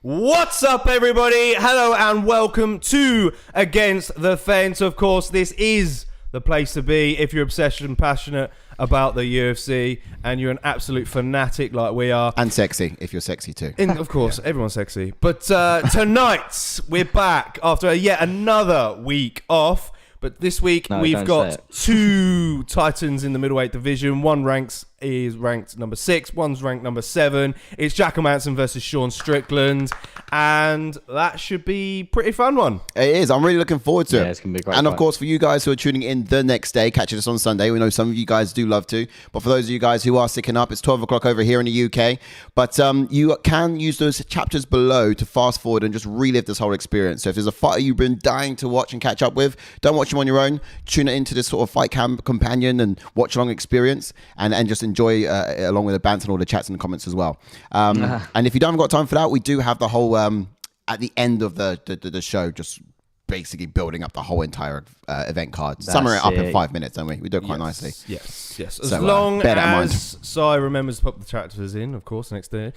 What's up, everybody? Hello and welcome to Against the Fence. Of course, this is the place to be if you're obsessed and passionate about the UFC and you're an absolute fanatic like we are. And sexy, if you're sexy too. Of course, everyone's sexy. But tonight, we're back after yet another week off. But this week, we've got two titans in the middleweight division. One is ranked number 6, one's ranked number 7. It's Jack Hermanson versus Sean Strickland, and that should be a pretty fun one. It is. I'm really looking forward to it. Yeah, it's going to be great. And of course, for you guys who are tuning in the next day, catching us on Sunday, we know some of you guys do love to, but for those of you guys who are sticking up, it's 12 o'clock over here in the UK. But you can use those chapters below to fast forward and just relive this whole experience. So if there's a fighter you've been dying to watch and catch up with, don't watch them on your own. Tune it into this sort of fight companion and watch along experience, and just enjoy along with the banter and all the chats and the comments as well. And if you don't have got time for that, we do have the whole at the end of the show, just basically building up the whole entire event card. Summary it up in 5 minutes, don't we? We do it quite nicely. Yes. As long as Si remembers to pop the chapters in, of course, next day.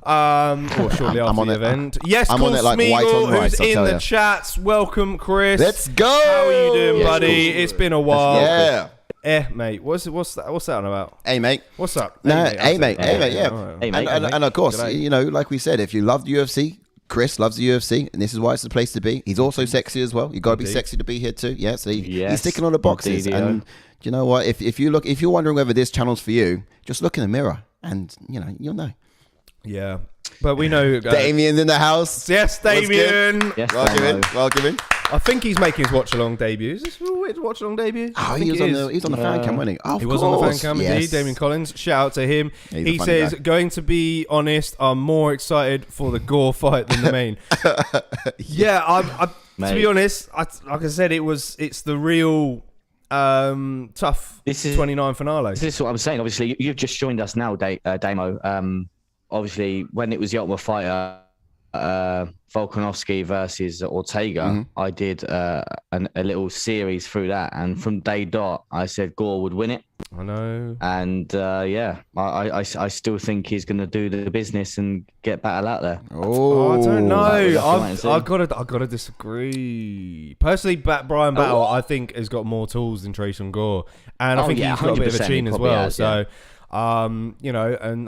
Or shortly after the event. Yes, I'm on it like white on rice, who's in the chats. Welcome, Chris. Let's go. How are you doing, buddy? It's been a while. Yeah. Mate, what's that on about? Hey, mate. What's up? Hey, mate, yeah. Right. Hey, mate, and of course, you know, like we said, if you love the UFC, Chris loves the UFC, and this is why it's the place to be. He's also sexy as well. You got to be sexy to be here too. Yeah, so he's ticking all the boxes. And you know what? If you're wondering whether this channel's for you, just look in the mirror, and you'll know. Yeah, but we know Damien's in the house. Yes, Damien. Yes, welcome in. I think he's making his watch-along debut. Is this a weird watch-along debut? Oh, he was on the fan cam, wasn't he? Oh, he was on the fan cam, indeed. Damien Collins. Shout out to him. He says, going to be honest, I'm more excited for the Gore fight than the main. To be honest, like I said, it's the real tough 29 finale. This is what I'm saying. Obviously, you've just joined us now, Damo. Obviously, when it was the Ultimate Fighter, Volkanovski versus Ortega, I did a little series through that, and from day dot I said Gore would win it. I know, and I still think he's going to do the business and get battle out there. I don't know. I gotta disagree. Personally, Bryan Battle I think has got more tools than TRESEAN Gore, and I think he's got a bit of a chin as well. And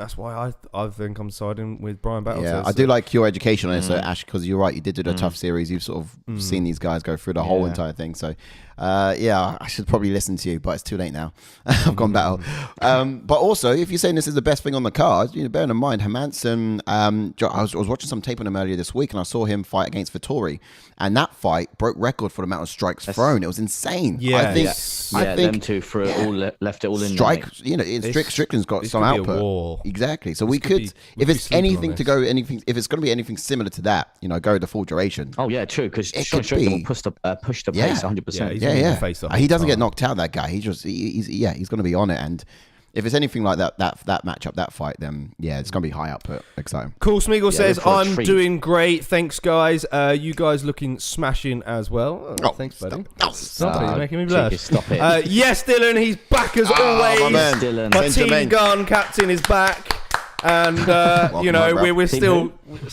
that's why I think I'm siding with Bryan Battle. Yeah, I do like your education on it, so Ash, because you're right, you did do the tough series. You've sort of seen these guys go through the whole entire thing. So, I should probably listen to you, but it's too late now. I've gone Battle. But also, if you're saying this is the best thing on the card, bear in mind, Hermansson, I was watching some tape on him earlier this week, and I saw him fight against Vettori, and that fight broke record for the amount of strikes thrown. It was insane. I think them two threw it all, left it all in. Strickland's got some output. Exactly. So we could if it's anything to go, if it's going to be anything similar to that, go the full duration. Oh yeah, true. Because Sean Strickland will push the pace 100%. He doesn't get knocked out. That guy. He's going to be on it. And if it's anything like that matchup, that fight, then it's going to be high output. Exciting. Cool. Smeagol says, I'm doing great. Thanks, guys. You guys looking smashing as well. Thanks, buddy. Stop it. You're making me blush. Stop it. Yes, Dylan. He's back as always. My Team Gun captain is back. And we're still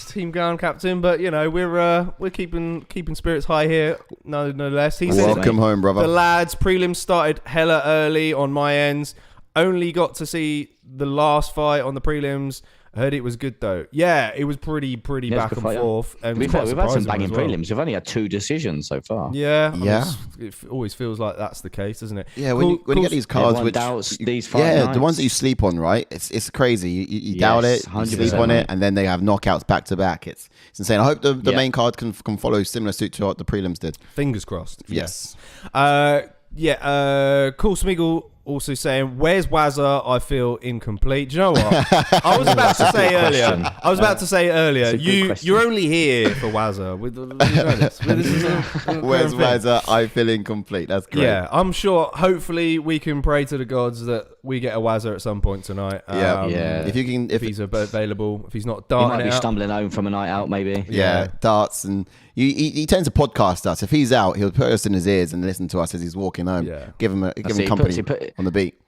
Team Gun captain, but we're keeping spirits high here, no less. He says, welcome home, brother. The lads prelims started hella early on my ends. Only got to see the last fight on the prelims. Heard it was good though. Yeah, it was pretty back and forth. And we've had some banging prelims. We've only had 2 decisions so far. It always feels like that's the case, doesn't it? Yeah, when you get these cards, these fight the ones that you sleep on, right? It's crazy. You doubt it, you sleep on it, and then they have knockouts back to back. It's insane. I hope the main card can follow similar suit to what the prelims did. Fingers crossed. Yes. Cool. Smeagol also saying, where's Wazza? I feel incomplete. Do you know what? I was about to say earlier. You're only here for Wazza. Where's Wazza? I feel incomplete. That's great. Yeah, I'm sure. Hopefully, we can pray to the gods that we get a Wazza at some point tonight. If he's available, if he's not darting, he might be stumbling home from a night out, maybe. Yeah, darts, and he tends to podcast us. If he's out, he'll put us in his ears and listen to us as he's walking home. Yeah. Give him company on the beat.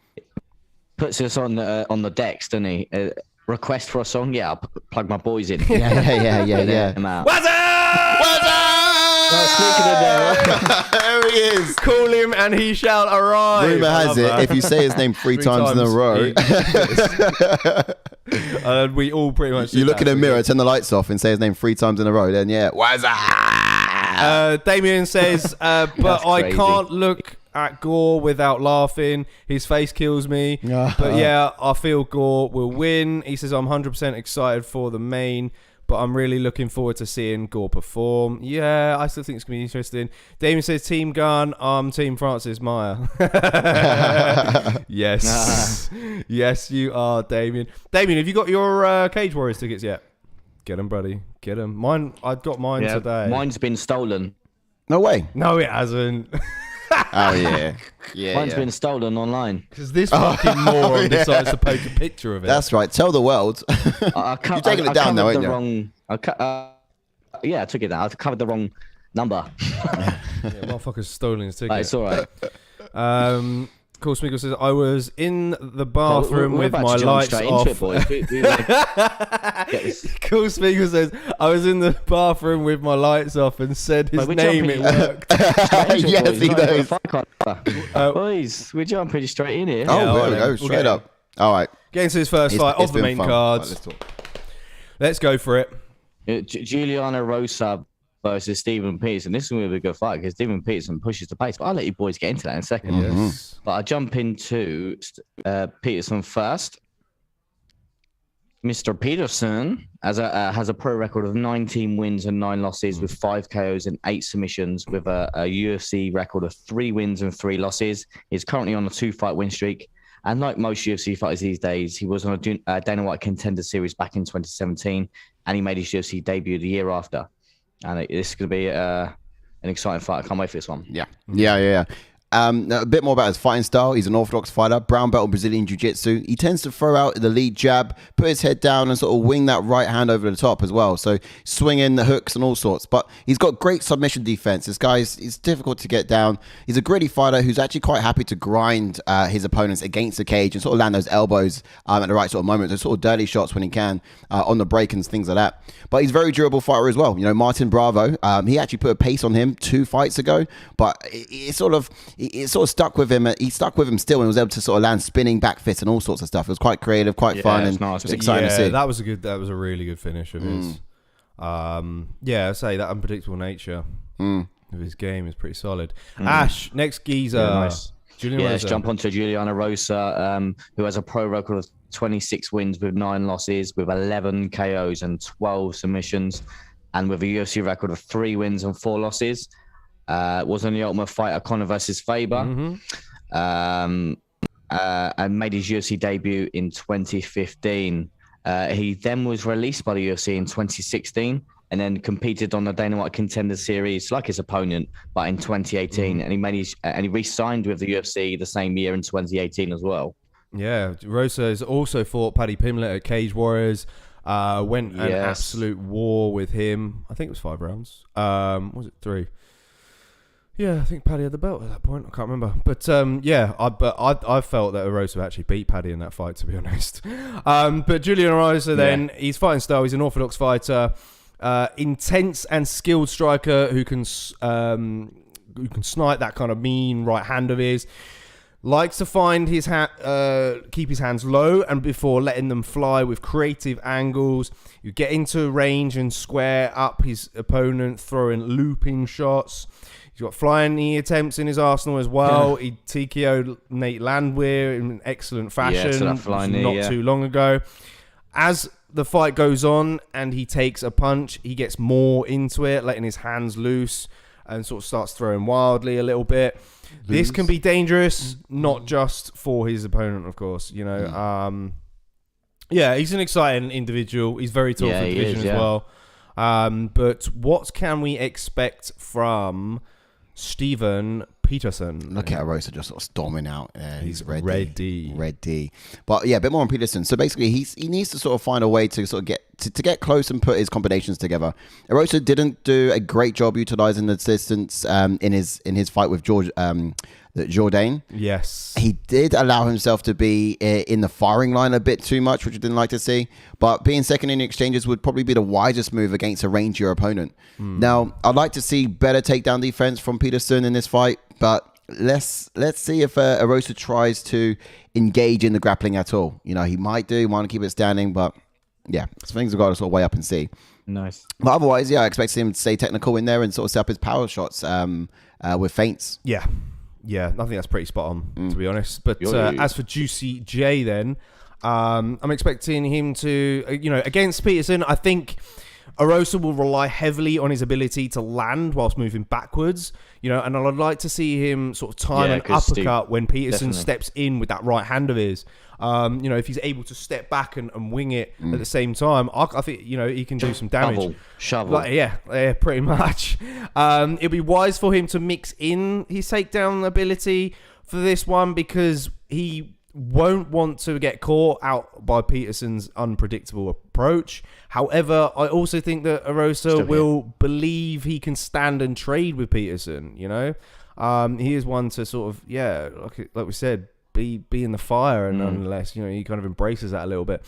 Puts us on the decks, doesn't he? request for a song, yeah, I'll plug my boys in. Yeah. What's up? There he is. Call him and he shall arrive. Rumor has it, if you say his name three times in a row, we all pretty much. You look in a mirror, turn the lights off, and say his name 3 times in a row. Then what's up? Damien says, but I can't look at Gore without laughing. His face kills me. But yeah, I feel Gore will win. He says, I'm 100% excited for the main, but I'm really looking forward to seeing Gore perform. Yeah, I still think it's going to be interesting. Damien says, Team Gun, I'm Team Francis Meyer. Yes. Yes, you are, Damien. Damien, have you got your Cage Warriors tickets yet? Get them, buddy. Get them. Mine, I've got mine today. Mine's been stolen. No way. No, it hasn't. Oh, yeah. Mine's been stolen online. Because this fucking moron decides to post a picture of it. That's right. Tell the world. You're taking it down, though, aren't you? Yeah, I took it down. I covered the wrong number. Motherfucker's stolen his ticket. It's all right. Cool Smeagol says, I was in the bathroom with my lights off. Cool Smeagol says, I was in the bathroom with my lights off and said his name, it worked. Yes, he knows. Boys, we're jumping straight in here. Oh, there we go. Straight up. All right. Getting to his first fight of the main cards. Right, let's go for it. Julian EROSA versus Stephen Peterson. This is going to be a good fight because Stephen Peterson pushes the pace. But I'll let you boys get into that in a second. Yes. But I jump into Peterson first. Mr. Peterson has a pro record of 19 wins and 9 losses with 5 KOs and 8 submissions with a UFC record of 3 wins and 3 losses. He's currently on a 2-fight win streak. And like most UFC fighters these days, he was on a Dana White Contender Series back in 2017, and he made his UFC debut the year after. And this is going to be an exciting fight. I can't wait for this one. Yeah. A bit more about his fighting style. He's an orthodox fighter, brown belt in Brazilian Jiu-Jitsu. He tends to throw out the lead jab, put his head down, and sort of wing that right hand over the top as well. So swinging the hooks and all sorts. But he's got great submission defense. This guy is difficult to get down. He's a gritty fighter who's actually quite happy to grind his opponents against the cage and sort of land those elbows at the right sort of moment. Those sort of dirty shots when he can on the break and things like that. But he's a very durable fighter as well. You know, Martin Bravo, he actually put a pace on him 2 fights ago, but it sort of stuck with him. He stuck with him still and was able to sort of land spinning back fist and all sorts of stuff. It was quite creative, quite fun, and nice. It was exciting to see. That was a really good finish of his. I say that unpredictable nature of his game is pretty solid. Ash, next geezer. Nice. Let's jump onto Julian EROSA, who has a pro record of 26 wins with 9 losses, with 11 KOs and 12 submissions, and with a UFC record of 3 wins and 4 losses. Was on the Ultimate Fighter Conor versus Faber, and made his UFC debut in 2015. He then was released by the UFC in 2016, and then competed on the Dana White Contender Series like his opponent, but in 2018, and he re-signed with the UFC the same year in 2018 as well. Yeah, Rosa has also fought Paddy Pimblett at Cage Warriors. Went an absolute war with him. I think it was 5 rounds. Was it 3? Yeah, I think Paddy had the belt at that point. I can't remember, but I felt that EROSA actually beat Paddy in that fight, to be honest. But Julian EROSA, then he's fighting style. He's an orthodox fighter, intense and skilled striker who can snipe that kind of mean right hand of his. Likes to find his keep his hands low and before letting them fly with creative angles. You get into range and square up his opponent, throwing looping shots. He's got flying knee attempts in his arsenal as well. He TKO'd Nate Landwehr in excellent fashion too long ago. As the fight goes on and he takes a punch, he gets more into it, letting his hands loose and sort of starts throwing wildly a little bit. This can be dangerous, not just for his opponent, of course. You know, he's an exciting individual. He's very tall for the division as well. But what can we expect from Stephen Peterson? Look at EROSA just sort of storming out. He's ready. But yeah, a bit more on Peterson. So basically, he needs to sort of find a way to sort of get to get close and put his combinations together. EROSA didn't do a great job utilizing the distance in his fight with Jourdain. Yes. He did allow himself to be in the firing line a bit too much, which I didn't like to see. But being second in the exchanges would probably be the wisest move against a rangier opponent. Now, I'd like to see better takedown defense from Peterson in this fight, but let's see if EROSA tries to engage in the grappling at all. You know, he might want to keep it standing, but yeah, things have got to sort of weigh up and see. Nice. But otherwise, yeah, I expect him to stay technical in there and sort of set up his power shots with feints. Yeah. Yeah, I think that's pretty spot on, to be honest. But as for Juicy J, then, I'm expecting him to, against Peterson, I think EROSA will rely heavily on his ability to land whilst moving backwards, and I'd like to see him sort of time an uppercut when Peterson steps in with that right hand of his. If he's able to step back and wing it at the same time, I think, he can do some damage. Shovel. Yeah, pretty much. It'll be wise for him to mix in his takedown ability for this one because he won't want to get caught out by Peterson's unpredictable approach. However, I also think that EROSA will believe he can stand and trade with Peterson, He is one to sort of, like we said, be in the fire, and unless he kind of embraces that a little bit.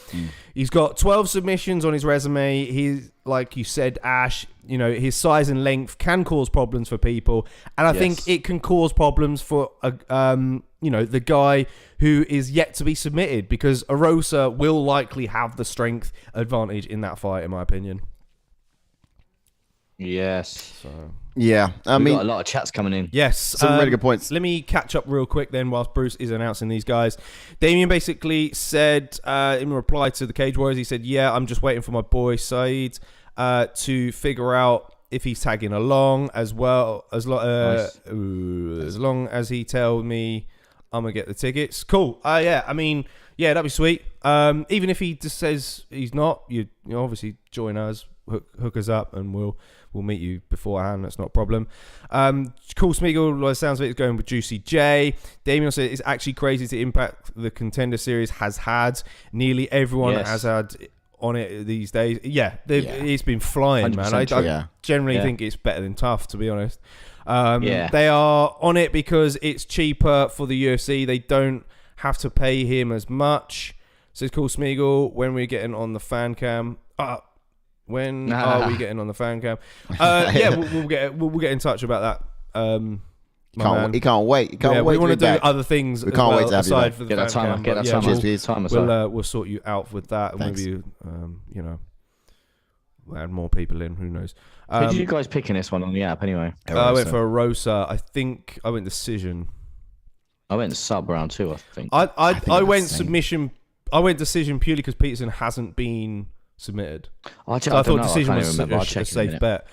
He's got 12 submissions on his resume. He's, like you said, Ash, his size and length can cause problems for people, and I think it can cause problems for the guy who is yet to be submitted, because EROSA will likely have the strength advantage in that fight, in my opinion. Yes. So yeah, we've got a lot of chats coming in. Yes, some really good points. Let me catch up real quick then whilst Bruce is announcing these guys. Damien basically said, in reply to the Cage Warriors, he said, yeah, I'm just waiting for my boy Saeed to figure out if he's tagging along as well, as long as he tells me I'm going to get the tickets. Cool. That'd be sweet. Even if he just says he's not, you obviously join us, hook us up, and we'll meet you beforehand. That's not a problem. Cool Smeagol, sounds like it's going with Juicy J. Damien said it's actually crazy to impact the Contender Series has had. Nearly everyone has had on it these days. It's been flying, man. I generally think it's better than tough, to be honest. They are on it because it's cheaper for the UFC. They don't have to pay him as much. Says Cool Smeagol, when we're getting on the fan cam. When are we getting on the fan cam? We'll get in touch about that. He can't wait. He can't wait. We want to do other things. We can't wait to have you aside for the fan cam. We'll sort you out with that. Thanks. Maybe we'll add more people in. Who knows? Who did you guys pick in this one on the app anyway? I went for EROSA. I think I went decision. I went sub round 2. I think. I went submission. I went decision purely because Peterson hasn't been submitted. I thought decision was a safe bet.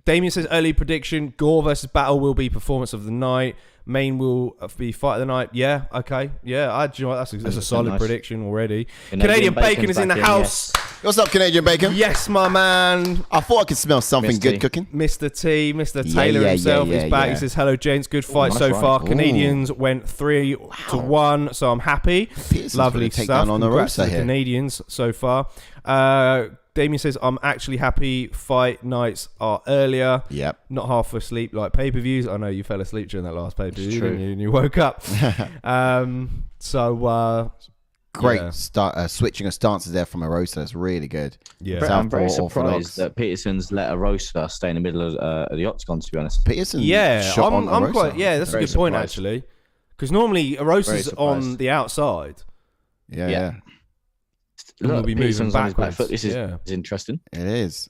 Damien says early prediction: Gore versus Battle will be performance of the night. Main will be fight of the night. Yeah, okay. Yeah, that's a solid prediction already. Canadian Bacon is in the house. Yes. What's up, Canadian Bacon? Yes, my man. I thought I could smell something good cooking. Mr. T, Mr. Taylor himself is back. He says, hello, gents. Good fight so far. Canadians went 3-1, so I'm happy. Peterson's Lovely take stuff. Down on Congrats the to the Canadians so far. Damien says, I'm actually happy fight nights are earlier. Yep. Not half asleep like pay-per-views. I know you fell asleep during that last pay-per-view, didn't you? And you woke up. Great start. Switching of stances there from EROSA is really good. Yeah. I'm very surprised that Peterson's let EROSA stay in the middle of the octagon, to be honest. Peterson shot on EROSA. That's a good point, actually. Because normally EROSA's on the outside. Yeah. Look, we'll be moving backwards. This is interesting. It is.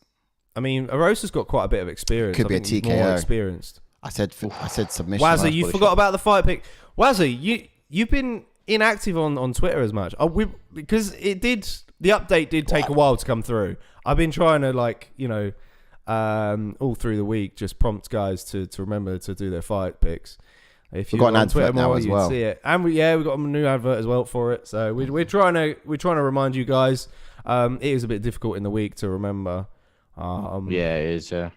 I mean, EROSA's got quite a bit of experience. Could be a TKO. More experienced. I said submission. Wazzy, you forgot about the fight pick. Wazzy, you've been inactive on Twitter as much. Because the update did take a while to come through. I've been trying to all through the week just prompt guys to remember to do their fight picks. If you've got an advert now as well, see it. And we've got a new advert as well for it. So we're trying to remind you guys. It is a bit difficult in the week to remember. It is. As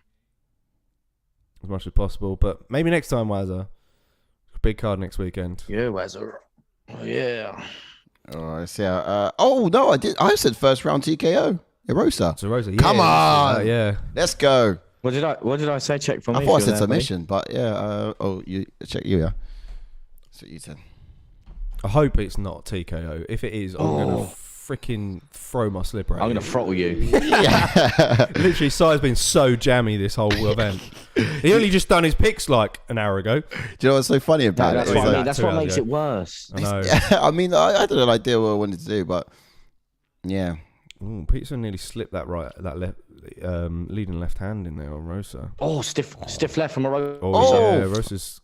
much as possible, but maybe next time, Wazza. Big card next weekend. Yeah, Wazza. Yeah. I see. Oh no, I did. I said first round TKO. EROSA. EROSA. Come on. Yeah. Let's go. What did I say? Check for me. I thought I said submission, but yeah. You check you. Yeah. That's what you said. I hope it's not TKO. If it is, I'm gonna freaking throw my slipper at you. I'm gonna throttle you. Literally, Sai's been so jammy this whole event. He only just done his picks like an hour ago. Do you know what's so funny about That's it? what I mean. Like, That's what makes it worse. I know. I mean, I had an idea what I wanted to do, but yeah. Ooh, Peterson nearly slipped that leading left hand in there on Rosa. Oh, stiff left from Rosa. Oh, yeah, Rosa's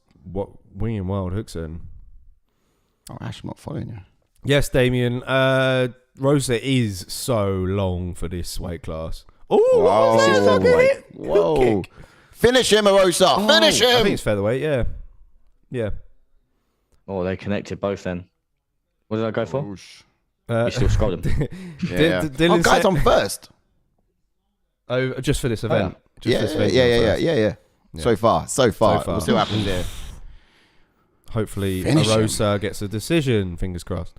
winging wild hooks in. Oh, Ash, I'm not following you. Yes, Damien. Rosa is so long for this weight class. Oh, whoa! Finish him, Rosa. Finish him. I think it's featherweight. Yeah. Oh, they connected both then. What did I go for? You still scrolled them. Oh, guys, I'm first. Oh, just for this event. Yeah. So far. We'll see what happens here. Hopefully, Rosa gets a decision. Fingers crossed.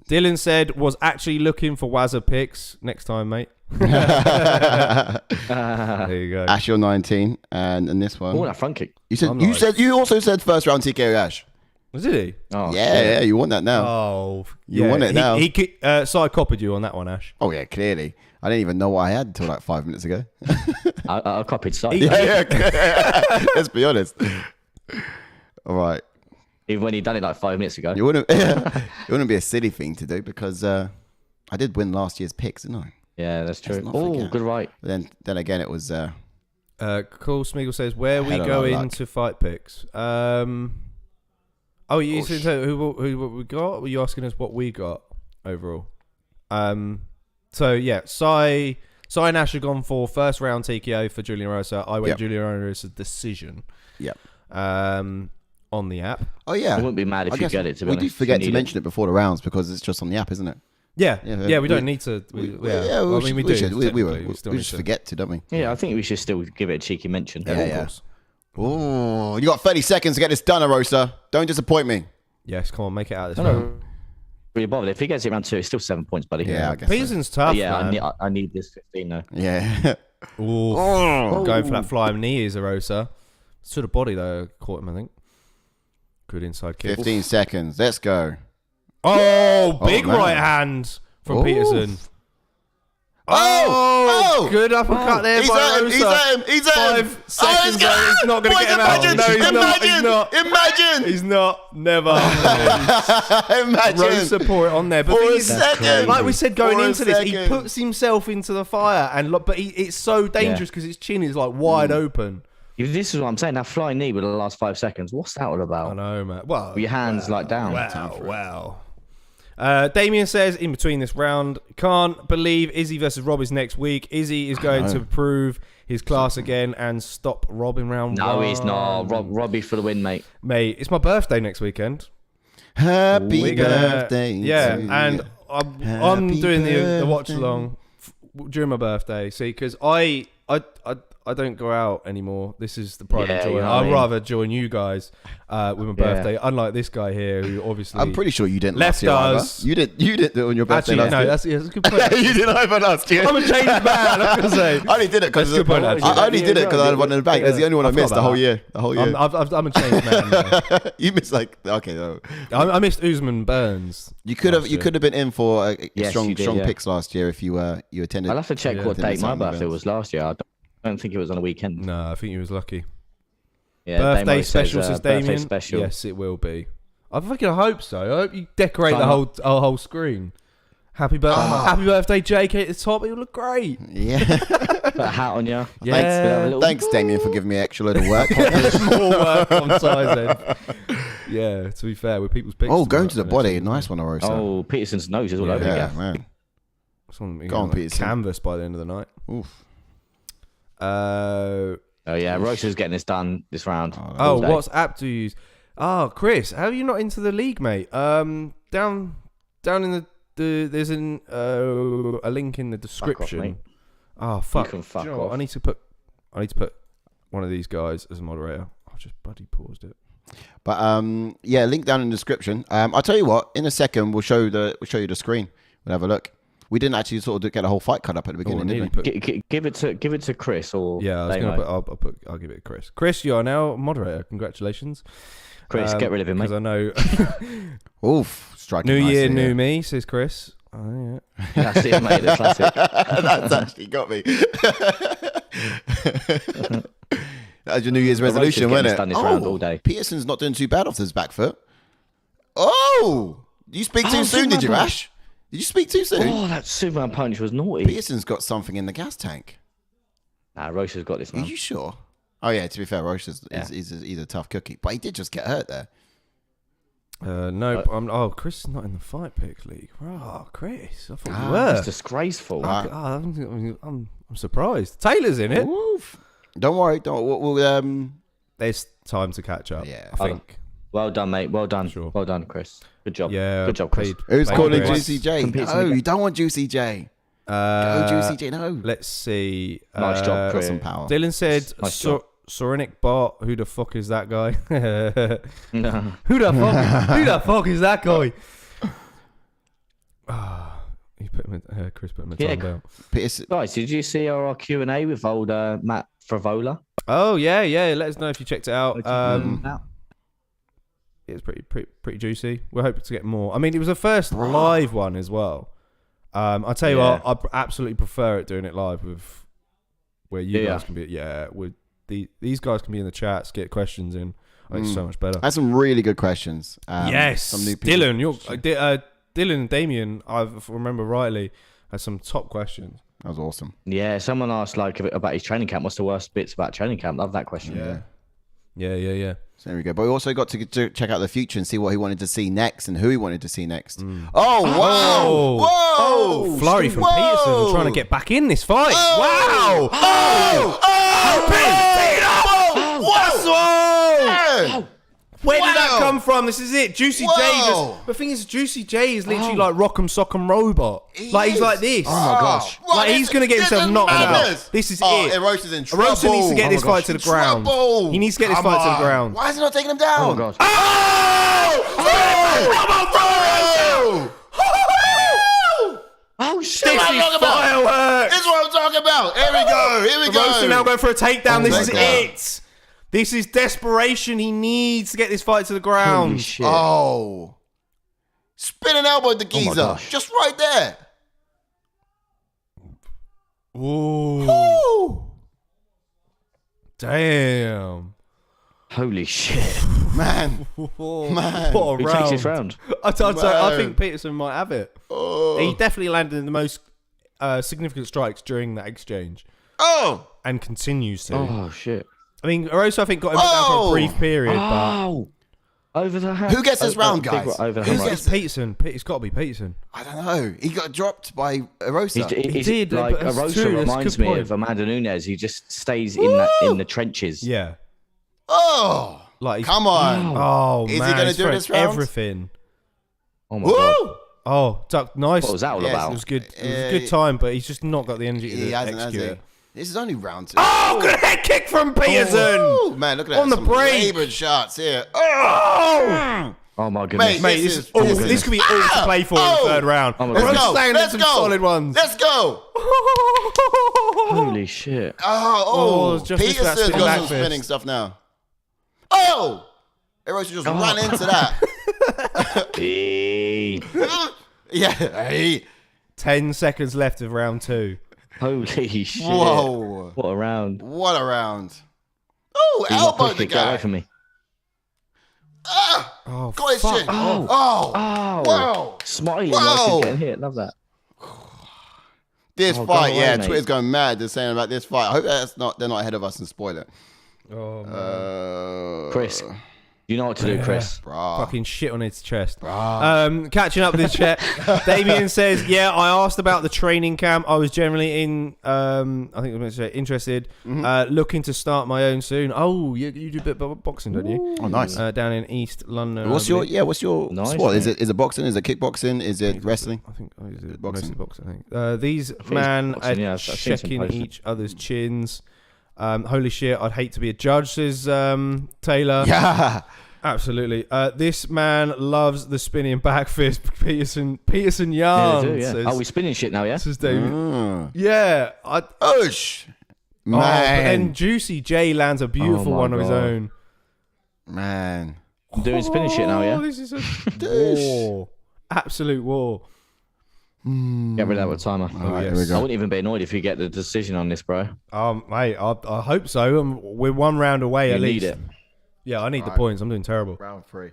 Dylan said was actually looking for Wazza picks next time, mate. There you go. Ash, you're 19, and this one. Oh, that front kick. You also said first round TKO, Ash. Did he? Oh, yeah, you want that now. Oh, you want it now. So I copied you on that one, Ash. Oh yeah, clearly. I didn't even know what I had until like 5 minutes ago. I copied Si. Yeah. Let's be honest. All right. Even when he done it like 5 minutes ago. It wouldn't be a silly thing to do because I did win last year's picks, didn't I? Yeah, that's true. Oh, good right. But then again, it was. Cool. Smeagol says, "Where we go into fight picks?" You said who we got? Were you asking us what we got overall? So yeah, Sai and Ash have gone for first round TKO for Julian Rosa. I went Julian Rosa decision. Yep. On the app. Oh yeah. I wouldn't be mad if you get it. To be honest, we do forget to mention it before the rounds because it's just on the app, isn't it? Yeah. We don't need to. We do. We just forget to, don't we? Yeah, I think we should still give it a cheeky mention. Yeah. Oh, you got 30 seconds to get this done, Erosa. Don't disappoint me. Yes, come on, make it out of this round. Really bothered. If he gets it round 2, it's still 7 points, buddy. Yeah, I guess Peterson's tough. Yeah, I need this 15 though. Yeah. Going for that flying knee is Erosa. To the body though, caught him, I think. Good inside kick. 15 seconds. Let's go. Oh, big right hand from Peterson. Good uppercut there by Rosa. He's at him. 5 seconds though. He's not going to get him out. No, Imagine. He's not. Never. Imagine. Rosa pour it on there. But For a second. like we said going For a into this, he second. puts himself into the fire. But it's so dangerous because his chin is like wide open. This is what I'm saying. That flying knee with the last 5 seconds. What's that all about? I know, man. Well, with your hands like down. Wow. Damien says in between this round, can't believe Izzy versus Rob is next week. Izzy is going to prove his class again and stop Rob in round 1. No, he's not. Robbie for the win, mate. Mate, it's my birthday next weekend. Happy birthday. Yeah, and I'm doing the watch along during my birthday. See, because I don't go out anymore. This is the pride of joy. I'd rather join you guys with my birthday. Unlike this guy here, who obviously I'm pretty sure you didn't left us. You didn't do it on your birthday. Actually, no, that's a good point. You didn't either last year. I'm a changed man. I'm gonna say. I only did it because I only did it because I had one in the bank. That's the only one I missed the whole year. I'm a changed man. You missed no. I missed Usman Burns. You could have been in for strong picks last year if you attended. I'll have to check what date my birthday was last year. I don't think it was on a weekend. No, I think he was lucky. Yeah, birthday special, says Damien. Special. Yes, it will be. I fucking hope so. I hope you decorate the whole screen. Happy birthday, JK at the top. It'll look great. Yeah. Put a hat on you. Yeah. Thanks, Damien, for giving me an extra load of work. More work on size end. Yeah, to be fair, with people's pictures. Oh, going to the body. Nice one, Erosa. Oh, Peterson's nose is all over again. Man. Go on, Peterson. Canvas by the end of the night. Oof. Rosa's getting this done this round. What app do you use? Chris, how are you not into the league, mate? Down in the there's a link in the description. Fuck. You can fuck off. I need to put one of these guys as a moderator. I've just bloody paused it. But yeah, link down in the description. I'll tell you what. In a second, we'll show you the screen. We'll have a look. We didn't actually sort of get a whole fight cut up at the beginning, did we? Give it to Chris or yeah. I'll give it to Chris. Chris, you are now moderator. Congratulations, Chris. Get rid of him, mate. Because I know. Oof, striking. New nicely, year, new me, says Chris. Oh, yeah. That's it, mate. The classic. That's actually got me. That was your New Year's resolution, wasn't it? Done this round all day. Peterson's not doing too bad off his back foot. Oh, you speak too soon, did you, Ash? Did you speak too soon? Oh, that Superman punch was naughty. Peterson's got something in the gas tank. Nah, Rocha's got this, man. Are you sure? Oh, yeah, to be fair, Rocha's he's a tough cookie. But he did just get hurt there. No, Chris is not in the fight pick league. Oh, Chris, I thought you were. It's disgraceful. I'm surprised. Taylor's in it. Oof. Don't worry. There's time to catch up. Yeah, I think. Well done, mate. Well done. Sure. Well done, Chris. Good job. Yeah. Good job, Chris. Who's calling Chris. Juicy J? No, you don't want Juicy J. Go Juicy J. No. Let's see. Nice job, Chris. Got some power. Dylan said, Nice job. Sorinic bot. Who the fuck is that guy? No. Who the fuck is that guy? Chris put him in down. Peterson. Guys, did you see our Q&A with old Matt Fravola? Oh yeah. Let us know if you checked it out. It was pretty juicy. We're hoping to get more. I mean, it was the first live one as well. I'll tell you what, I absolutely prefer it doing it live with where you guys can be. Yeah, with these guys can be in the chats, get questions in. I think it's so much better. That's some really good questions. Yes, some new people. Dylan, Dylan and Damien, I remember rightly, had some top questions. That was awesome. Yeah, someone asked like a bit about his training camp. What's the worst bits about training camp? Love that question. Yeah. So there we go. But we also got to check out the future and see what he wanted to see next and who he wanted to see next. Oh, wow. Whoa. Flurry from Peterson trying to get back in this fight. Oh. Wow. Whoa. Where did that come from? This is it. Juicy J. The thing is, Juicy J is literally like Rock'em Sock'em Robot. He's like this. Oh my gosh. Like he's gonna get himself knocked out. This is it. Erosa's in trouble. Erosa needs to get this fight to the ground. He needs to get this fight to the ground. Why is he not taking him down? Oh my gosh. Oh shit! This is fireworks. This is what I'm talking about. Here we go. Erosa now going for a takedown. This is God. it. This is desperation. He needs to get this fight to the ground. Holy shit. Oh. Spinning elbow the geezer. gosh. Just right there. Ooh. Damn. Holy shit. Man. Man. What a Who round. takes this round? I think Peterson might have it. Oh. He definitely landed in the most significant strikes during that exchange. Oh. And continues to. Oh shit. I mean, Erosa, I think, got him down for a brief period. Oh. Over the hand. Who gets this round, guys? Over the But who hand. gets Peterson? It's got to be Peterson. I don't know. He got dropped by Erosa. He did, like but that's Erosa true, that's a reminds good me point. of Amanda Nunes. He just stays in the trenches. Yeah. Oh. Like, Come on. oh, Is he man. gonna he's do thrown this round? everything. Oh my god. Woo! Oh, Duck, nice. What was that all Yes, about? It was good. It was a good time, but he's just not got the energy He to hasn't, has execute he? it. This is only round 2. Oh, good head kick from Peterson. Oh, man, look at that. On the Some break. laboured shots here. Oh. Oh my goodness. Mate, This could be all to play for in the third round. Oh my We're God. just staying in Let's some go. solid ones. Let's go. Holy shit. Oh, just missed that Peterson's spinning got back some fist. spinning stuff now. Oh. Erosa just ran into that. Hey. Yeah. Hey. 10 seconds left of round 2. Holy shit. Whoa. What a round. What a round. Oh, He's not elbowed pushing the it. Get away guy. from me. Ah. Oh, Got his fuck. shit. Oh. Oh. Oh. Wow. Smiling Whoa. like he's getting hit. Love that. This Oh, fight, go yeah, away, mate. Twitter's going mad. They're saying about this fight. I hope they're not ahead of us and spoil it. Oh, man. Chris. You know what to do, Chris. Brah. Fucking shit on his chest. Catching up with his chat. Damien says, yeah, I asked about the training camp. I was generally I think I was meant to say interested, looking to start my own soon. Oh, you do a bit of boxing, don't you? Oh, nice. Down in East London. What's your Nice, sport? Is mate. it boxing? Is it kickboxing? Is it wrestling? I think it's Boxing. boxing. I think these it's man boxing, yeah, are I've seen some checking posts. each other's chins. Holy shit! I'd hate to be a judge, says Taylor. Yeah. Absolutely. This man loves the spinning back fist. Peterson yarns. Yeah, we spinning shit now, yeah? This is David. Yeah. Osh. Man. But then Juicy J lands a beautiful one of his own. Man. I'm doing spinning shit now, yeah? This is a war. Absolute war. Get rid of that with timer. Right, yes. here I wouldn't even be annoyed if you get the decision on this, bro. Mate, I hope so. We're one round away You at need least. it. Yeah, I need the points. I'm doing terrible. Round 3.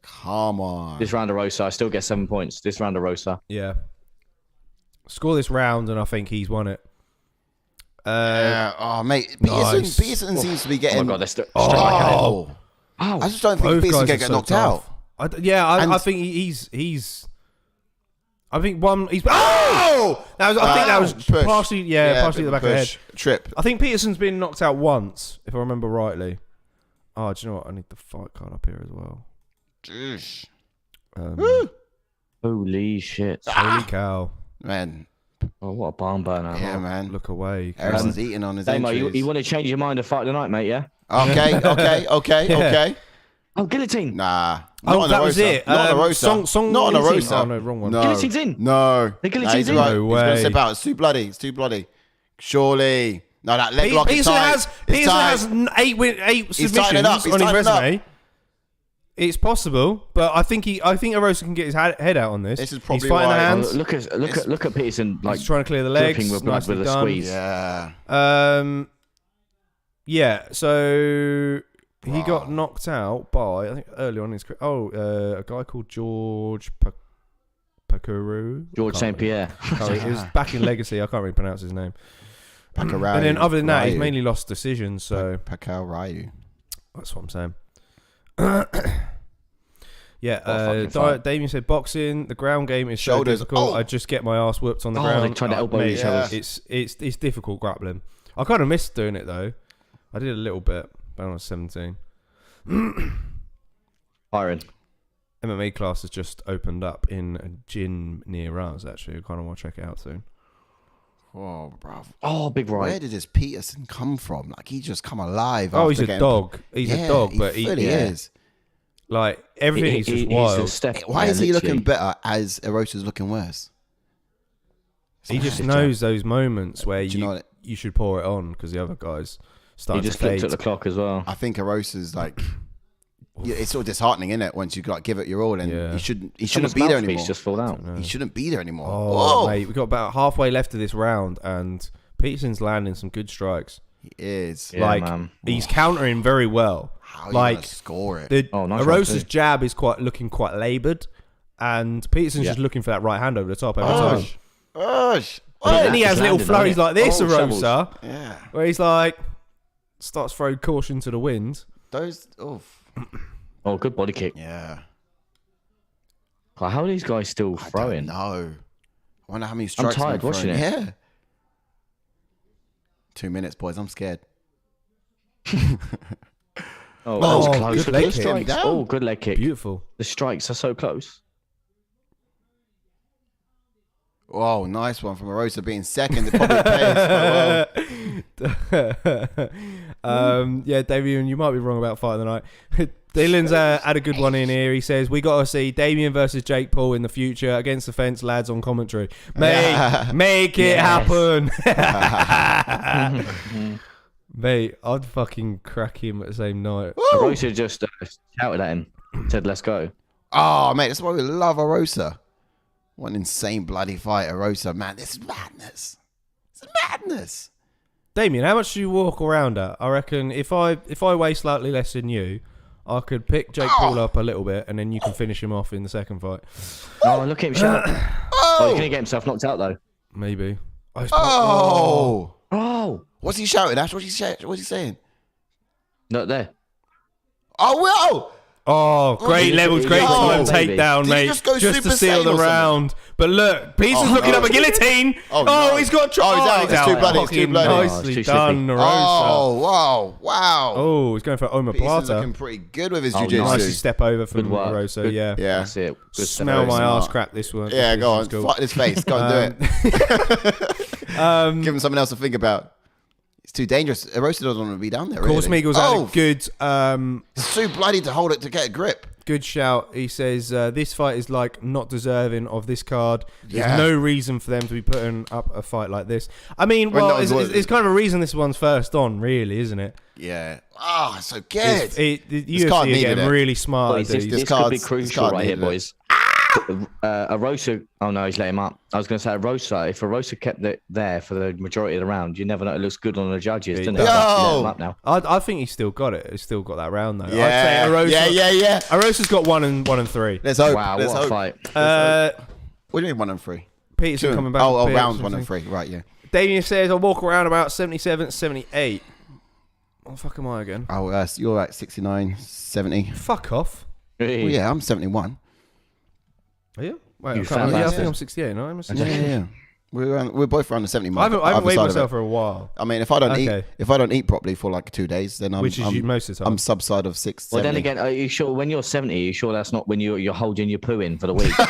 Come on. This round of Rosa, I still get 7 points. This round of Rosa. Yeah. Score this round, and I think he's won it. Oh, mate. Nice. Peterson seems to be getting... Oh, my God. Let's do Oh. I just don't think Both Peterson guys can are get so knocked tough. out. I think he's. I think one. He's. Oh! I think that was push. partially. Partially the back of the head. Trip. I think Peterson's been knocked out once, if I remember rightly. Oh, do you know what? I need the fight card up here as well. Holy shit. Holy cow. Man. Oh, what a barn burner. Yeah, man. Look away. Harrison's eating on his Damo, entries. you want to change your mind and fight tonight, mate, yeah? Okay. Oh, guillotine. Nah. That was it. Not on a Rosa. Song Not on a Guillotine. Rosa. Oh, no, wrong one. No. Guillotine's in. No. The guillotine's in. Right. No He's going to way. step out. It's too bloody. Surely. No, that leg lock is tight. Peterson has eight submissions on his resume. It's possible, but I think Erosa can get his head out on this. This is probably he's fighting why- the hands. Look at Peterson, like He's trying to clear the legs. dripping with blood Nicely with a done. squeeze. Yeah. Yeah. So he got knocked out by, I think early on in his career. A guy called George Pacuru. George St. Pierre. It was back in Legacy. I can't really pronounce his name. Pacquiao. And then other than that, he's Ryu. mainly lost decisions. So Pacquiao Ryu. that's what I'm saying. fucking fight. Damien said boxing. The ground game is Shoulders. so difficult. Oh. I just get my ass whooped on the Oh, ground. they're trying to elbow each other. It's difficult grappling. I kind of missed doing it though. I did a little bit when I was 17. Byron. MMA class has just opened up in a gym near us. Actually, I kind of want to check it out soon. Oh, bro. Oh, big right. Where did this Peterson come from? Like, he just come alive. Oh, he's after a getting- dog. He's a dog, but he really is. like everything is just wild. He's a step, Why is he literally. looking better as Erosa's looking worse? He just knows those moments where Do you know what? you should pour it on because the other guys He start just to fade. looked at the clock as well. I think Erosa's like... Yeah, it's sort of disheartening, isn't it? Once you like give it your all, and he shouldn't be there anymore. Just fall out. He shouldn't be there anymore. Oh, mate, we've got about halfway left of this round, and Peterson's landing some good strikes. He is. Yeah, like man. he's countering very well. How like you score it? Nice Erosa's one, jab is looking quite laboured, and Peterson's just looking for that right hand over the top every time. Gosh. And then he has little landing, flurries hasn't like it? this, Oh, Erosa, Yeah. where he's like starts throwing caution to the wind. Those. Oh. Oh, good body kick. Yeah. Like, how are these guys still throwing? No. I wonder how many strikes. tired watching it. Yeah. 2 minutes, boys. I'm scared. Oh, that was good close. Look at leg the kick. strikes. Down. Oh, good leg kick. Beautiful. The strikes are so close. Oh, nice one from Erosa being second. It probably pays. Yeah, Damien, you might be wrong about fight of the night. Dylan's had a good one in here. He says, we got to see Damien versus Jake Paul in the future against the fence lads on commentary. Make it happen. Mate, I'd fucking crack him at the same night. Erosa just shouted at him, said, let's go. Oh, mate, that's why we love Erosa. What an insane bloody fight, Erosa. Man, this is madness. It's madness. Damien, how much do you walk around at? I reckon if I weigh slightly less than you, I could pick Jake Paul up a little bit and then you can finish him off in the second fight. Oh, look at him shout. Oh, he's going to get himself knocked out, though. Maybe. Oh. What's he shouting, Ash? What's he saying? Not there. Oh, well. Oh, great levels, great time takedown, Did he mate. just go Just to Super seal Saiyan the or something? round. But look, Peterson's looking up a guillotine. no. He's got he's out. It's too bloody. It's too bloody. Nicely it's too done, Erosa. Oh, wow. Oh, he's going for Peterson's omoplata. looking pretty good with his Oh, jiu-jitsu. Nicely step over from Good work. Erosa, Good. yeah. Yeah. That's it. Good Smell my smart. ass crack this one. Yeah, go on. This is cool. Fight his face. Go and do it. Give him something else to think about. It's too dangerous. Erosa doesn't want to be down there. Of course, really. Miguel's had a good... it's too bloody to hold it to get a grip. Good shout. He says, this fight is like not deserving of this card. There's no reason for them to be putting up a fight like this. I mean, well, it's kind of a reason this one's first on, really, isn't it? Yeah. Oh, so good. The UFC are getting really smart. Boys, this could be crucial right here, boys. Erosa, oh no, he's let him up. I was going to say Erosa. If Erosa kept it there for the majority of the round, you never know. It looks good on the judges, doesn't it? Let him up now. I think he's still got it. He's still got that round though. Yeah, I'd say Erosa, yeah. Erosa's got 1 and 3. Let's hope. Wow, Let's what hope. a fight! What do you mean 1 and 3? Peterson coming back. Oh, rounds 1 and 3. Right, yeah. Damien says I'll walk around about 77, 78. What the fuck am I again? Oh, you're at 69, 70. Fuck off. Well, yeah, I'm 71. Are you? Wait, I think I'm 68. No, I'm 68. Yeah. We're both around the 70 mark. I haven't weighed myself for a while. I mean, if I don't eat properly for like 2 days, then which is most of the time. I'm subside of 6. Well, 70. then again, are you sure when you're 70? Are you sure that's not when you're holding your poo in for the week? Can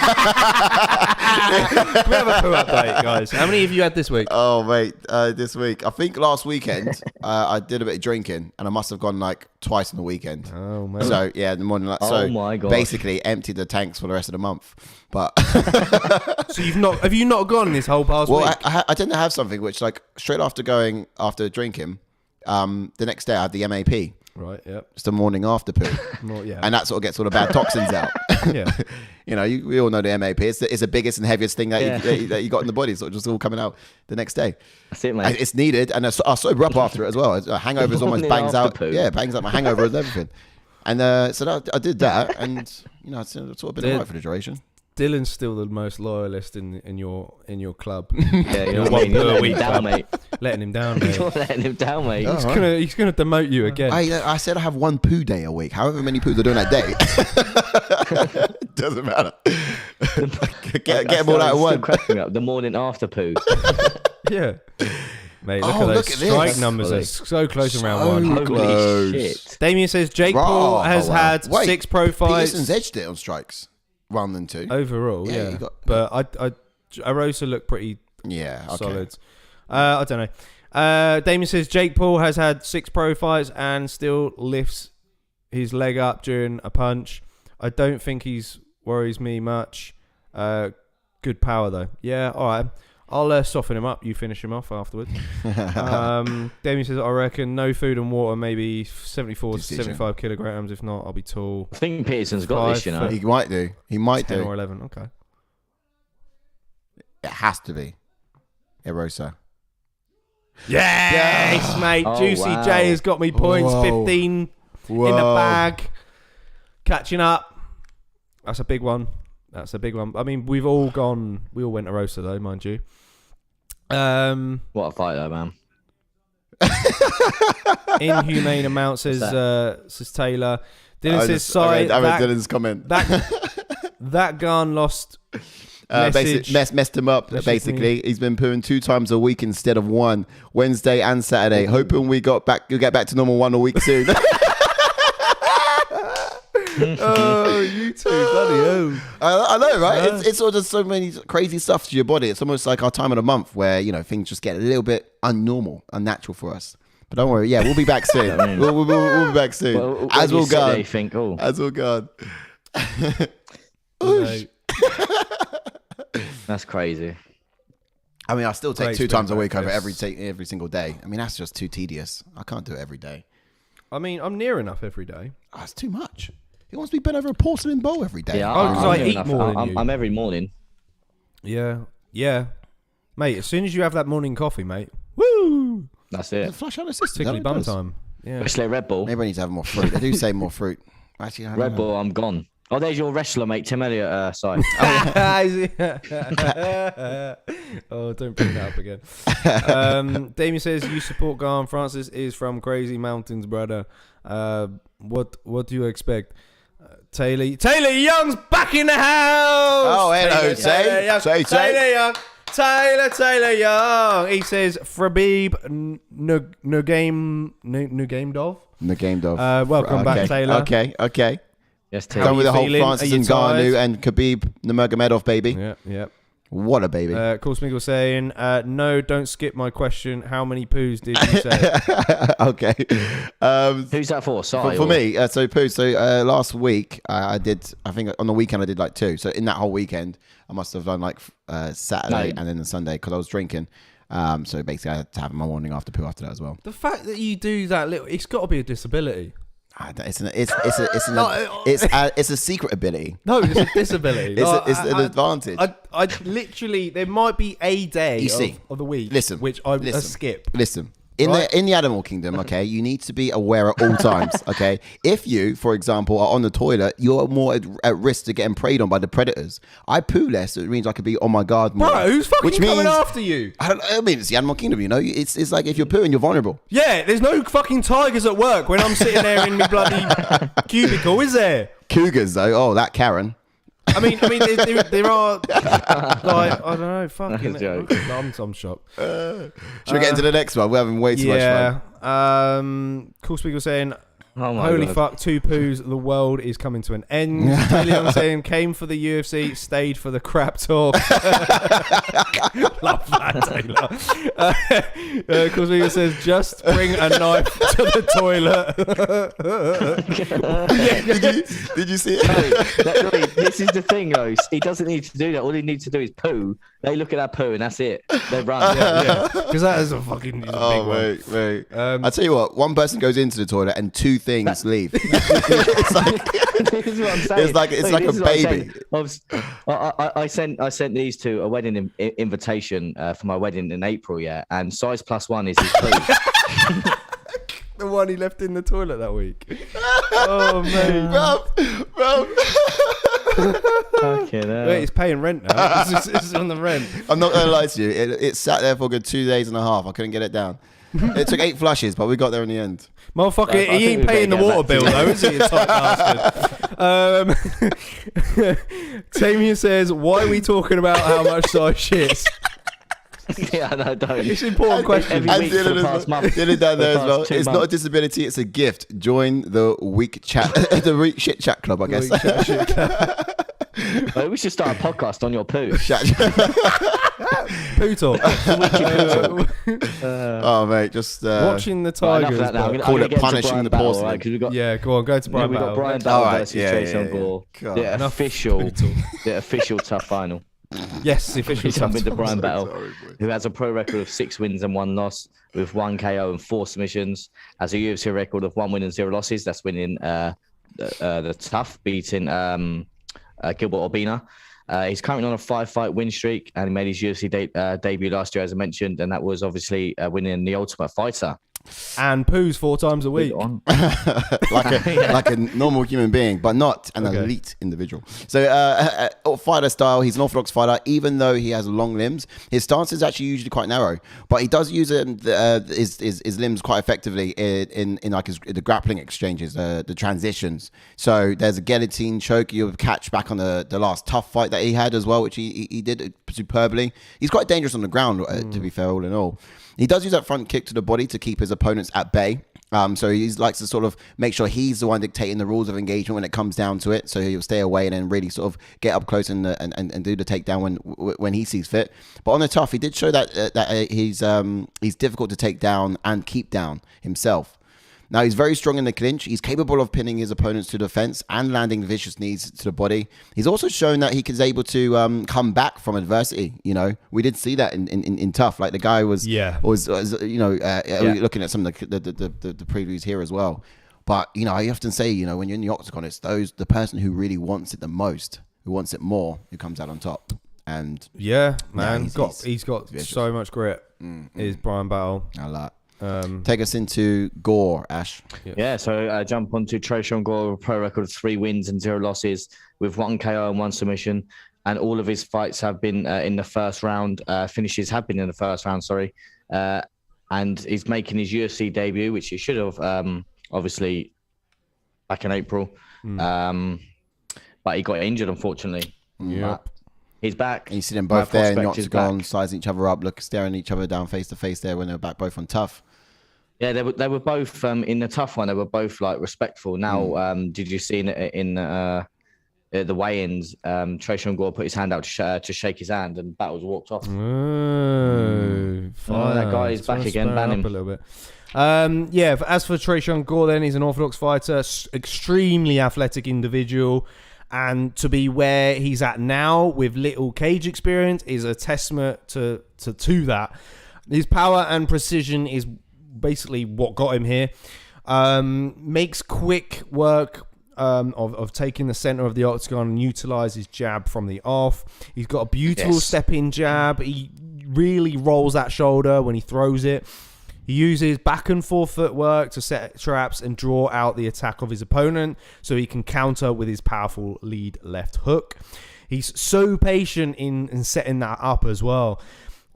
we have a poo update, guys? How many have you had this week? Oh, mate, this week. I think last weekend I did a bit of drinking, and I must have gone like twice on the weekend. Oh, man. So, yeah, in the morning. Like, oh, my God. Basically emptied the tanks for the rest of the month. But so have you not gone this whole past week? Well, I tend to have something which, like, straight after drinking, the next day I have the MAP. Right, yep. It's the morning after poo. And that sort of gets all the bad toxins out. Yeah. You know, we all know the MAP. It's the biggest and heaviest thing that you got in the body. It's sort of just all coming out the next day. That's it, mate. It's needed. And I sober up after it as well. A hangover almost bangs out. Poo. Yeah, bangs out my hangover and everything. And so I did that. And, you know, it's sort of been all right for the duration. Dylan's still the most loyalist in your club. Yeah, you know what I mean? You're letting him down, mate. Letting him down, mate. You're letting him down, mate. He's gonna demote you again. I said I have 1 poo day a week. However many poos I do in that day. Doesn't matter. Get them all out of one. Cracking up the morning after poo. Yeah. Mate, look at those strike numbers. Are so close in round 1. Holy shit. Damien says Jake Paul has had 6 pro fights. Peterson's edged it on strikes. 1 than 2 overall, yeah. But Erosa looked pretty solid. I don't know. Damien says Jake Paul has had 6 pro fights and still lifts his leg up during a punch. I don't think he's worries me much. Good power though. Yeah, all right. I'll soften him up. You finish him off afterwards. Damien says I reckon no food and water, maybe 74 to 75 kilograms. If not, I'll be tall. I think Peterson's got this, you know. He might do. He might 10 do. or 11. Okay. It has to be Erosa. Yes, mate. Juicy J has got me points. 15 in the bag. Catching up. That's a big one. I mean, we all went Erosa though, mind you. What a fight though, man. Inhumane amount says Taylor. Dylan says sorry. Dylan's comment. That gun lost. Messed him up. Basically, he's been pooing 2 times a week instead of 1, Wednesday and Saturday. Hoping you'll get back to normal 1 a week soon. Oh, you too, bloody hell. I know, right? It's all just so many crazy stuff to your body. It's almost like our time of the month where, you know, things just get a little bit unnatural for us. But don't worry, we'll be back soon. we'll be back soon. Well, as we'll go. As we'll go. That's crazy. I mean, I still take 2 times a week over every single day. I mean, that's just too tedious. I can't do it every day. I mean, I'm near enough every day. Oh, that's too much. He wants to be bent over a porcelain bowl every day. Yeah, because I eat more than you. I'm every morning. Yeah. Mate, as soon as you have that morning coffee, mate, woo! That's it. Flush out the system. Particularly bum time. Yeah. Especially Red Bull. Maybe I need to have more fruit. They do say more fruit. Actually, Red Bull, I'm gone. Oh, there's your wrestler, mate, Tim Elliott. Sorry. Oh, don't bring that up again. Damien says you support Garn. Francis is from Crazy Mountains, brother. What do you expect? Taylor Young's back in the house. Oh, hello, Taylor Young. Taylor Young. He says Frabib Nurmagomedov. Welcome back, Taylor. Okay. Yes, Taylor. Done with the whole Francis Ngannou and Khabib Nurmagomedov, baby. Yeah. What a baby. Cool Smiggle saying, no, don't skip my question. How many poos did you say? Okay. Who's that for? Sorry. For me, so poo. So last week, I think on the weekend I did like 2. So in that whole weekend, I must have done like Saturday and then the Sunday because I was drinking. So basically I had to have my morning after poo after that as well. The fact that you do that little, it's got to be a disability. It's a secret ability. No, it's a disability. It's an advantage. I literally, there might be a day of the week which I skip. Listen. In the animal kingdom, okay, you need to be aware at all times, okay? If you, for example, are on the toilet, you're more at risk to getting preyed on by the predators. I poo less, so it means I could be on my guard more. Bro, who's fucking coming after you? I mean, it's the animal kingdom, you know? It's like if you're pooing, you're vulnerable. Yeah, there's no fucking tigers at work when I'm sitting there in my bloody cubicle, is there? Cougars, though. Oh, that Karen. I mean, there are like I don't know, fucking. I'm shocked. Should we get into the next one? We're having way too much fun. Cool Speaker saying, "Holy fuck, 2 poos! The world is coming to an end." Julian saying, "Came for the UFC, stayed for the crap talk." Love that, Taylor. Cool Speaker says, "Just bring a knife to the toilet." Did you see it? This is the thing, though. He doesn't need to do that. All he needs to do is poo. They look at that poo, and that's it. They run. Because that is a fucking big one. Wait. I'll tell you what. One person goes into the toilet, and 2 things leave. It's like, this is what I'm saying. It's like a baby. I sent these to a wedding invitation for my wedding in April, and size +1 is his poo. The one he left in the toilet that week. Oh man, bro. Wait, he's paying rent now. It's on the rent. I'm not gonna lie to you. It sat there for a good 2 days and a half. I couldn't get it down. It took 8 flushes, but we got there in the end. Motherfucker, he ain't paying the water bill though, is he? You top bastard. Damien says, "Why are we talking about how much size shits?" Yeah, no, don't. It's an important question. Every week for the past month. Dylan down there as well. It's not a disability, it's a gift. Join the weak chat, the weak shit chat club, I guess. We should start a podcast on your poo. Poo talk. Oh mate, just watching the Tigers. Call it punishing the porcelain. Right, yeah, go on, go to Bryan Battle. We've got Bryan Battle versus TRESEAN GORE. The official tough final. Yes, the official tough with the Bryan Battle, who has a pro record of 6 wins and 1 loss, with 1 KO and 4 submissions. Has a UFC record of 1 win and 0 losses. That's winning the tough, beating Gilbert Urbina. He's currently on a 5-fight win streak, and he made his UFC debut last year, as I mentioned, and that was obviously winning the Ultimate Fighter. And poos 4 times a week. like a normal human being, but not an elite individual. So fighter style, he's an orthodox fighter. Even though he has long limbs, his stance is actually usually quite narrow, but he does use his limbs quite effectively in like the grappling exchanges, the transitions. So there's a guillotine choke you'll catch back on the last tough fight that he had as well, which he did superbly. He's quite dangerous on the ground, to be fair, all in all. He does use that front kick to the body to keep his opponents at bay. So he likes to sort of make sure he's the one dictating the rules of engagement when it comes down to it. So he'll stay away and then really sort of get up close and do the takedown when he sees fit. But on the tough, he did show that he's difficult to take down and keep down himself. Now, he's very strong in the clinch. He's capable of pinning his opponents to the fence and landing vicious knees to the body. He's also shown that he is able to come back from adversity. You know, we did see that in tough. Like the guy was looking at some of the previews here as well. But, you know, I often say, you know, when you're in the octagon, it's the person who really wants it the most, who wants it more, who comes out on top. And yeah, man, he's got so much grit. Is Bryan Battle. A lot. Take us into GORE, Ash. Yeah, so jump onto TRESEAN GORE, pro record of 3 wins and 0 losses, with 1 KO and 1 submission, and all of his fights have been in the first round. Finishes have been in the first round, sorry. And he's making his UFC debut, which he should have, obviously, back in April. But he got injured, unfortunately. Yep. He's back. And you see them both there in the octagon, sizing each other up, staring each other down face to face there when they were back both on tough. Yeah, they were both in the tough one. They were both like respectful. Now, did you see in at the weigh-ins, TRESEAN Gore put his hand out to shake his hand, and Battles walked off. That guy is back again. Ban him a little bit. As for TRESEAN Gore, then he's an orthodox fighter, extremely athletic individual, and to be where he's at now with little cage experience is a testament to that. His power and precision is basically what got him here. Makes quick work of taking the center of the octagon and utilize his jab from the off. He's got a beautiful step-in jab. He really rolls that shoulder when he throws it. He uses back and forth footwork to set traps and draw out the attack of his opponent so he can counter with his powerful lead left hook. He's so patient in setting that up as well.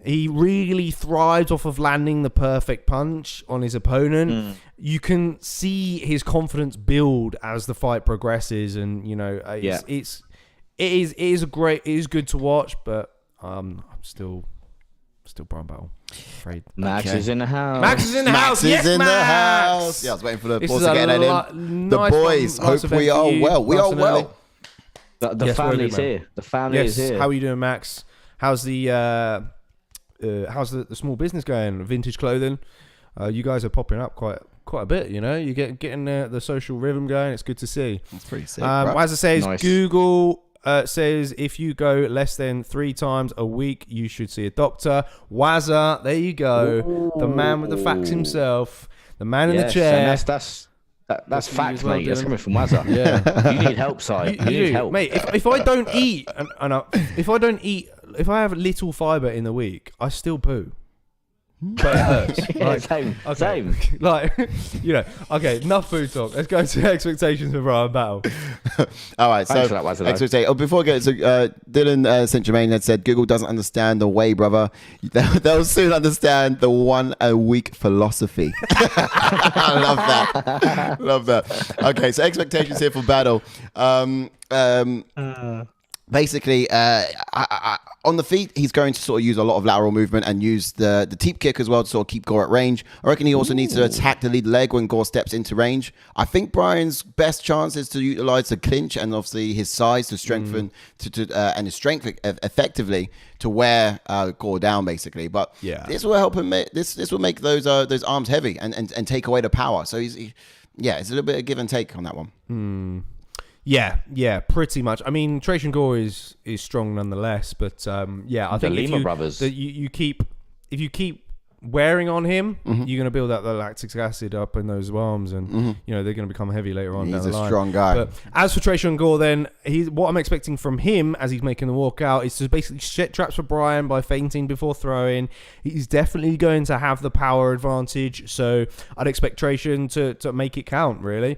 He really thrives off of landing the perfect punch on his opponent. You can see his confidence build as the fight progresses, and it is good to watch, but I'm still BRYAN Battle. Afraid. Max is in the house. Max is in the house. Max is in the house. Yeah, I was waiting for the boys to get that in. The boys, hope we are well. We are well. The family's here. The family is here. How are you doing, Max? How's the small business going? Vintage clothing. You guys are popping up quite a bit. You getting the social rhythm going. It's good to see. That's pretty sick. As I say, nice. Google says if you go less than 3 times a week, you should see a doctor. Wazza, there you go. Ooh. The man with the facts himself. The man in the chair. That's fact, mate. That's coming from Wazza. Yeah, you need help, Si. You need help, mate. If I don't eat, if I have little fiber in the week, I still poo. But it hurts. Same. Okay, enough food talk. Let's go to expectations for BRYAN Battle. All right, so expectations. Before we get Dylan St. Germain had said Google doesn't understand the way, brother. They'll soon understand the 1 a week philosophy. I love that. Okay, so expectations here for Battle. Basically, on the feet, he's going to sort of use a lot of lateral movement and use the teep kick as well to sort of keep Gore at range. I reckon he also needs to attack the lead leg when Gore steps into range. I think BRYAN's best chance is to utilize the clinch and obviously his size to strengthen and his strength effectively to wear Gore down, basically. But this will help him. This will make those arms heavy and take away the power. So it's a little bit of give and take on that one. Yeah, pretty much. I mean, TRESEAN Gore is strong nonetheless, but I think if you keep wearing on him, you're going to build up the lactic acid up in those arms, and they're going to become heavy later on. He's down the line. Strong guy. But as for TRESEAN Gore, then what I'm expecting from him as he's making the walkout is to basically set traps for BRYAN by feinting before throwing. He's definitely going to have the power advantage, so I'd expect TRESEAN to make it count, really.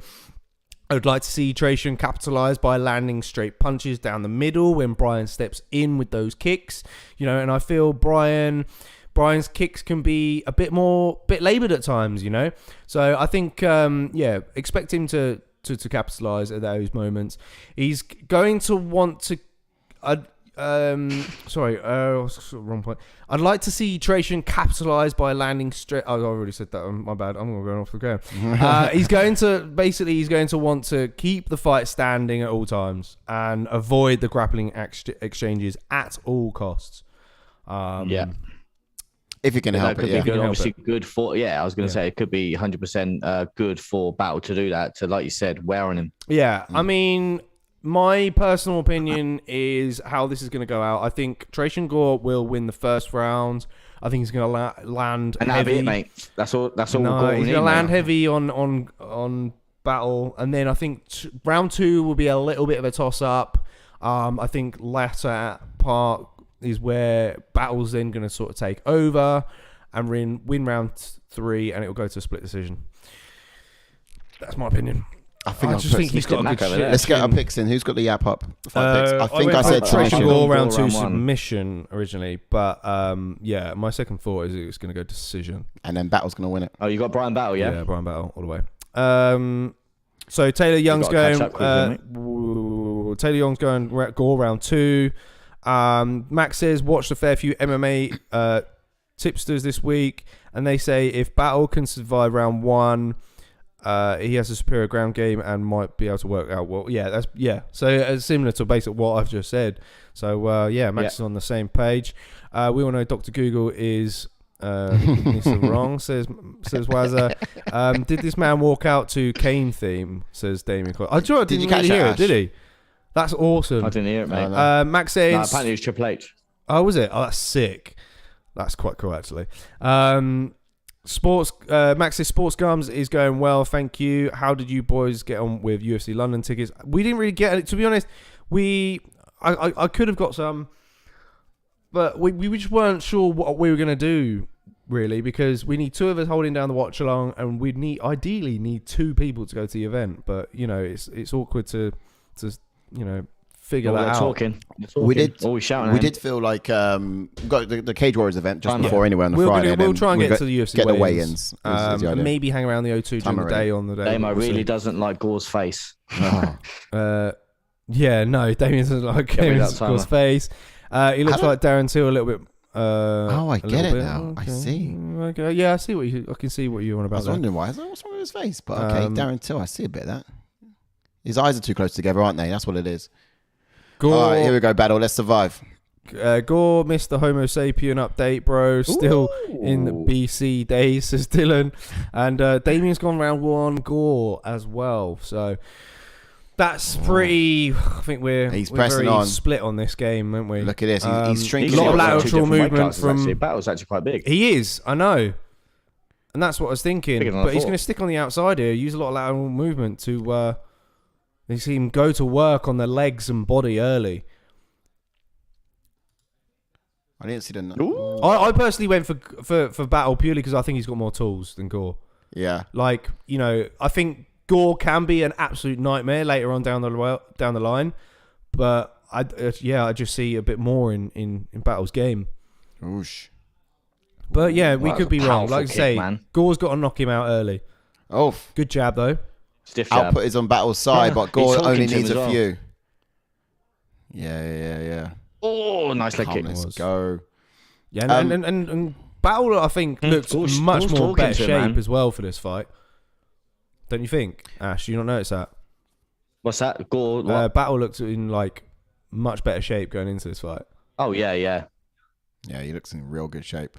I would like to see TRESEAN capitalize by landing straight punches down the middle when BRYAN steps in with those kicks. And I feel BRYAN's kicks can be a bit labored at times, So I think, expect him to capitalize at those moments. He's going to want to... wrong point. I'd like to see TRESEAN capitalize by landing straight. Oh, I already said that. My bad. I'm going off the ground. He's going to want to keep the fight standing at all times and avoid the grappling exchanges at all costs. If you can help it, obviously good for. I was going to say it could be 100% good for Battle to do that. To, like you said, wear on him. Yeah, I mean. My personal opinion is how this is going to go out. I think TRESEAN Gore will win the first round. I think he's going to land and heavy. It, mate. That's all. No, he's going to land heavy on Battle, and then I think round 2 will be a little bit of a toss up. I think latter part is where Battle's then going to sort of take over and win round 3, and it will go to a split decision. That's my opinion. I just think he's got a good shit. Let's get our picks in. Who's got the yap up? Picks. I think I said TRESEAN Gore round 2 submission originally, but my second thought is it's going to go decision, and then Battle's going to win it. Oh, you got BRYAN Battle, yeah? Yeah, BRYAN Battle all the way. So Taylor Young's going. Taylor Young's going Gore round 2. Max says watched a fair few MMA tipsters this week, and they say if Battle can survive round 1. He has a superior ground game and might be able to work out well. Yeah. So similar to basically what I've just said. So Max is on the same page. We all know Dr. Google is wrong. Says Wazza. Did this man walk out to Kane theme? Says Damien. I didn't really hear it. Did he? That's awesome. I didn't hear it, mate. Max saying. No, apparently it was Triple H. Oh, was it? Oh, that's sick. That's quite cool, actually. Max's Sports Gums is going well, thank you. How did you boys get on with UFC London tickets? We didn't really get it, to be honest. I could have got some, but we just weren't sure what we were going to do, really, because we need 2 of us holding down the watch along, and we'd ideally need 2 people to go to the event. But it's awkward to figure that out. Talking. We did. Always shouting. We did feel like we got the Cage Warriors event just before anyway on the Friday. We'll try and get to the UFC get the weigh-ins. Maybe hang around the O2 during the day on the day. Damo really doesn't like Gore's face. No. Damien doesn't like Gore's face. He looks like Darren Till a little bit. I get it now. Okay. I see. Okay. Yeah, I can see what you're on about. I was wondering what's wrong with his face, but okay, Darren Till, I see a bit of that. His eyes are too close together, aren't they? That's what it is. Gore, all right, here we go, battle. Let's survive. Gore missed the Homo sapien update, bro. Still in the BC days, says Dylan. And Damien's gone round 1, Gore as well. So that's pretty. I think we're very on. Split on this game, aren't we? Look at this. He's shrinking. A lot of lateral movement from. The battle's actually quite big. He is. I know. And that's what I was thinking. But he's going to stick on the outside here. Use a lot of lateral movement to. They see him go to work on the legs and body early. I didn't see the. I personally went for Battle purely because I think he's got more tools than Gore. Yeah. Like, I think Gore can be an absolute nightmare later on down the line, but I just see a bit more in Battle's game. Oosh. But yeah, we could be wrong. Like I say, man. Gore's got to knock him out early. Oh, good jab though. Stiff jab. Output is on Battle's side, but Gore only needs a few. Yeah. Oh, nice leg kick. Let's go. Yeah, and Battle, I think, looks much more better shape as well for this fight. Don't you think, Ash? Do you not notice that? What's that? Gore? What? Battle looks in like much better shape going into this fight. Oh yeah. Yeah, he looks in real good shape.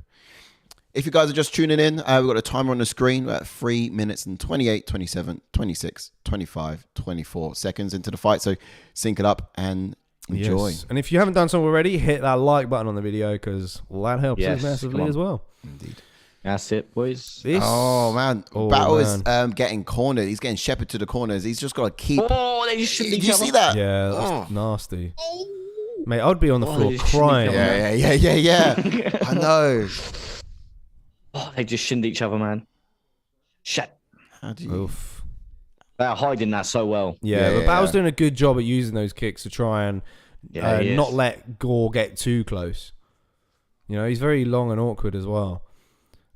If you guys are just tuning in, we've got a timer on the screen. We're at 3 minutes and 28, 27, 26, 25, 24 seconds into the fight. So sync it up and enjoy. Yes. And if you haven't done so already, hit that like button on the video because that helps us massively as well. Indeed. That's it, boys. Oh, man. Battle is getting cornered. He's getting shepherded to the corners. He's just got to keep... Oh, they just shouldn't. Did you see that? Yeah, that's nasty. Mate, I'd be on the floor crying. Yeah. I know. Oh, they just shinned each other, man. Shit. How do you... Oof. They're hiding that so well. Yeah, but Battle's doing a good job at using those kicks to try and not let Gore get too close. He's very long and awkward as well.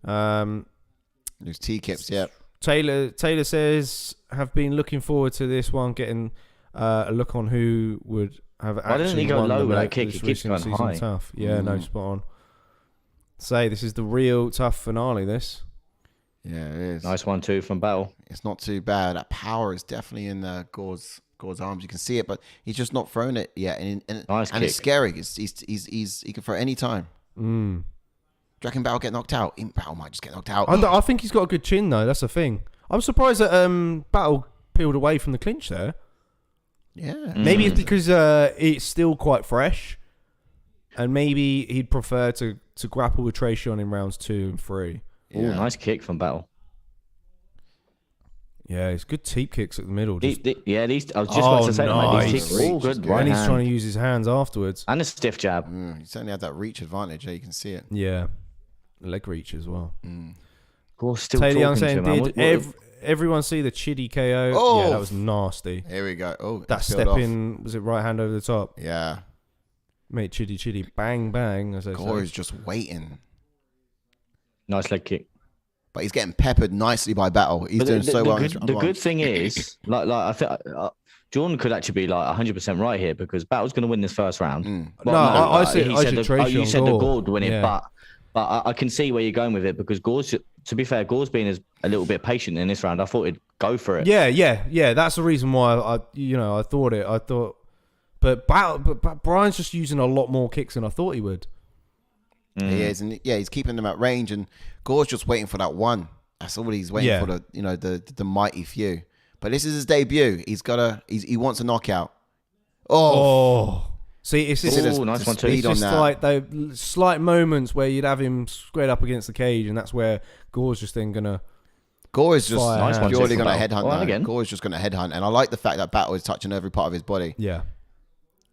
There's T-kips, yeah. Taylor says, have been looking forward to this one, getting a look on who would have actually won. Why didn't he go low with that kick? He keeps going high. Tough. Yeah, no, spot on. Say, this is the real tough finale, this. Yeah, it is. Nice 1-2 from Battle. It's not too bad. That power is definitely in Gore's arms. You can see it, but he's just not thrown it yet. And it's scary. He can throw any time. Do you reckon Battle get knocked out? Battle might just get knocked out. I think he's got a good chin, though. That's the thing. I'm surprised that Battle peeled away from the clinch there. Yeah. Maybe it's because it's still quite fresh. And maybe he'd prefer to grapple with TRESEAN in rounds 2 and 3. Yeah. Ooh, nice kick from Battle. Yeah, it's good teep kicks at the middle. I was just about to say that. These kicks are all good. And he's trying to use his hands afterwards. And a stiff jab. He certainly had that reach advantage. You can see it. Yeah. Leg reach as well. Gore's still Taylor Young talking saying, to him, everyone see the Chidi KO? Oh. Yeah, that was nasty. Here we go. Oh, that step in, was it right hand over the top? Yeah. Mate, Chidi, bang, bang. As Gore is just waiting. Nice leg kick. But he's getting peppered nicely by Battle. He's doing so well. The good thing is, I think Jordan could actually be like 100% right here because Battle's going to win this first round. Well, I said you said the the Gore would win it, yeah. but I can see where you're going with it because Gore's to be fair, Gore's been a little bit patient in this round. I thought he'd go for it. Yeah. That's the reason why I thought, but Bryan's just using a lot more kicks than I thought he would. He is, and he's keeping them at range, and Gore's just waiting for that one. That's all he's waiting for. The mighty few. But this is his debut. He wants a knockout. See, it's just nice one too. It's just like those slight moments where you'd have him squared up against the cage, and that's where Gore's just then gonna. Gore is just purely going to headhunt again. Gore is just going to headhunt, and I like the fact that Battle is touching every part of his body. Yeah,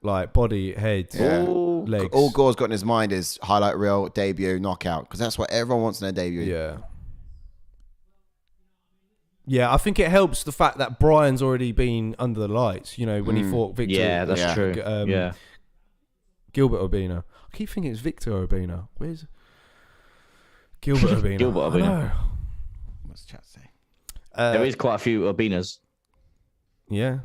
like body, head, legs. All Gore's got in his mind is highlight reel, debut, knockout, because that's what everyone wants in their debut. Yeah, I think it helps the fact that Bryan's already been under the lights. You know, when he fought Victor. Yeah, that's true. Gilbert Urbina. I keep thinking it's Victor Urbina. Where's Gilbert Urbina? Gilbert Urbina. What's the chat say? There is quite a few Urbinas. Yeah.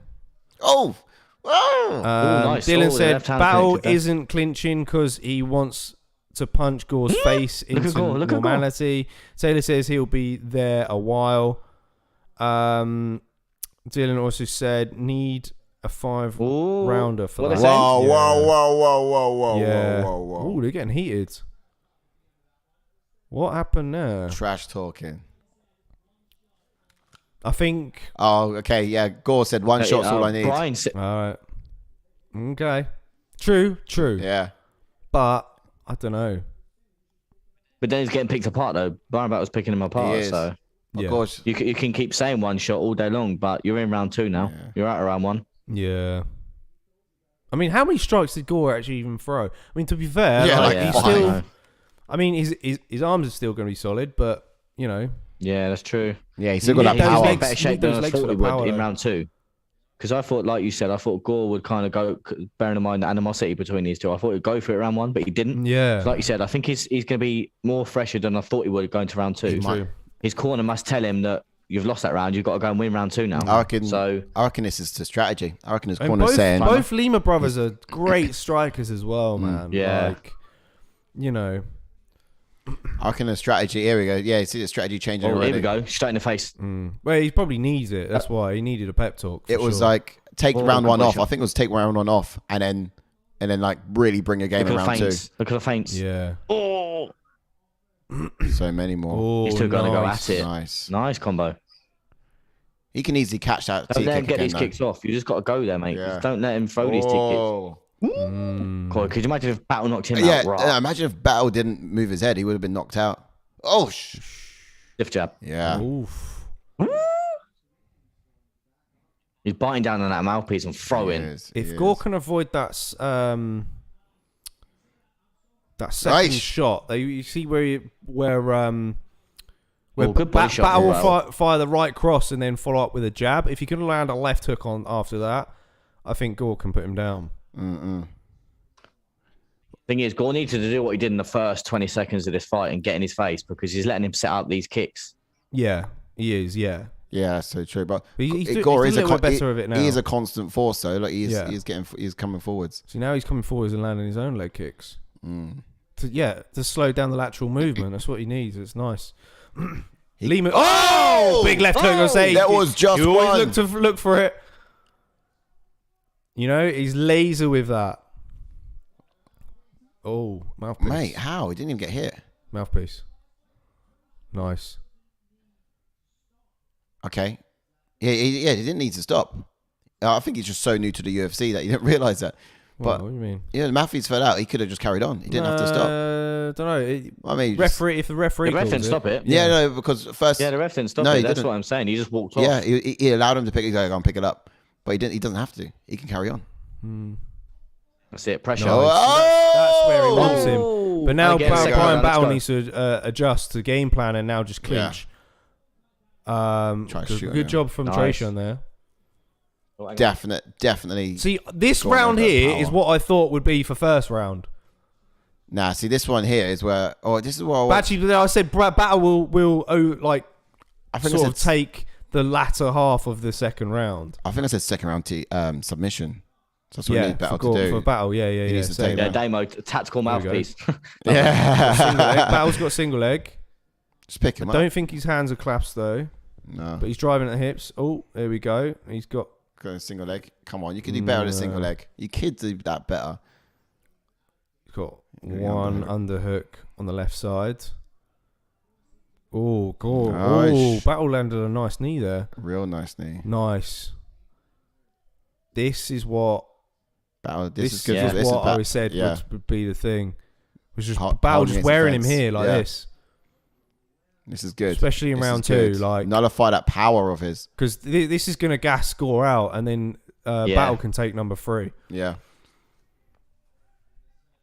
Nice. Dylan said Battle isn't clinching because he wants to punch Gore's face into normality. Taylor says he'll be there a while. Dylan also said need a 5-rounder for that. Whoa. Yeah. Whoa. Ooh, they're getting heated. What happened there? Trash talking. I think. Oh, okay. Yeah, Gore said one shot's all I need. Bryan all right. Okay. True. Yeah. But I don't know. But then he's getting picked apart though. Bryan Battle's picking him apart. So of course you can keep saying one shot all day long, but you're in round 2 now. Yeah. You're out of round 1. Yeah. I mean, how many strikes did Gore actually even throw? I mean, to be fair, he's still. I mean, his arms are still going to be solid, but you know. Yeah, that's true. Yeah, he's still got that power. He's in better shape than I thought he would in round 2. Because I thought, like you said, I thought Gore would kind of go, bearing in mind the animosity between these two, I thought he'd go for it round 1, but he didn't. Yeah. So like you said, I think he's going to be more fresher than I thought he would going to round 2. His corner must tell him that you've lost that round, you've got to go and win round 2 now. I reckon this is the strategy. I reckon his corner's saying... Both Lima brothers are great strikers as well, man. Yeah. Like, you know... I reckon the strategy... Here we go. Yeah, you see the strategy changing already. Here we go. Straight in the face. Well, he probably needs it. That's why he needed a pep talk. It was like, take round 1 off. I think it was take round 1 off and then like really bring a game in round 2. Look at the feints. Yeah. Oh! So many more. He's still going to go at it. Nice combo. He can easily catch that. Don't let him get these kicks off. You just got to go there, mate. Just don't let him throw these tickets. Cool. Could you imagine if Battle knocked him out? Yeah, imagine if Battle didn't move his head. He would have been knocked out. Oh, Stiff jab. Yeah. Oof. He's biting down on that mouthpiece and throwing. If Gore can avoid that second shot, you see where Battle will fire the right cross and then follow up with a jab. If he can land a left hook on after that, I think Gore can put him down. Thing is, Gore needed to do what he did in the first 20 seconds of this fight and get in his face because he's letting him set up these kicks. Yeah, he is. Yeah. Yeah, that's so true. But Gore is a little bit better of it now. He is a constant force, though. Like he's coming forwards. So now he's coming forwards and landing his own leg kicks. To slow down the lateral movement. That's what he needs. It's nice. Lima. Big left hook. I say that was just you always look for it. You know, he's laser with that. Oh, mouthpiece. Mate, how? He didn't even get hit. Mouthpiece. Nice. Okay. Yeah, he didn't need to stop. I think he's just so new to the UFC that he didn't realise that. But what do you mean? Yeah, the mouthpiece fell out. He could have just carried on. He didn't have to stop. Don't know. If the referee the ref didn't stop it. Yeah, no, because first. Yeah, the ref didn't stop it. That's what I'm saying. He just walked off. Yeah, he allowed him to pick it up, but he didn't. He doesn't have to. He can carry on. That's it. Pressure. That's where he wants him. But now Bryan Battle needs to adjust the game plan and now just clinch. Good job from TRESEAN there. Definitely. See, this round here is what I thought would be for first round. Nah, see, this one here is where. Oh, this is what actually, I said Battle will take the latter half of the second round. I think I said second round submission. So that's what you need Battle to do. For Battle, Damo, tactical mouthpiece. Yeah. Battle's got single leg. Just pick him I up. don't think his hands are clasped though. No. But he's driving at the hips. Oh, there we go. He's got a single leg. Come on, you can do better than a single leg. You could do that better. one underhook on the left side. Oh, God. Nice. Oh, Battle landed a nice knee there. Real nice knee. Nice. This is what... Battle, this is good. good. This is what I always said would be the thing. Was just Battle just wearing him here like this. This is good. Especially in round 2. Like, nullify that power of his. Because this is going to gas Gore out, and then Battle can take number 3. Yeah.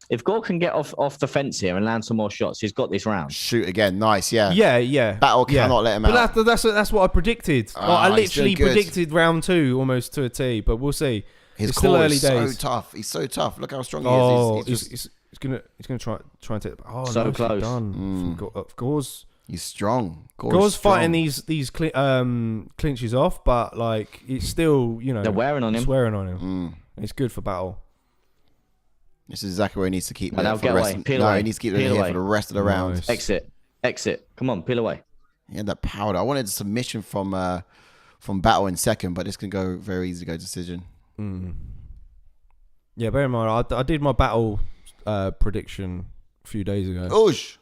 If Gore can get off the fence here and land some more shots, he's got this round. Shoot again. Nice, yeah. Yeah. Battle cannot let him out. But that's what I predicted. I literally predicted round 2 almost to a T, but we'll see. His it's still early is days. so tough. He's so tough. Look how strong he is. He's gonna try and take. Oh, so no, close. Done. Gore's. He's strong. Gore's fighting these clinches off, but like it's still they're wearing on him. It's wearing on him. It's good for Battle. This is exactly where he needs to keep. Now get away. Peel away. He needs to keep it here for the rest of the round. Exit. Come on, peel away. He had that powder. I wanted a submission from Battle in second, but this can go very easy to go decision. Yeah, bear in mind, I did my Battle prediction a few days ago. Oosh.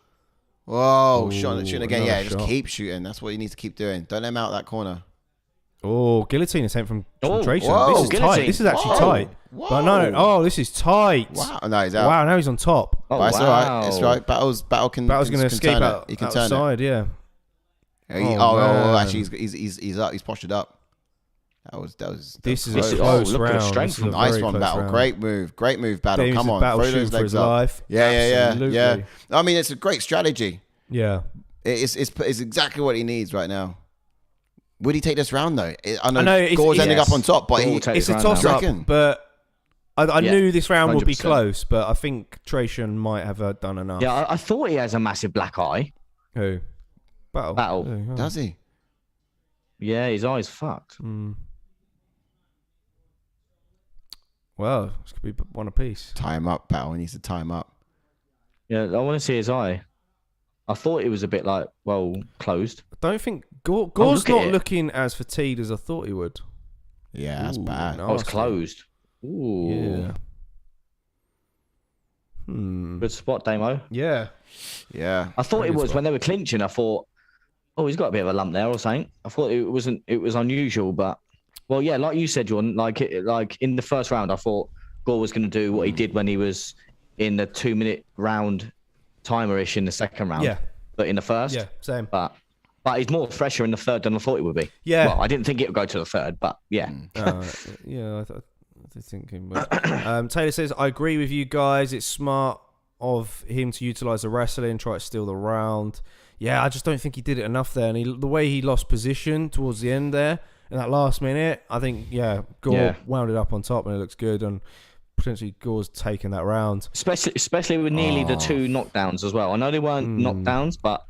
Whoa, shooting again. Yeah, just shot. keep shooting. That's what you need to keep doing. Don't let him out that corner. Oh, guillotine attempt from TRESEAN. Whoa, this is tight. This is actually tight. Whoa. But no. Oh, this is tight. Wow. No, he's out. Wow, now he's on top. Oh, it's all right. It's right. Battle's going to escape out. He can outside, turn it. Yeah. Actually, he's up. He's postured up. This is a close round. Strength. Nice one, Battle. Great move, Battle. Come on, Battle throw those legs up. Life. Yeah. I mean, it's a great strategy. Yeah, it's exactly what he needs right now. Would he take this round though? I know it's Gore's ending up on top, but it's a toss up. But I knew this round would be close, but I think TRESEAN might have done enough. Yeah, I thought he has a massive black eye. Who? Battle. Oh. Does he? Yeah, his eye's fucked. Well, this could be one apiece. Tie him up, Battle. He needs to tie him up. Yeah, I want to see his eye. I thought it was a bit closed. I don't think Gore's not looking as fatigued as I thought he would. Yeah, that's bad. Oh, it's closed. Ooh. Yeah. Good spot, Damo. Yeah. I thought it was when they were clinching. I thought, oh, he's got a bit of a lump there or something. I thought it was unusual, but well, yeah, like you said, Jordan, like in the first round, I thought Gore was going to do what he did when he was in the 2-minute round timer-ish in the second round. Yeah. But in the first. Yeah, same. But he's more fresher in the third than I thought it would be. Yeah. Well, I didn't think it would go to the third, but yeah. Yeah, I was thinking. But, Taylor says, I agree with you guys. It's smart of him to utilise the wrestling, try to steal the round. Yeah, I just don't think he did it enough there. And the way he lost position towards the end there, in that last minute, I think, Gore wound it up on top and it looks good. And potentially Gore's taking that round. Especially with nearly the 2 knockdowns as well. I know they weren't knockdowns, but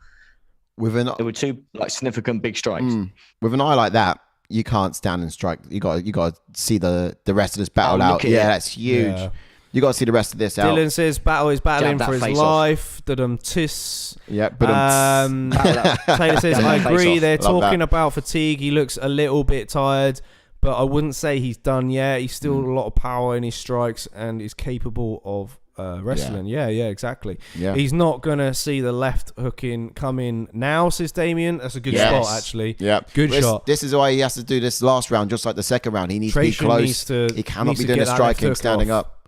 there were 2 significant big strikes. With an eye like that, you can't stand and strike. You got to see the rest of this battle out. Yeah, that's huge. Yeah. You got to see the rest of this out. Dylan says Battle is battling for his life. Tis. Yeah. Taylor says I agree. They're talking about fatigue. He looks a little bit tired, but I wouldn't say he's done yet. He's still a lot of power in his strikes and is capable of wrestling. Yeah, exactly. Yeah. He's not going to see the left hooking come in now, says Damien. That's a good spot, actually. Yeah. Good shot. This is why he has to do this last round, just like the second round. He needs to be close. He cannot be doing the striking standing up.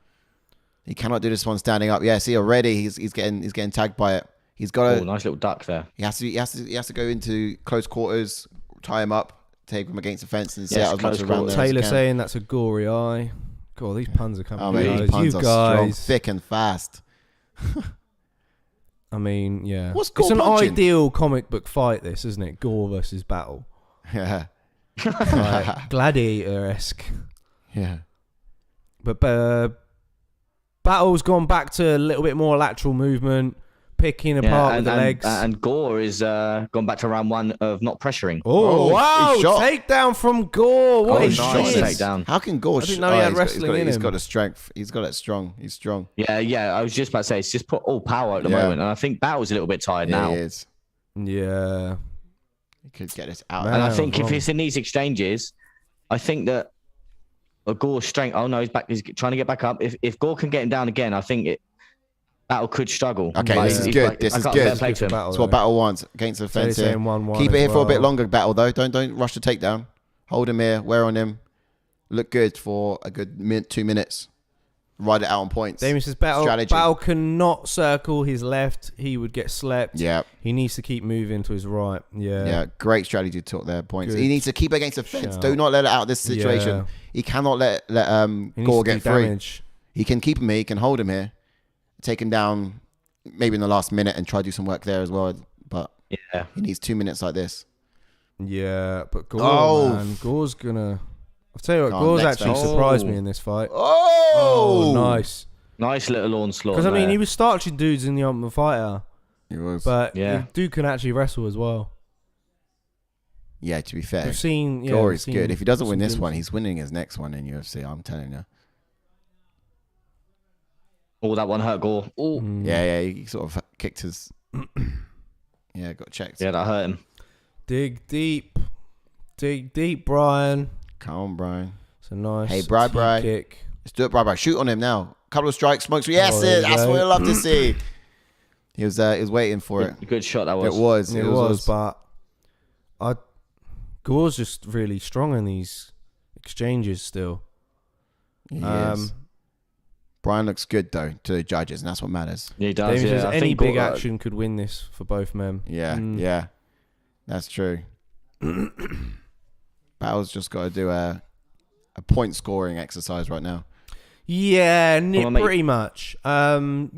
He cannot do this one standing up. Yeah, see already he's getting tagged by it. He's got a nice little duck there. He has to go into close quarters, tie him up, take him against the fence, and see out as much around there. Taylor saying that's a gory eye. God, these puns are coming. Oh, man, these puns are strong, thick and fast. I mean, yeah. What's Gore It's an punching? ideal comic book fight, this, isn't it? Gore versus Battle. Yeah. Like, gladiator-esque. Yeah. But Battle's gone back to a little bit more lateral movement, picking apart with the legs. And Gore is gone back to round 1 of not pressuring. Oh, wow. Takedown from Gore. What is nice this? Takedown. How can Gore... I didn't know he had wrestling in him. He's got the strength. He's got that strong. He's strong. Yeah. I was just about to say, it's just put all power at the moment. And I think Battle's a little bit tired now. He is. Yeah. He could get us out. And I think if it's in these exchanges, I think that Gore's strength. Oh no, he's back. He's trying to get back up. If Gore can get him down again, I think Battle could struggle. Okay, this is good. This is good. That's what Battle wants against the fence here. Keep it here for a bit longer, Battle, though. Don't rush the takedown. Hold him here. Wear on him. Look good for a good 2 minutes. Ride it out on points. Damien says Battle cannot circle his left. He would get slept. Yeah. He needs to keep moving to his right. Yeah. Yeah. Great strategy talk there. Points. He needs to keep against the fence. Do not let it out of this situation. Yeah. He cannot let Gore get free. He can keep him here. He can hold him here. Take him down maybe in the last minute and try to do some work there as well. But yeah, he needs 2 minutes like this. Yeah, but Gore, man, Gore's gonna... I'll tell you what, Gore's actually surprised me in this fight. Oh, nice. Nice little onslaught. Because, I mean, he was starching dudes in the Ultimate Fighter. He was. But dude can actually wrestle as well. Yeah, to be fair. We've seen... Gore is good. If he doesn't win this one, he's winning his next one in UFC, I'm telling you. Oh, that one hurt Gore. Oh. Yeah, he sort of kicked his... Yeah, got checked. Yeah, that hurt him. Dig deep. Dig deep, Bryan. Come on, Bryan. It's a nice Bryan. kick. Let's do it, Bryan. Shoot on him now. Couple of strikes, smokes. Yes, that's what we love to see. He was waiting for it. Good shot that was. It was, but Gore's just really strong in these exchanges still. He is. Bryan looks good though to the judges, and that's what matters. Yeah, he does. Yeah. Any big action could win this for both men. Yeah, that's true. Battle's just got to do a point scoring exercise right now. Yeah, pretty much. Pin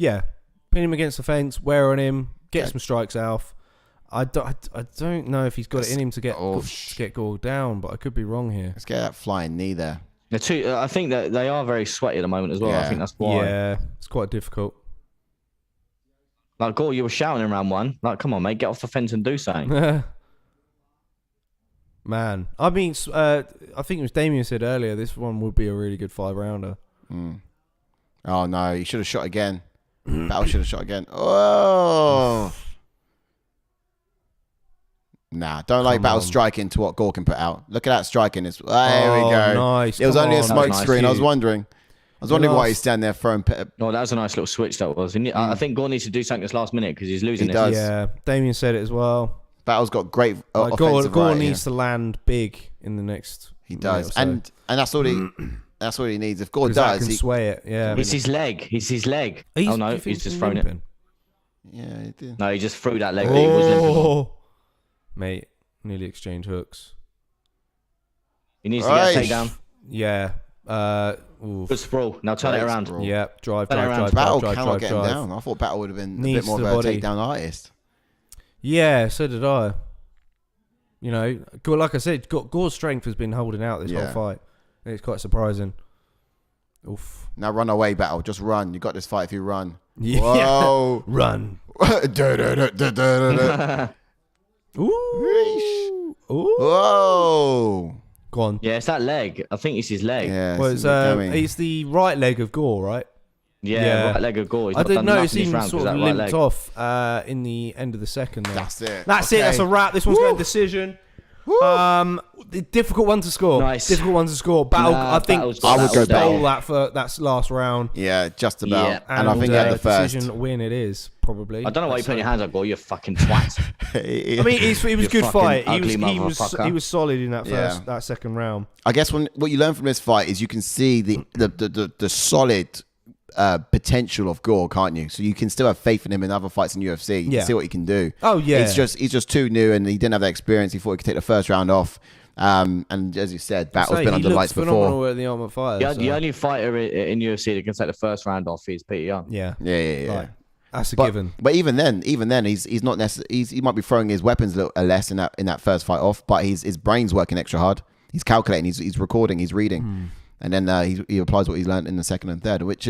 him against the fence, wear on him, get some strikes out. I don't know if he's got it in him to get Gore down, but I could be wrong here. Let's get that flying knee there. I think that they are very sweaty at the moment as well. Yeah. I think that's why. Yeah, it's quite difficult. Like, Gore, you were shouting in round one. Like, come on, mate, get off the fence and do something. Man, I mean, I think it was Damien said earlier, this one would be a really good 5-rounder. Oh, no, he should have shot again. Battle should have shot again. Oh. Nah, don't like Battle striking to what Gore can put out. Look at that striking. There we go. Nice. It was only a smoke screen. I was wondering why he's standing there throwing... No, that was a nice little switch that was. I think Gore needs to do something this last minute because he's losing this. Yeah, Damien said it as well. Battle's got great offensive Gore needs to land big in the next... He does. And that's all he needs. If Gore does... he can sway it, yeah. It's his leg. He's just thrown it. Yeah, he did. No, he just threw that leg. He was limping. Mate, nearly exchange hooks. He needs to get a takedown. Yeah. Good sprawl. Now turn it around. Sprawl. Yeah, drive. Battle cannot get him down. I thought Battle would have been a bit more of a takedown artist. Yeah, so did I. You know, like I said, Gore's strength has been holding out this whole fight. And it's quite surprising. Oof. Now run away, Battle. Just run. You got this fight if you run. Yeah. Whoa. Run. Ooh. Whoa. Go on. Yeah, it's that leg. I think it's his leg. Yeah, well, it's the right leg of Gore, right? Yeah. Right leg of Gore. I didn't notice he sort of limped off in the end of the second there. That's it. That's a wrap. This one's going to decision. The difficult one to score. Nice. Difficult one to score. Battle. I think I would go Battle that for that last round. Yeah, just about. Yeah. And I think he had the first decision win. It is probably. I don't know why you put your hands up, Gore. You fucking twat. I mean, it was a good fight. He was solid in that that second round. I guess what you learn from this fight is you can see the solid potential of Gore, can't you? So you can still have faith in him in other fights in UFC. You can see what he can do. Oh yeah. He's just too new and he didn't have that experience. He thought he could take the first round off. And as you said, Battle's been under lights before. At the Ultimate Fighter, the only fighter in UFC that can take the first round off is Peter Young. Yeah. Right. That's a given. But even then, he's not necessarily. He might be throwing his weapons a little less in that first fight off, but his brain's working extra hard. He's calculating. He's recording. He's reading. And then he applies what he's learned in the second and third, which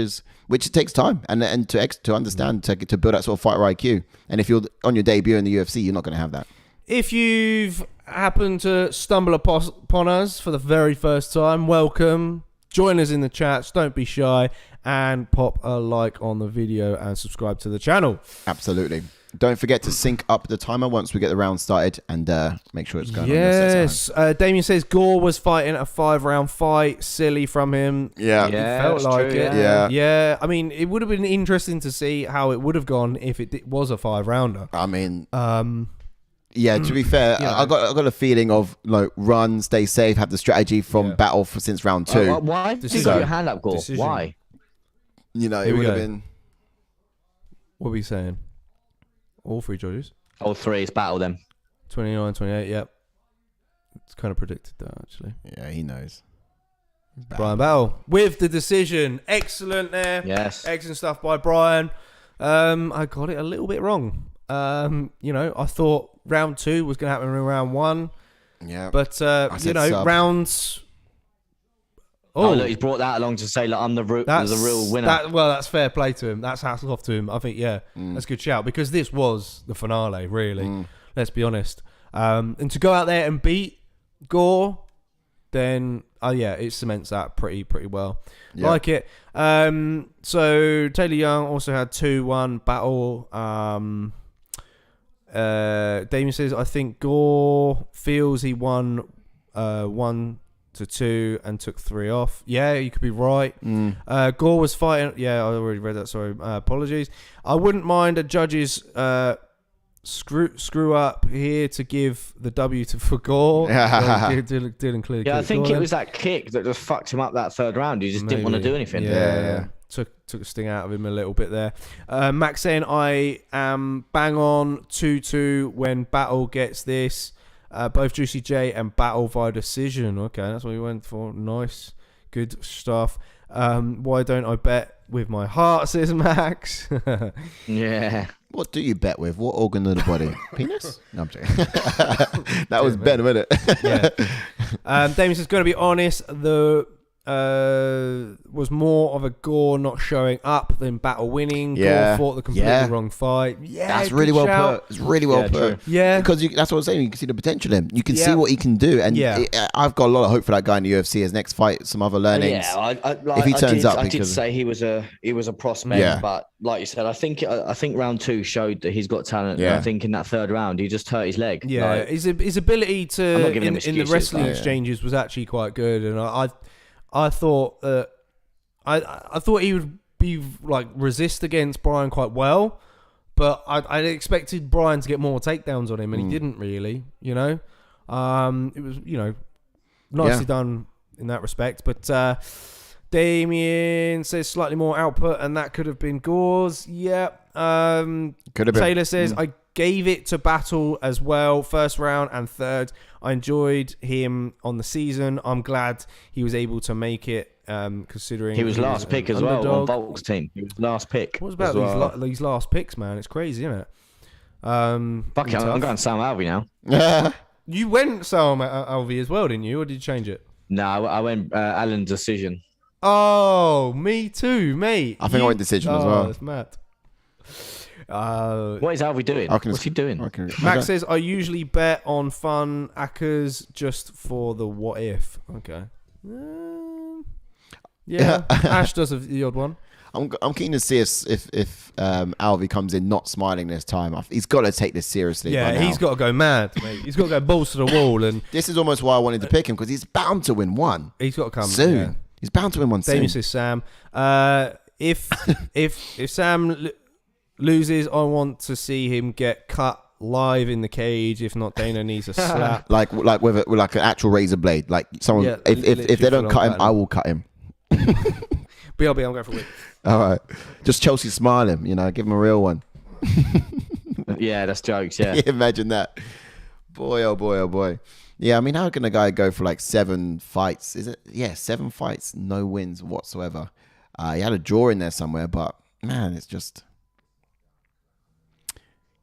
takes time and to understand to build that sort of fighter IQ. And if you're on your debut in the UFC, you're not going to have that. If you've happened to stumble upon us for the very first time, welcome. Join us in the chats. Don't be shy, and pop a like on the video and subscribe to the channel. Absolutely. Don't forget to sync up the timer once we get the round started and make sure it's going on. Yes. Damien says Gore was fighting a 5-round fight. Silly from him. Yeah. It felt like true, it. Yeah. I mean, it would have been interesting to see how it would have gone if it was a 5-rounder. I mean, yeah, to be fair, I got a feeling of like run, stay safe, have the strategy from battle since round 2. Why? You got your hand up, Gore. Why? You know, it would have been. What were you saying? All 3 judges? All 3 is battle them. 29, 28, yep. It's kind of predicted that, actually. Yeah, he knows. Bryan Battle with the decision. Excellent there. Yes. Excellent stuff by Bryan. I got it a little bit wrong. You know, I thought round 2 was going to happen in round 1. Yeah. But, you know, rounds... Oh, look, he's brought that along to say, like, I'm the real winner. Well, that's fair play to him. That's hats off to him. I think, that's a good shout. Because this was the finale, really. Let's be honest. And to go out there and beat Gore, then, it cements that pretty well. Yep. Like it. So, Taylor Young also had 2-1 battle. Damien says, I think Gore feels he won 1-2 and took 3 off. Yeah, you could be right. Gore was fighting. Yeah, I already read that. Sorry. Apologies. I wouldn't mind a judge's screw up here to give the W for Gore. Didn't clearly. Yeah, I think it was that kick that just fucked him up that 3rd round. He just didn't want to do anything. Yeah. Took a sting out of him a little bit there. Max saying I am bang on 2-2 when Battle gets this. Both Juicy J and Battle via decision. Okay, that's what we went for. Nice. Good stuff. Why don't I bet with my heart, says Max. Yeah. What do you bet with? What organ of the body? Penis? No, I'm joking. That was better, wasn't it? Yeah. Damien says, going to be honest, was more of a Gore not showing up than Battle winning. Gore fought the completely wrong fight. Yeah, that's really well put. It's really well put. True. Yeah, because that's what I'm saying. You can see the potential in him. You can see what he can do. And I've got a lot of hope for that guy in the UFC. His next fight, some other learnings. Yeah, if he turns up, I did say he was a prospect, but like you said, I think round 2 showed that he's got talent. Yeah. I think in that 3rd round, he just hurt his leg. Yeah, like, his ability to in the wrestling exchanges was actually quite good, and I thought I thought he would be like resist against Bryan quite well, but I expected Bryan to get more takedowns on him, and he didn't really. You know, it was nicely done in that respect. But Damien says slightly more output, and that could have been Gore's. Yeah, could have been. Taylor says I gave it to Battle as well, 1st round and 3rd. I enjoyed him on the season. I'm glad he was able to make it, considering he was last pick as well on Volk's team. He was last pick. What was about these last picks, man? It's crazy, isn't it? Fuck it, I'm going Sam Alvey now. You went Sam Alvey as well, didn't you? Or did you change it? No, I went Allen decision. Oh, me too, mate. I think I went decision as well. That's mad. What is Alvey doing? What's he doing? Max says, I usually bet on fun Akkers just for the what if. Okay. Yeah. Ash does the odd one. I'm keen to see if Alvey comes in not smiling this time. He's got to take this seriously. Yeah, he's got to go mad, mate. He's got to go balls to the wall. And this is almost why I wanted to pick him, because he's bound to win one. He's got to come soon. Yeah. He's bound to win one soon. Damien says Sam. If Sam loses, I want to see him get cut live in the cage. If not, Dana needs a slap. like with an actual razor blade. Like someone. Yeah, if they don't cut him, I will cut him. BRB, I'm going for a win. All right, just Chelsea smile him. Give him a real one. Yeah, that's jokes. Yeah. Imagine that. Boy, oh boy, oh boy. Yeah, I mean, how can a guy go for like 7 fights? Is it? Yeah, 7 fights, no wins whatsoever. He had a draw in there somewhere, but man, it's just.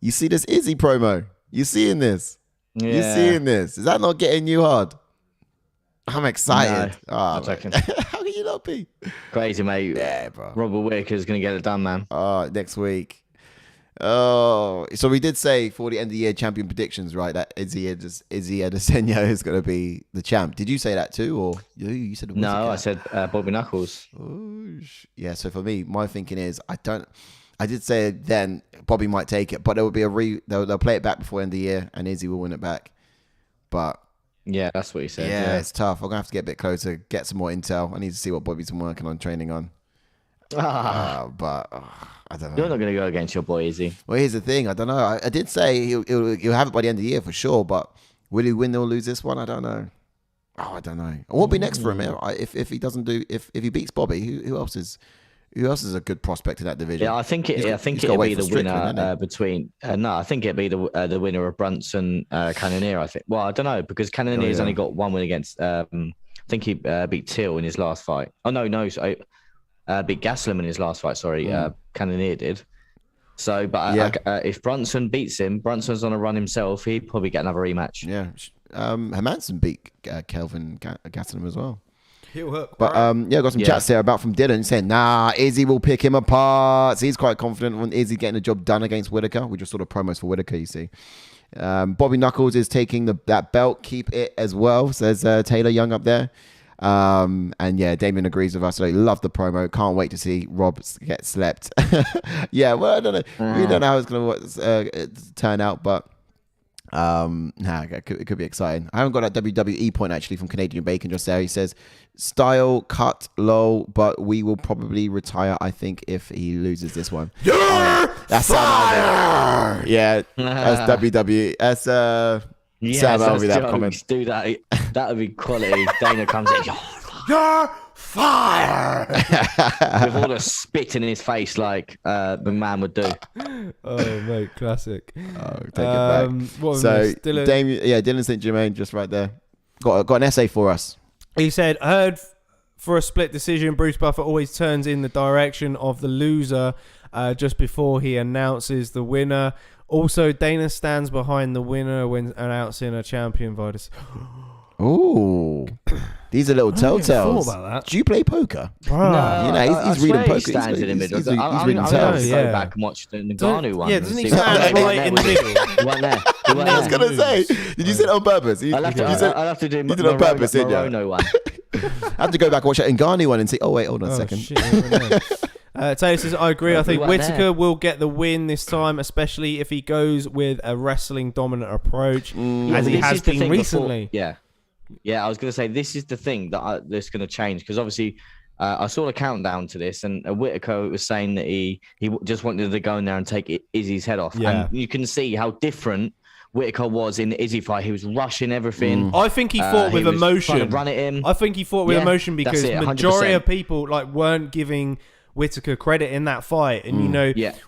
You see this Izzy promo? You seeing this? Yeah. You seeing this? Is that not getting you hard? I'm excited. No, how can you not be? Crazy, mate. Yeah, bro. Robert Whittaker's going to get it done, man. Next week. Oh, so we did say for the end of the year champion predictions, right? That Izzy Adesanya is going to be the champ. Did you say that too, or you said? No, I said Bobby Knuckles. Oh, yeah. So for me, my thinking is I did say then Bobby might take it, but there will be they'll play it back before the end of the year, and Izzy will win it back. But yeah, that's what he said. Yeah, it's tough. I'm gonna have to get a bit closer, get some more intel. I need to see what Bobby's been working on, training on. But I don't know. You're not gonna go against your boy, is he? Well, here's the thing. I don't know. I did say he'll have it by the end of the year for sure, but will he win or lose this one? I don't know. I don't know. What will be next for him? If he doesn't do, if he beats Bobby, who else is a good prospect in that division? Yeah, I think it'll be the winner between. No, I think it'll be the winner of Brunson Cannonier. I think. Well, I don't know because Cannonier's only got one win against. I think he beat Till in his last fight. Oh no, so beat Gastelum in his last fight. Sorry, Cannonier did. So, but if Brunson beats him, Brunson's on a run himself. He'd probably get another rematch. Yeah, Hermansson beat Kelvin Gastelum as well. He'll hook. But I got some chats there about from Dylan saying, nah, Izzy will pick him apart. So he's quite confident on Izzy getting the job done against Whittaker. We just saw the promos for Whittaker, you see. Bobby Knuckles is taking that belt. Keep it as well, says Taylor Young up there. And yeah, Damien agrees with us. So he loved the promo. Can't wait to see Rob get slept. Yeah, well, I don't know. We don't know how it's going to turn out, but it could be exciting. I haven't got that WWE point actually from Canadian Bacon just there. He says, style cut low, but we will probably retire, I think, if he loses this one. That's fire! Yeah, that's WWE. That's Sam Alvey, that comment. Do that. That would be quality. Dana comes in. You're fire! With all the spit in his face like the man would do. Oh, mate, classic. Oh, take it back. So, Dylan St. Germain, just right there. Got an essay for us. He said, heard for a split decision, Bruce Buffer always turns in the direction of the loser just before he announces the winner. Also, Dana stands behind the winner when announcing a champion via this. Ooh, these are little telltales. About that. Do you play poker? No, you know, he's reading poker. Stands in the middle. He's reading tells. Go back and watch the Ngannou one. Yeah, doesn't he stand right in the middle? He went there. I was gonna say, did you say it on purpose? I'll have to do you did it on purpose, didn't you? Morono one. I have to go back and watch that Ngannou one and see. Oh wait, hold on a second. Shit, Taylor says, I agree. I think Whittaker will get the win this time, especially if he goes with a wrestling dominant approach, as he has been recently. Yeah, I was going to say, this is the thing that's going to change, because obviously I saw a countdown to this, and Whittaker was saying that he just wanted to go in there and take Izzy's head off. Yeah. And you can see how different Whittaker was in the Izzy fight. He was rushing everything. I think he fought with emotion. Trying to run at him. I think he fought with emotion because it, majority of people weren't giving Whittaker credit in that fight, and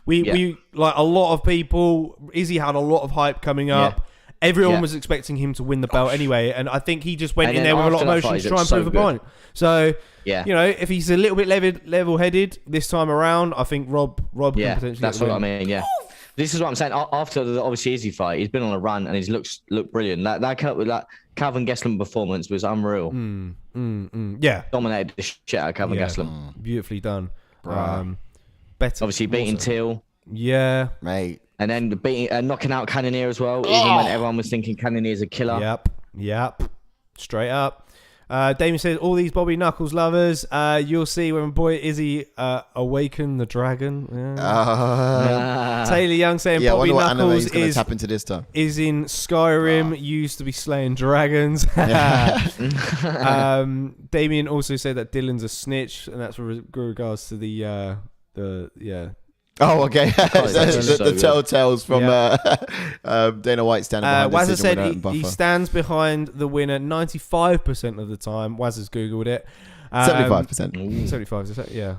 we like a lot of people. Izzy had a lot of hype coming up. Everyone was expecting him to win the belt anyway, and I think he just went in there with a lot of emotion to try and prove a point. So, you know, if he's a little bit level-headed this time around, I think Rob can potentially. That's what I mean. Yeah, this is what I'm saying. After the obviously Izzy fight, he's been on a run and he's looked brilliant. That Calvin Gastelum performance was unreal. Yeah, dominated the shit out of Calvin Gastelum. Beautifully done. Better, obviously beating Till. Yeah, mate. And then knocking out Cannonier as well, even when everyone was thinking Cannonier's a killer. Yep. Straight up. Damien says, all these Bobby Knuckles lovers, you'll see when my boy Izzy awaken the dragon. Taylor Young saying Bobby Knuckles tap into this time. is in Skyrim, used to be slaying dragons. Damien also said that Dylan's a snitch, and that's with regards to the Oh, okay. the telltales from Dana White standing behind Wazza said he stands behind the winner 95% of the time. Wazza's Googled it. 75%. 75%,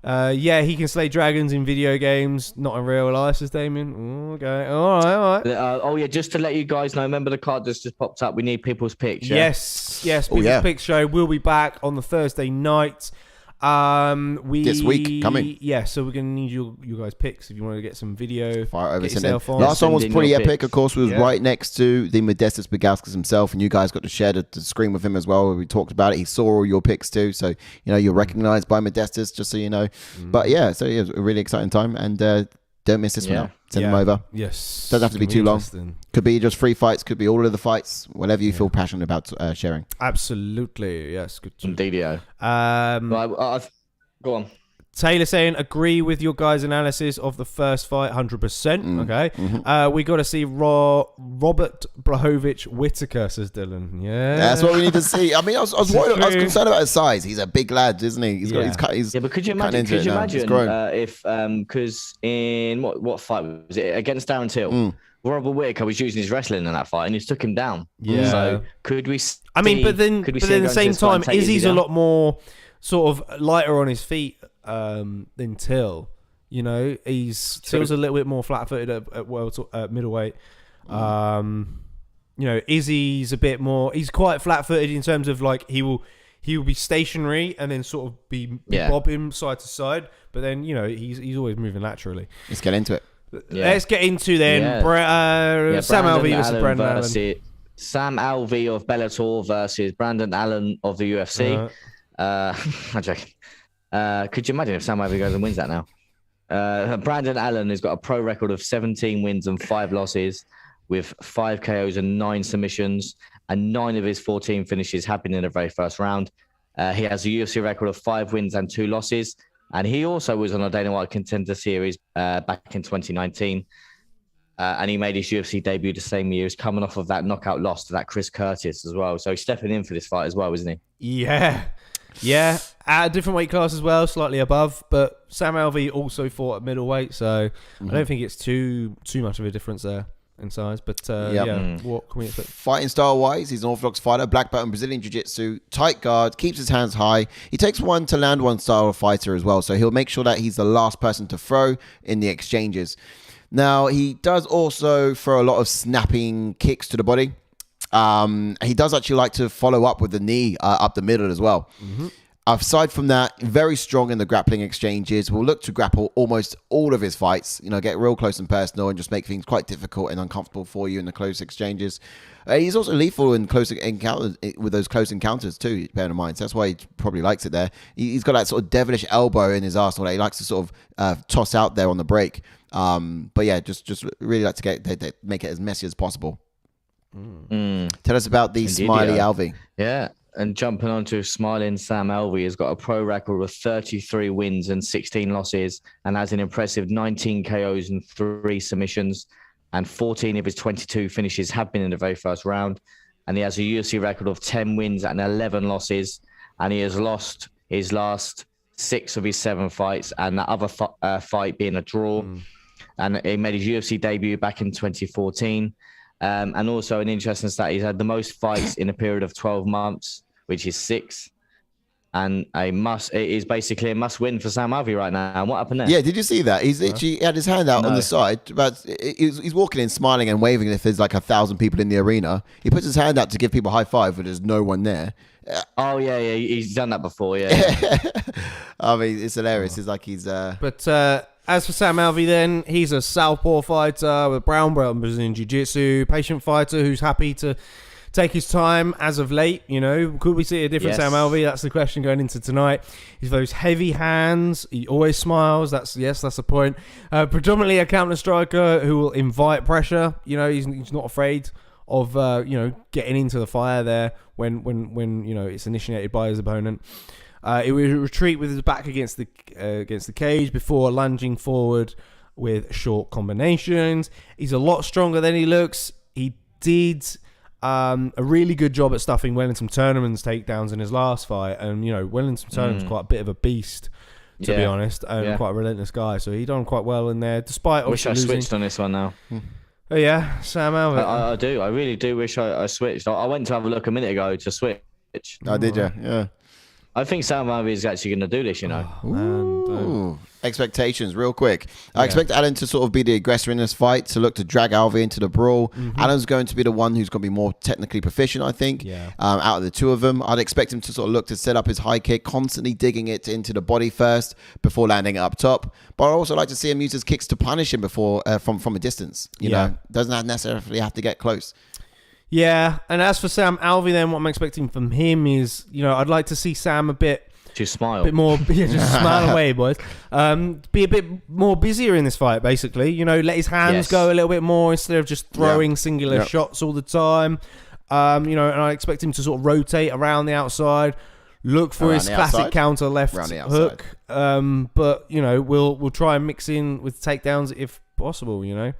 yeah. He can slay dragons in video games, not in real life, says Damien. Okay, all right. Just to let you guys know, remember the card that's just popped up? We need people's picks. Yes. People's Picks show will be back on the Thursday night. This week coming. So we're gonna need you guys picks if you want to get some video. Fire over. Last one was pretty epic. Of course, we was right next to the Modestas Bigauskas himself, and you guys got to share the screen with him as well. Where we talked about it. He saw all your picks too, so you're recognized by Modestas, just so you know. But so it was a really exciting time, and don't miss this one out. Send them over. Yes. Doesn't have to be too long. Could be just 3 fights. Could be all of the fights. Whatever you feel passionate about sharing. Absolutely. Yes. Good. Indeed. Go on. Taylor saying, agree with your guys' analysis of the first fight, 100%. Okay. We got to see Robert Blachowicz Whittaker, says Dylan. Yeah. That's what we need to see. I mean, I was concerned about his size. He's a big lad, isn't he? But could you imagine if, because in what fight was it? Against Darren Till? Robert Whittaker was using his wrestling in that fight and he took him down. Yeah. So could we see, but at the same time, Izzy's a lot more sort of lighter on his feet than Till. You know, Till's a little bit more flat-footed at middleweight. You know, Izzy's a bit more. He's quite flat-footed in terms of like he will be stationary and then sort of be bobbing side to side. But then he's always moving laterally. Let's get into it. Yeah. Let's get into then Sam Alvey versus Brandon Allen. Sam Alvey of Bellator versus Brandon Allen of the UFC. I'm joking. Could you imagine if Sam Alvey goes and wins that now? Brandon Allen has got a pro record of 17 wins and 5 losses with 5 KOs and 9 submissions, and 9 of his 14 finishes have been in the very first round. He has a UFC record of 5 wins and 2 losses, and he also was on a Dana White Contender Series back in 2019. And he made his UFC debut the same year. He's coming off of that knockout loss to that Chris Curtis as well. So he's stepping in for this fight as well, isn't he? Yeah. At a different weight class as well, slightly above. But Sam Alvey also fought at middleweight, so I don't think it's too much of a difference there in size. But what can we expect? Fighting style-wise, he's an orthodox fighter, black belt in Brazilian Jiu-Jitsu, tight guard, keeps his hands high. He takes one to land one style of fighter as well, so he'll make sure that he's the last person to throw in the exchanges. Now, he does also throw a lot of snapping kicks to the body. He does actually like to follow up with the knee up the middle as well. Aside from that, very strong in the grappling exchanges. Will look to grapple almost all of his fights. Get real close and personal and just make things quite difficult and uncomfortable for you in the close exchanges. He's also lethal in close encounters, with those close encounters too, bear in mind. So that's why he probably likes it there. He's got that sort of devilish elbow in his arsenal that he likes to sort of toss out there on the break. But yeah, just really like to make it as messy as possible. Tell us about the Smiley Alvey. Yeah. And jumping on to smiling Sam Alvey, has got a pro record of 33 wins and 16 losses and has an impressive 19 KOs and 3 submissions, and 14 of his 22 finishes have been in the very first round. And he has a UFC record of 10 wins and 11 losses, and he has lost his last 6 of his 7 fights, and that other fight being a draw. And he made his UFC debut back in 2014. And also an interesting stat, he's had the most fights in a period of 12 months, which is 6. And it is basically a must-win for Sam Alvey right now. And what happened there? Yeah, did you see that? He's literally had his hand out on the side. But he's walking in, smiling and waving if there's like 1,000 people in the arena. He puts his hand out to give people a high five, but there's no one there. Oh, yeah, he's done that before, yeah. I mean, it's hilarious. It's like he's... But as for Sam Alvey then, he's a southpaw fighter with brown belt in Brazilian Jiu-Jitsu, patient fighter who's happy to take his time as of late. Could we see a different Sam Alvey? That's the question going into tonight. He's those heavy hands. He always smiles. That's the point. Predominantly a counter striker who will invite pressure. He's not afraid of getting into the fire there when it's initiated by his opponent. He will retreat with his back against the cage before lunging forward with short combinations. He's a lot stronger than he looks. He did a really good job at stuffing Wellington Turnerman's takedowns in his last fight, and Wellington Turnerman's quite a bit of a beast, to be honest, and quite a relentless guy. So he done quite well in there, despite. Wish I switched on this one now. Oh yeah, Sam Alvey. I do. I really do wish I switched. I went to have a look a minute ago to switch. Oh, did you? Yeah. I think Sam Alvey is actually going to do this, Ooh. Expectations, real quick. I expect Allen to sort of be the aggressor in this fight, to look to drag Alvey into the brawl. Allen's going to be the one who's going to be more technically proficient, I think, out of the two of them. I'd expect him to sort of look to set up his high kick, constantly digging it into the body first before landing it up top. But I'd also like to see him use his kicks to punish him before from a distance. You know, doesn't necessarily have to get close. Yeah, and as for Sam Alvey, then what I'm expecting from him is, I'd like to see Sam a bit smile, a bit more, just smile away, boys. Be a bit more busier in this fight, basically. Let his hands go a little bit more instead of just throwing singular shots all the time. And I expect him to sort of rotate around the outside, look for his classic counter left hook. But you know, we'll try and mix in with takedowns if possible. You know.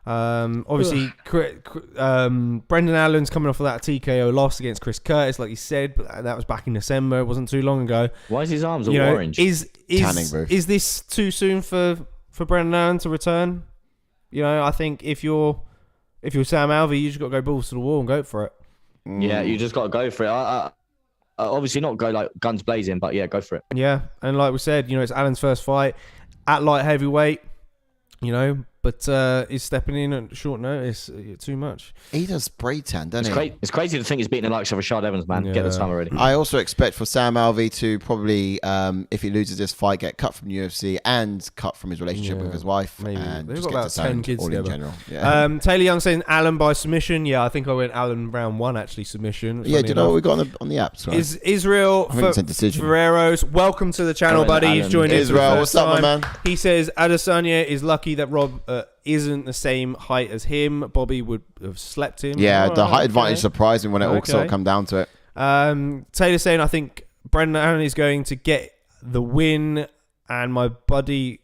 Obviously, Brendan Allen's coming off of that TKO loss against Chris Curtis, like you said, but that was back in December. It wasn't too long ago. Why is his arms all orange? Is this too soon for Brendan Allen to return? You know, I think if you're Sam Alvey, you just got to go balls to the wall and go for it. Yeah, you just got to go for it. Obviously, not go like guns blazing, but yeah, go for it. Yeah, and like we said, you know, it's Allen's first fight at light heavyweight. You know. But he's stepping in at short notice. Too much. He does spray tan, doesn't he? It's crazy to think he's beating the likes of Rashad Evans, man. Get the time already. I also expect for Sam Alvey to probably, if he loses this fight, get cut from UFC and cut from his relationship with his wife. Maybe. And They've just got get about 10 kids together. In general. Yeah. Taylor Young saying Allen by submission. Yeah, I think I went Allen round 1, actually, submission. Yeah, do you know what we got on the apps? Right? Is Israel Ferreros. Welcome to the channel, buddy. He's joined Israel, what's up, my man? He says Adesanya is lucky that Rob isn't the same height as him. Bobby would have slept him. Yeah, the height advantage surprised me when it all sort of come down to it. Taylor saying, I think Brendan Allen is going to get the win, and my buddy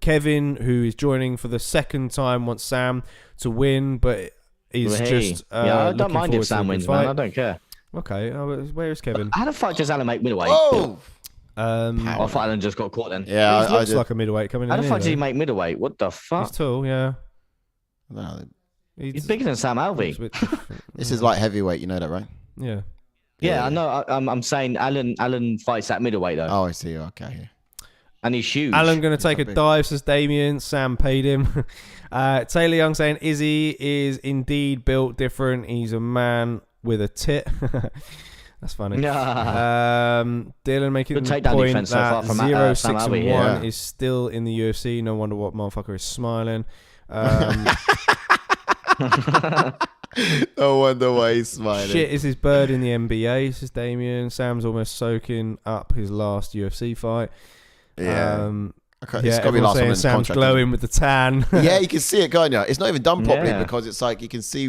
Kevin, who is joining for the second time, wants Sam to win, but he's just I don't mind if Sam wins, man. I don't care. Okay, where is Kevin? How the fuck does Allen make middleweight? Oh! I thought Allen just got caught then. Yeah, he looks like a middleweight coming in. How the fuck did he make middleweight? What the fuck? He's tall, yeah. No, he's bigger than Sam Alvey. This is like heavyweight, you know that, right? Yeah. Yeah, I know. I'm saying Allen fights at middleweight though. Oh, I see. Okay. And he's huge. Allen going to take a dive, says Damien. Sam paid him. Taylor Young saying Izzy is indeed built different. He's a man with a tit. That's funny. Dylan making the point that so from 0-6-1 is still in the UFC. No wonder what motherfucker is smiling. No wonder why he's smiling. Shit is his bird in the NBA, says Damien. Sam's almost soaking up his last UFC fight. Yeah. Okay, it's got to be last one. Sam's glowing with the tan. Yeah, you can see it going. It's not even done properly because it's like you can see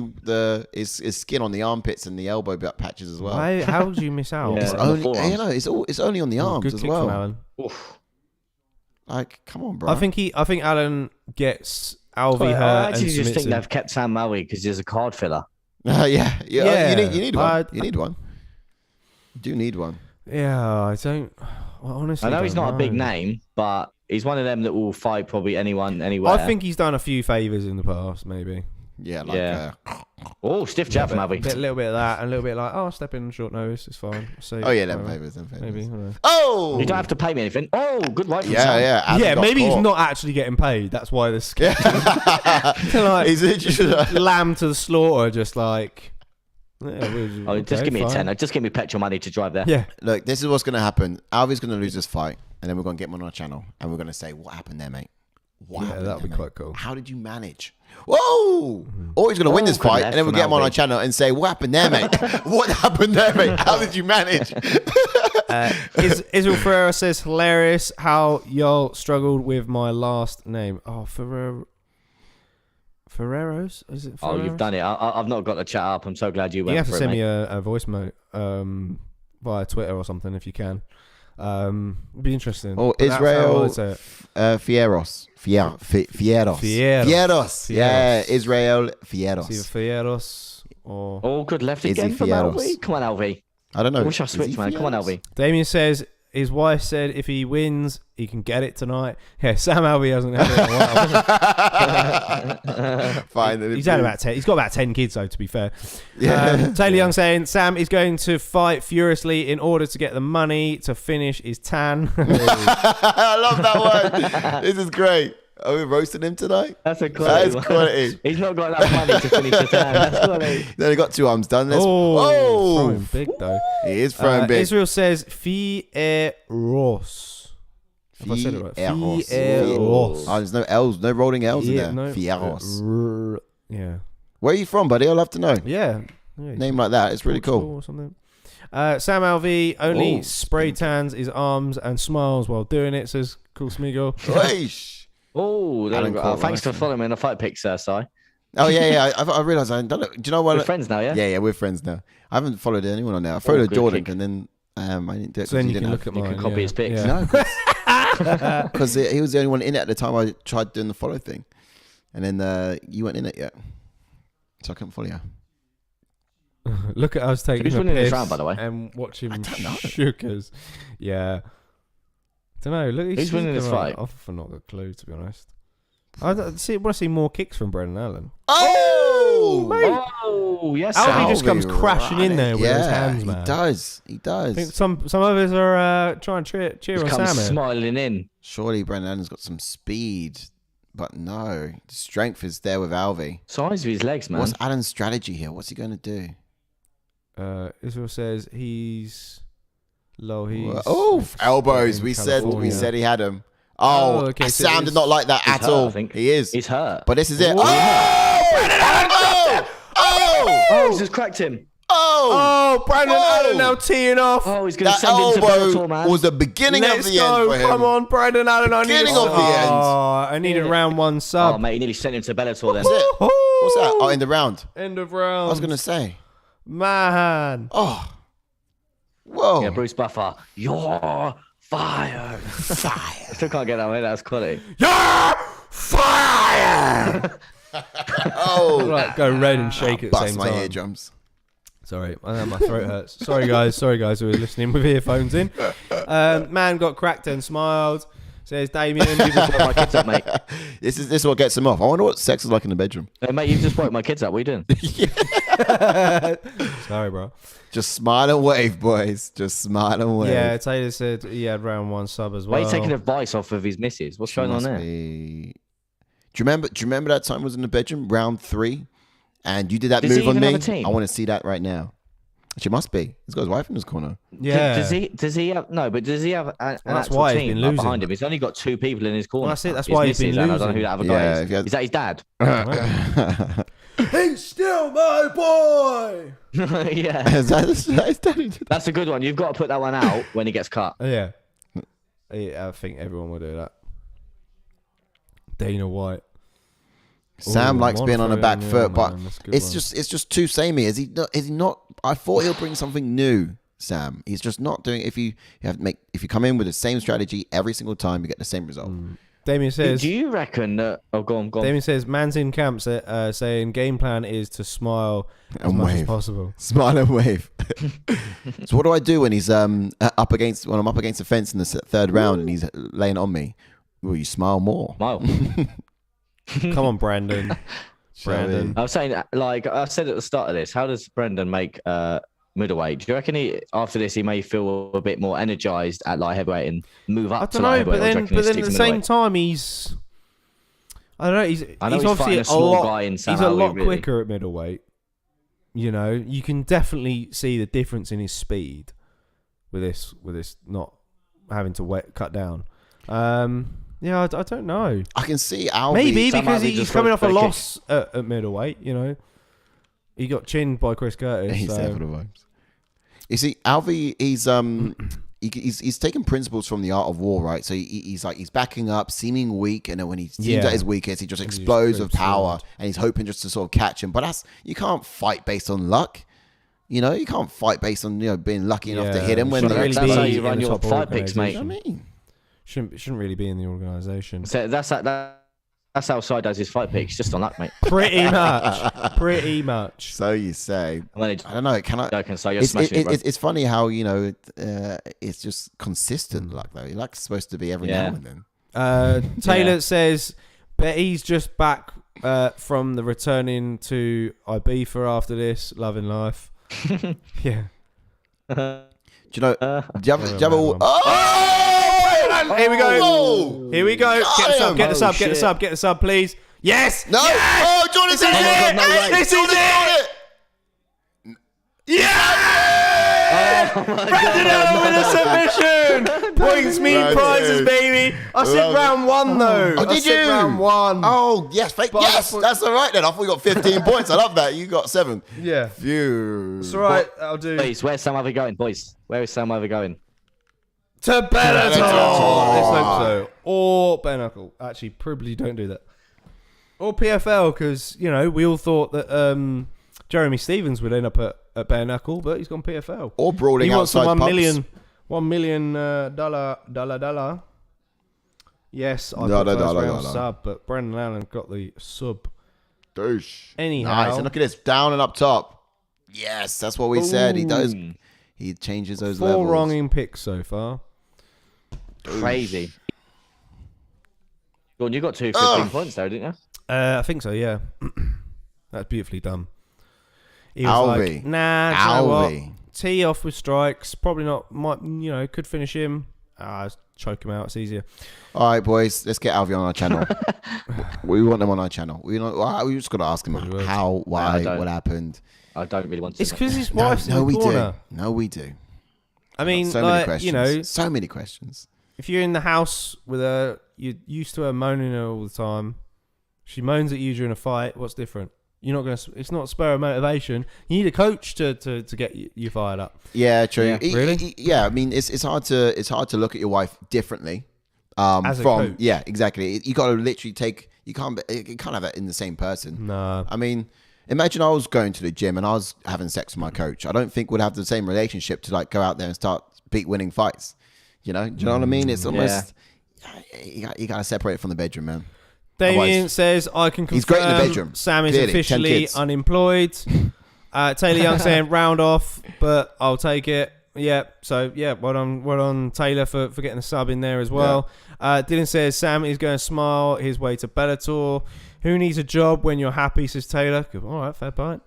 his skin on the armpits and the elbow patches as well. How did you miss out? It's only on the arms as well. Allen. Like, come on, bro. I think Allen gets Alvey hurt. I actually just think they've kept Sam Alvey because he's a card filler. Yeah. You need one. You need one. You do need one. Yeah, I don't. Well, honestly, I know he's not a big name, but he's one of them that will fight probably anyone, anywhere. I think he's done a few favours in the past, maybe. Yeah, stiff jab from Alvey. A little bit of that, and a little bit like, I'll step in short notice, it's fine. Them favours. Maybe. Oh! You don't have to pay me anything. Oh, good right. Yeah, maybe he's not actually getting paid. That's why this scared. He's just lamb to the slaughter, just like... Just give me a tenner. Just give me petrol money to drive there. Yeah. Look, this is what's going to happen. Alvey's going to lose this fight, and then we're going to get him on our channel, and we're going to say, what happened there, mate? That would be quite cool. How did you manage? Whoa! Or he's going to win this fight, and then we'll get him on our channel and say, what happened there, mate? What happened there, mate? How did you manage? Israel Ferreira says, hilarious how y'all struggled with my last name. Oh, Ferreros? Is it Ferreros? Oh, you've done it. I've not got the chat up. I'm so glad you went for it. You have to send me a voice note via Twitter or something if you can. It'd be interesting. Oh, Israel Fieros. Fieros. Yeah, Israel Fieros. Is he Fieros or... Oh, good left again from Alvey. Come on, Alvey. I don't know. I wish I switched, man. Come on, Alvey. Damien says his wife said if he wins, he can get it tonight. Yeah, Sam Alvey hasn't had it in a while. Fine. He's got about 10 kids, though, to be fair. Taylor Young saying Sam is going to fight furiously in order to get the money to finish his tan. I love that one. This is great. Are we roasting him tonight? That's a quality. That is quality. He's not got enough money to finish the tan. That's quality. Then he got 2 arms done. Throwing big though. He is throwing big. Israel says Fieros. Have I said it right? Fieros. Oh, there's no L's, no rolling L's in there. Fieros. Yeah. Where are you from, buddy? I'll have to know. Yeah. Name like that. It's really cool. Or something. Sam Alvey only spray tans his arms and smiles while doing it, says Cool Smeagol. Thanks for following me in the fight pics, Si. Oh, yeah. I realised I hadn't done it. Do you know what? We're friends now, yeah? Yeah, we're friends now. I haven't followed anyone on there. I followed Jordan, and then I I didn't do it. So then you can look at mine. You can copy his pics. No, because he was the only one in it at the time I tried doing the follow thing. And then you weren't in it yet. So I couldn't follow you. Look at us taking Who's a winning this piss round, by the way? and watching I don't know. Shookers. Yeah. Don't know. Look, Who's winning this fight? I've not got a clue, to be honest. I want to see more kicks from Brendan Allen. Oh, mate. Oh, yes. Alvey just Alvey comes crashing in there with his hands, man. He does. He does. I think some others are trying to cheer He on comes Sam. smiling in. Surely Brendan Allen's got some speed, but no, the strength is there with Alvey. Size of his legs, man. What's Allen's strategy here? What's he going to do? Israel says he's low. Elbows. We said he had him. Oh, okay, so Sam did not like that at all. I think. He is. He's hurt. But this is it. Oh, he's just cracked him. Oh, Brandon Allen now teeing off. Oh, he's going to That send him to Bellator, elbow man. was the beginning of the end for him. Come on, Brandon Allen. Beginning of the end. Oh, I needed round one sub. Oh, mate, he nearly sent him to Bellator then. What's it? What's that? Oh, in the round. End of round. I was going to say. Man. Oh. Whoa. Yeah, Bruce Buffer. You're fired. Fire. I still can't get that way. That's quality. You're fired. Oh. Right, go red and shake at the Bust same my time. eardrums. Sorry, my throat hurts. Sorry guys who are listening with earphones in. Man got cracked and smiled. Says Damien, you just woke my kids up, mate. This is what gets him off. I wonder what sex is like in the bedroom. Hey, mate, you've just woke my kids up. What are you doing? Sorry, bro. Just smile and wave, boys. Just smile and wave. Yeah, Taylor said he had round one sub as well. Why are you taking advice off of his missus? What's going on there? Do you remember that time I was in the bedroom, round 3, and you did that move on me? I want to see that right now. She must be. He's got his wife in his corner. Yeah. Does he have an that's actual why he's team been losing. behind him? He's only got 2 people in his corner. Well, that's it. That's His why he's been missus, and I don't know who losing. that other guy is. Is that his dad? He's still my boy. Yeah. That's a good one. You've got to put that one out when he gets cut. Yeah. I think everyone will do that. Dana White. Sam likes being on the back foot, but it's one. just too samey. Is he not? I thought he'll bring something new, Sam. He's just not doing. If you come in with the same strategy every single time, you get the same result. Damien says. Do you reckon that? Oh, go on. Damien says, man's in camp saying game plan is to smile as And much wave. as possible. Smile and wave. So what do I do when he's when I'm up against the fence in the third round and he's laying on me? Will you smile more? Smile. Come on, Brandon. Brandon. I was saying, like I said at the start of this, how does Brendan make middleweight? Do you reckon after this he may feel a bit more energized at light heavyweight and move up to light heavyweight? But then at the same time, he's obviously a lot quicker at middleweight. You know, you can definitely see the difference in his speed with this not having to cut down. Yeah, I don't know. I can see Alvey. Maybe because he's coming off a loss at middleweight, you know. He got chinned by Chris Curtis. He's there for the vibes. You see, Alvey, he's taken principles from the art of war, right? So he's backing up, seeming weak, and then when he seems at his weakest, he just explodes with power, and he's hoping just to sort of catch him. But you can't fight based on luck. You know, you can't fight based on being lucky enough to hit him when that's how you run your fight picks, mate. You know what I mean? Shouldn't really be in the organisation. So that's how Sai does his fight picks, just on luck, mate. Pretty much. So you say. I don't know. It's funny how it's just consistent luck though. Luck's supposed to be every now and then. Taylor says, bet he's just back from the returning to Ibiza after this, loving life. Yeah. Do you know? Do you have Here we go. Here we go. Get the sub, please. Yes. No. Yes! Oh, Jordan says it. This is it. Yeah. Brandon Allen with a submission. Points mean prizes, baby. I said round 1 though. Oh, did you? Round 1. Oh, yes. Yes, that's all right then. I thought we got 15 points. I love that. You got 7. Yeah. Phew. It's all right. I'll do. Boys, where's Sam Ivey going, boys? Where is Sam Ivey going? To Bellator. Let's hope so. Or bare knuckle. Actually, probably don't do that. Or PFL, because we all thought that Jeremy Stevens would end up at bare knuckle, but he's gone PFL. Or brawling outside pubs. $1 million dollar. Yes, I got the first round sub, but Brendan Allen got the sub. Douche. Anyhow. Nice. And look at this. Down and up top. Yes, that's what we said. He does. He changes those 4 levels. 4 wrong in picks so far. Crazy. Well, you got 15 points there, didn't you? I think so, yeah. That's beautifully done. He was ALVEY. like, nah, do you know ALVEY. what? Tee off with strikes. Probably not, could finish him. Choke him out. It's easier. All right, boys, let's get ALVEY on our channel. We want them on our channel. We just got to ask him how, why, what happened. I don't really want to. It's because his wife's in the corner. No, we do. I mean, so many questions. So many questions. If you're in the house with her, you're used to her moaning her all the time. She moans at you during a fight. What's different? You're not gonna. It's not spur of motivation. You need a coach to get you fired up. Yeah, true. Yeah. Really? Yeah, I mean, it's hard to look at your wife differently. As a coach. Yeah, exactly. You got to literally take. You can't have that in the same person. No. I mean, imagine I was going to the gym and I was having sex with my coach. I don't think we'd have the same relationship to like go out there and start winning fights. Do you know what I mean? It's almost you got to separate it from the bedroom, man. Damien says, I can confirm he's great in the bedroom. Sam is Clearly, officially unemployed. Taylor Young saying round off, but I'll take it. Yeah, so yeah, well done Taylor for getting a sub in there as well. Dylan says Sam is going to smile his way to Bellator. Who needs a job when you're happy, says Taylor. All right, fair point.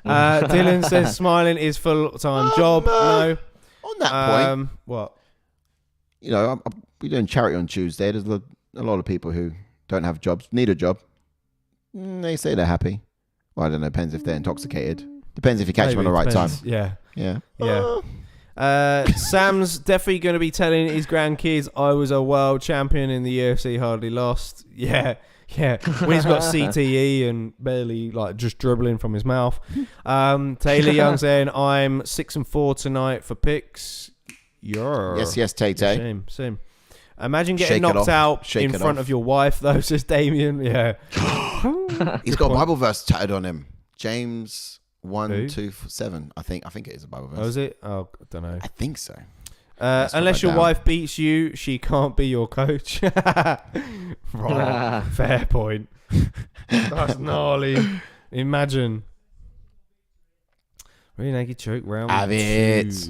Dylan says smiling is full-time job. No. On that point, what? We're doing charity on Tuesday. There's a lot of people who don't have jobs, need a job. They say they're happy. Well, I don't know. Depends if they're intoxicated. Depends if you catch them on the right time. Yeah. Sam's definitely going to be telling his grandkids, I was a world champion in the UFC, hardly lost. Yeah. When he's got CTE and barely just dribbling from his mouth. Taylor Young saying, I'm 6-4 tonight for picks. Yes, Tay-Tay. Same. Imagine getting knocked out in front of your wife, though, says Damien. Yeah. He's got a Bible verse tatted on him. James 1:2-7. I think it is a Bible verse. Oh, is it? Oh, I don't know. I think so. Unless your wife beats you, she can't be your coach. Right. Fair point. That's gnarly. Imagine. Really naked choke round. Have it.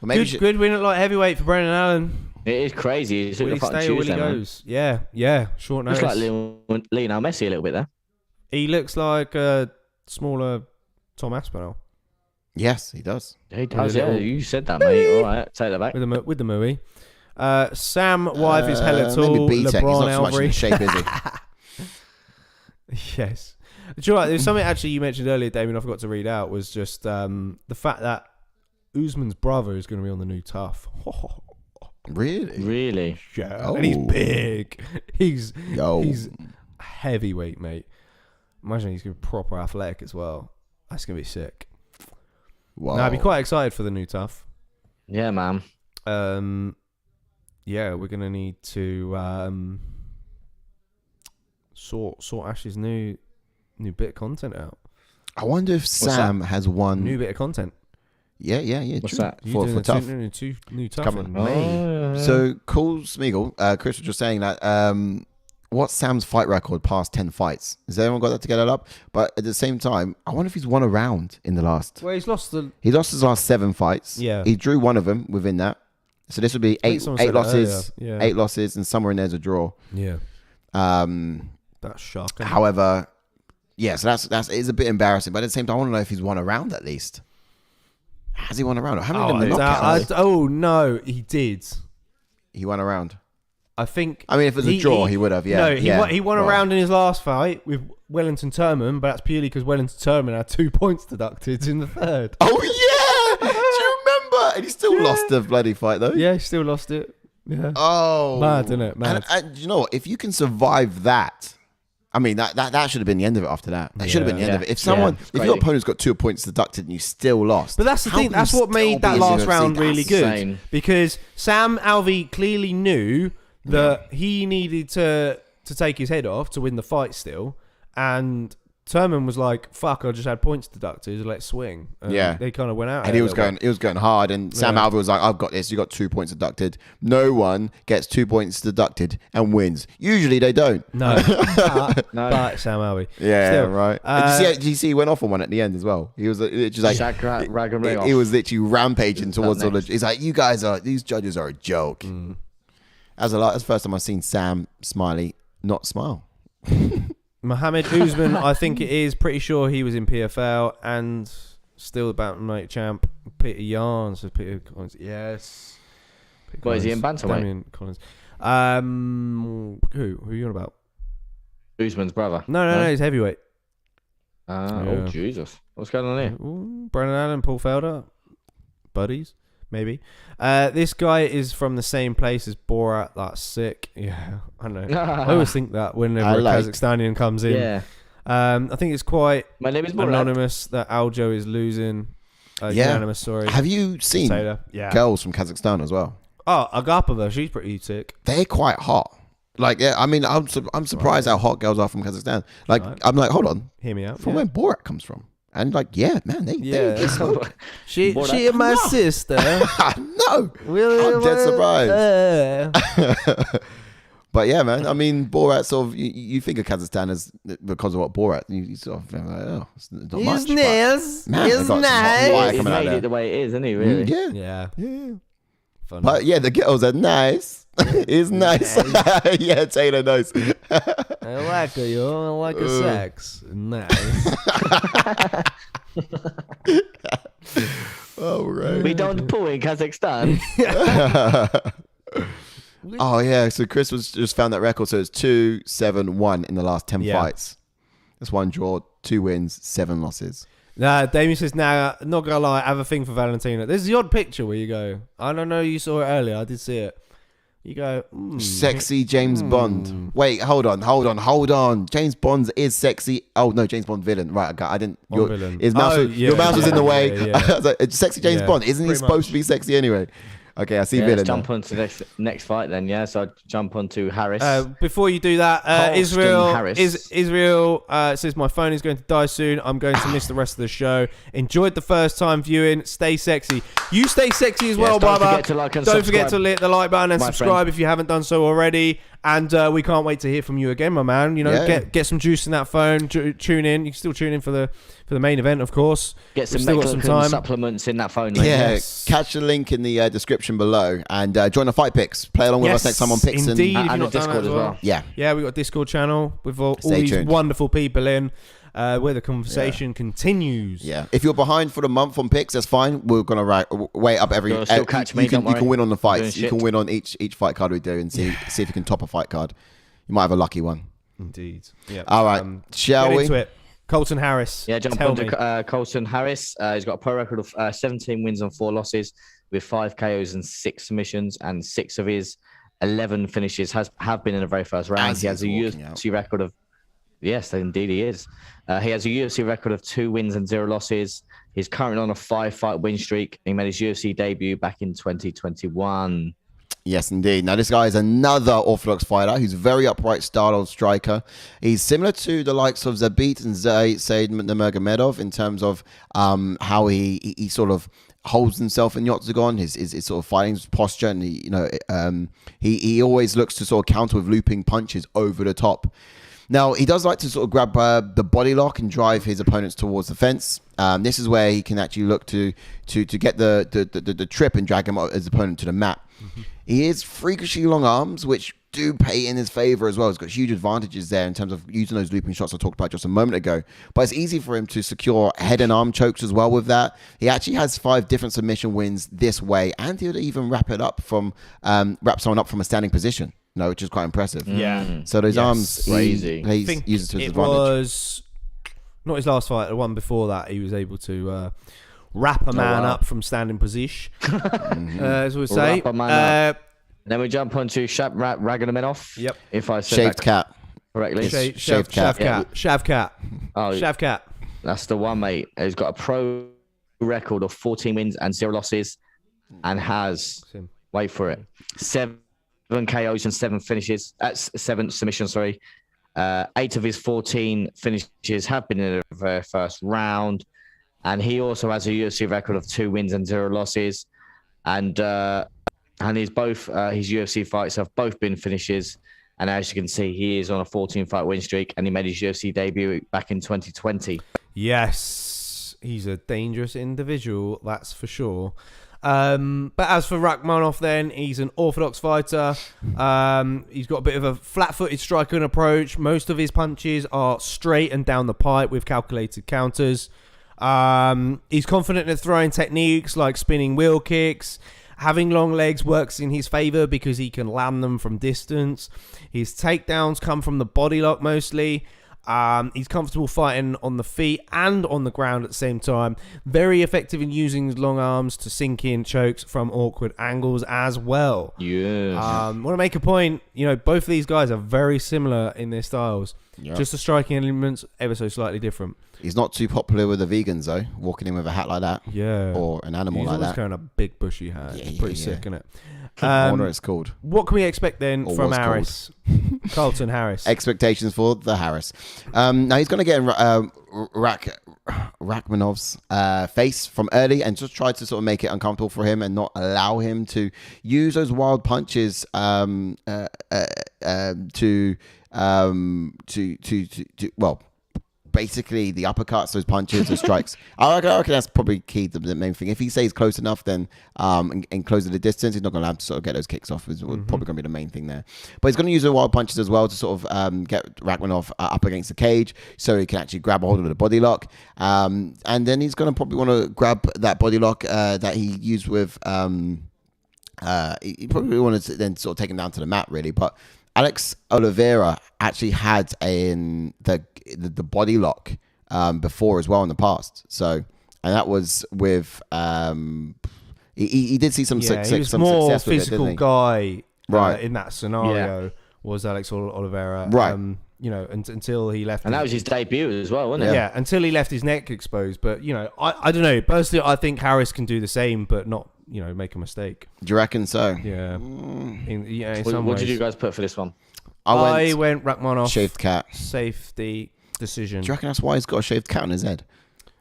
Well, maybe good win at light heavyweight for Brendan Allen. It is crazy. Will he stay or will he goes? Yeah. Short notice. Looks like Lionel Messi a little bit there. He looks like a smaller Tom Aspinall. Yes, he does. He does. Yeah, you said that, mate. All right, take that back. With the Mooey. Sam wife is hella tall. Maybe B-Tech. LeBron He's not so much in shape, is he? Yes. Do you know what? There's something actually you mentioned earlier, Damien, I forgot to read out, was just the fact that Usman's brother is going to be on the new Tough. Really? Yeah. Oh. And he's big. He's heavyweight, mate. Imagine he's going to be proper athletic as well. That's going to be sick. Wow. I'd be quite excited for the new Tough. Yeah, man. Yeah, we're going to need to sort Ash's new bit of content out. I wonder if Sam has one new bit of content. Yeah. What's that? For Tough. Two new Tough Coming. in May. So, Cool Smeagol, Chris was just saying that what's Sam's fight record past 10 fights? Has anyone got that together up? But at the same time, I wonder if he's won a round in the last. Well, he lost his last 7 fights. Yeah. He drew one of them within that. So this would be eight losses. Yeah. 8 losses, and somewhere in there's a draw. Yeah. That's shocking. However, yeah, so that's it's a bit embarrassing. But at the same time, I want to know if he's won a round at least. Has he won a round? How many of them knockouts? Oh no, he did. He won a round. I think. I mean, if it was a draw, he would have. Yeah. No, he won a round in his last fight with Wellington Turman, but that's purely because Wellington Turman had 2 points deducted in the third. Oh yeah, do you remember? And he still lost the bloody fight though. Yeah, he still lost it. Yeah. Oh, mad, isn't it? Mad. And you know what? If you can survive that, I mean, that should have been the end of it after that. That should have been the end of it. If your opponent's got 2 points deducted and you still lost. But that's the thing. That's what made that last round really good. Insane. Because Sam Alvey clearly knew that he needed to take his head off to win the fight still. And Turman was like, "Fuck, I just had points deducted. Let's swing." And they kind of went out. And he was going hard. And Sam Alvey was like, "I've got this. You got 2 points deducted. No one gets 2 points deducted and wins. Usually they don't." No, but Sam Alvey. Yeah, still, right. Did you see he went off on one at the end as well? He was just like, he was literally rampaging towards all the. He's like, these judges are a joke. That's the first time I've seen Sam Smiley not smile. Mohammed Usman, I think it is. Pretty sure he was in PFL and still about to make champ. Peter Yarn says Peter Collins. Yes. What is he in bantamweight? Damian Collins. Who are you on about? Usman's brother. No, he's heavyweight. Oh Jesus! What's going on here? Ooh, Brennan Allen, Paul Felder, buddies. Maybe. This guy is from the same place as Borat. That's sick. Yeah, I know. I always think that whenever a Kazakhstanian comes in. Yeah. I think it's quite My name is anonymous that Aljo is losing. Unanimous, sorry. Have you seen girls from Kazakhstan as well? Oh, Agapova, she's pretty sick. They're quite hot. Like, yeah, I mean, I'm surprised how hot girls are from Kazakhstan. Like, I'm like, hold on. Hear me out. From where Borat comes from. And like, yeah, man, they she my sister. No, really, I'm dead surprised. But yeah, man, I mean, Borat sort of, you think of Kazakhstan as because of what Borat, you sort of think like, oh, it's not much. He's nice. He's nice. He's made it the way it is, isn't he? Really? Yeah. Funny. But yeah, the girls are nice. It's nice. Yeah, Taylor knows. I like her, yo. I like her sex. Nice. Oh, right. We don't pull in Kazakhstan. Oh, yeah. So Chris was just found that record. So it's 2-7-1 in the last 10 fights. That's 1 draw, 2 wins, 7 losses. Nah, Damien says, not gonna lie, I have a thing for Valentina. There's the odd picture where you go, I don't know, you saw it earlier, I did see it. You go, sexy James Bond. Wait, hold on. James Bond is sexy. Oh no, James Bond villain. Right, I didn't. Your mouse was in the way. I was like, sexy James Bond. Isn't he supposed to be sexy anyway? Okay, I see villain. Let's jump on to the next fight then. Yeah, so I jump on to Harris. Before you do that, Israel says my phone is going to die soon. I'm going to miss the rest of the show. Enjoyed the first time viewing. Stay sexy. You stay sexy as well, Baba. Don't forget to hit the like button and subscribe if you haven't done so already. And we can't wait to hear from you again, my man. You know, get some juice in that phone. Tune in. You can still tune in for the main event, of course. Get some supplements in that phone. Mate. Yeah, catch the link in the description below and join the Fight Picks. Play along with us next time on Picks. Indeed, and the Discord as well. Yeah, we got a Discord channel with all these wonderful people in. Where the conversation continues. Yeah. If you're behind for the month on picks, that's fine. We're gonna wait up every. Still catch me. You can win on the fights. You can win on each fight card we do and see if you can top a fight card. You might have a lucky one. Indeed. Yeah. All right. Shall we? Into it. Colton Harris. Yeah. Jump on to Colton Harris. He's got a pro record of 17 wins and 4 losses with 5 KOs and 6 submissions, and 6 of his 11 finishes have been in the very first round. He has a UFC record of. Yes, indeed he is. He has a UFC record of 2 wins and 0 losses. He's currently on a 5-fight win streak. He made his UFC debut back in 2021. Yes, indeed. Now, this guy is another orthodox fighter who's a very upright style of striker. He's similar to the likes of Zabit and Said Nurmagomedov in terms of how he sort of holds himself in the octagon, his sort of fighting posture, and he always looks to sort of counter with looping punches over the top. Now, he does like to sort of grab the body lock and drive his opponents towards the fence. This is where he can actually look to get the trip and drag his opponent to the mat. Mm-hmm. He is freakishly long arms, which do pay in his favor as well. He's got huge advantages there in terms of using those looping shots I talked about just a moment ago. But it's easy for him to secure head and arm chokes as well with that. He actually has 5 different submission wins this way, and he'll even wrap someone up from a standing position. No, which is quite impressive. Yeah. So those arms, crazy. He uses to his advantage. It was not his last fight. The one before that, he was able to wrap a man up from standing position, as we say. Then we jump on to Rakhmonov. Yep. If I said Shaved cat correctly. Shavkat. Oh, Shavkat. That's the one, mate. He's got a pro record of 14 wins and 0 losses, and has wait for it 7 KOs and 7 finishes. That's 7 submissions. Sorry. 8 of his 14 finishes have been in the very first round. And he also has a UFC record of 2 wins and 0 losses. And his UFC fights have both been finishes. And as you can see, he is on a 14-fight win streak, and he made his UFC debut back in 2020. Yes, he's a dangerous individual, that's for sure. But as for Rakhmonov, then, he's an orthodox fighter. He's got a bit of a flat-footed striking approach. Most of his punches are straight and down the pipe with calculated counters. He's confident in throwing techniques like spinning wheel kicks. Having long legs works in his favor because he can land them from distance. His takedowns come from the body lock mostly. He's comfortable fighting on the feet and on the ground at the same time. Very effective in using his long arms to sink in chokes from awkward angles as well. Yes. Want to make a point, both of these guys are very similar in their styles. Yep. Just the striking elements ever so slightly different. He's not too popular with the vegans, though, walking in with a hat like that. Yeah. Or an animal like that. He's carrying a big bushy hat. Yeah, it's pretty sick, isn't it? I wonder what it's called. What can we expect then from Harris? Carlton Harris. Expectations for the Harris. Now he's going to get in Rakhmonov's face from early and just try to sort of make it uncomfortable for him and not allow him to use those wild punches basically the uppercuts, those punches, those strikes. I reckon that's probably key to the main thing. If he stays close enough, then and close the distance, he's not going to have to sort of get those kicks off. It's probably going to be the main thing there. But he's going to use the wild punches as well to sort of get Rakhmonov up against the cage so he can actually grab a hold of the body lock. And then he's going to probably want to grab that body lock that he used with... he probably wanted to then sort of take him down to the mat, really. But Alex Oliveira actually had the body lock before as well in the past. So, and that was with he did see some success. He was some more success physical with it, guy, right? In that scenario was Alex Oliveira, right? Until he left, and that was his debut as well, wasn't it? Yeah, until he left his neck exposed. But I don't know. Personally, I think Harris can do the same, but not make a mistake. Do you reckon so? Yeah. What did you guys put for this one? I went Rakhmonov. Shaved cat. Safety decision. Do you reckon that's why he's got a shaved cat on his head?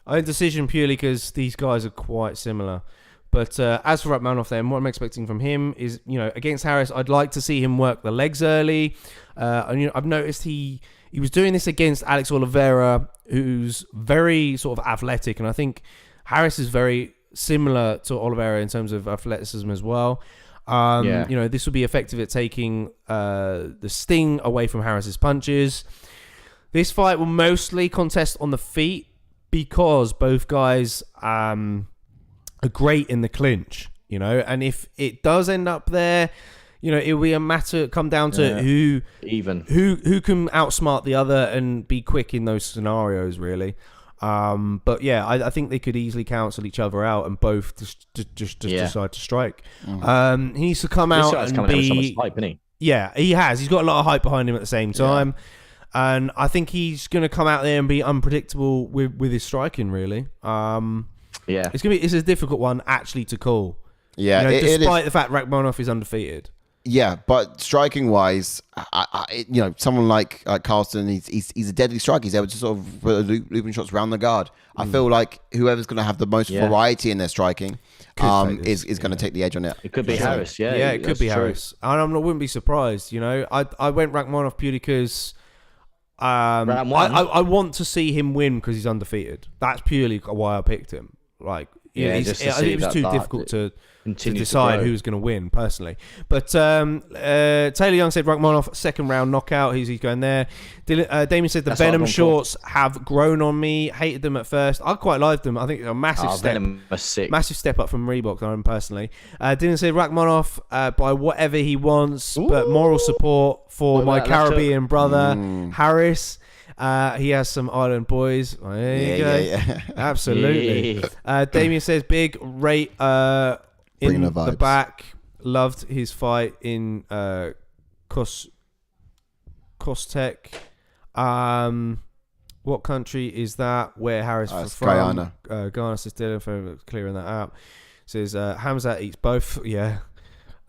I had decision purely because these guys are quite similar. But as for Rakhmonov then, what I'm expecting from him is, against Harris, I'd like to see him work the legs early. I've noticed he was doing this against Alex Oliveira, who's very sort of athletic. And I think Harris is very similar to Oliveira in terms of athleticism as well. This will be effective at taking the sting away from Harris's punches. This fight will mostly contest on the feet because both guys are great in the clinch, and if it does end up there, it will be a matter come down to who can outsmart the other and be quick in those scenarios, really. But yeah, I think they could easily cancel each other out and both just decide to strike. He needs to come out and be. So much hype, isn't he? Yeah, he has. He's got a lot of hype behind him at the same time, and I think he's going to come out there and be unpredictable with his striking. Really, it's a difficult one actually to call. Yeah, despite the fact Rakhmonov is undefeated. Yeah, but striking wise, someone like Carlston, he's a deadly striker. He's able to sort of put looping shots around the guard. I feel like whoever's going to have the most variety in their striking is going to take the edge on it. It could be Harris, it could be Harris. And I wouldn't be surprised. I went Rakhmonov purely because I want to see him win because he's undefeated. That's purely why I picked him. It was too difficult to decide who's going to win, personally. But Taylor Young said Rakhmonov, second round knockout. He's going there. Damien said the Venom shorts have grown on me. Hated them at first. I quite liked them. I think they're a massive step up from Reebok, personally. Dylan said Rakhmonov by whatever he wants, but moral support for my Caribbean brother, Harris. He has some Island boys. There you go. Yeah. Absolutely. Damien says big rate in the back. Loved his fight in Kostek. What country is that? Where Harris from? Guyana. Guyana, says Dylan, for clearing that out. Says Hamza eats both. Yeah.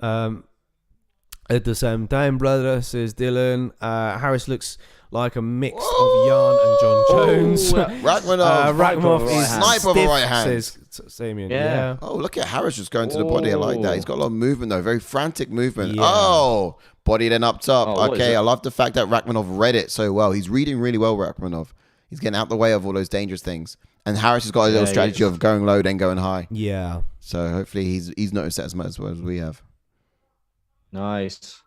At the same time, brother, says Dylan. Harris looks like a mix of Jan and John Jones. Rakhmonov is sniper of a right hand. Says Samian. Yeah. Oh, look at Harris just going to the body. I like that. He's got a lot of movement though. Very frantic movement. Yeah. Oh, body then up top. Okay, I love the fact that Rakhmonov read it so well. He's reading really well, Rakhmonov. He's getting out the way of all those dangerous things. And Harris has got a little strategy of going low, then going high. Yeah. So hopefully he's noticed that as much as well as we have. Nice.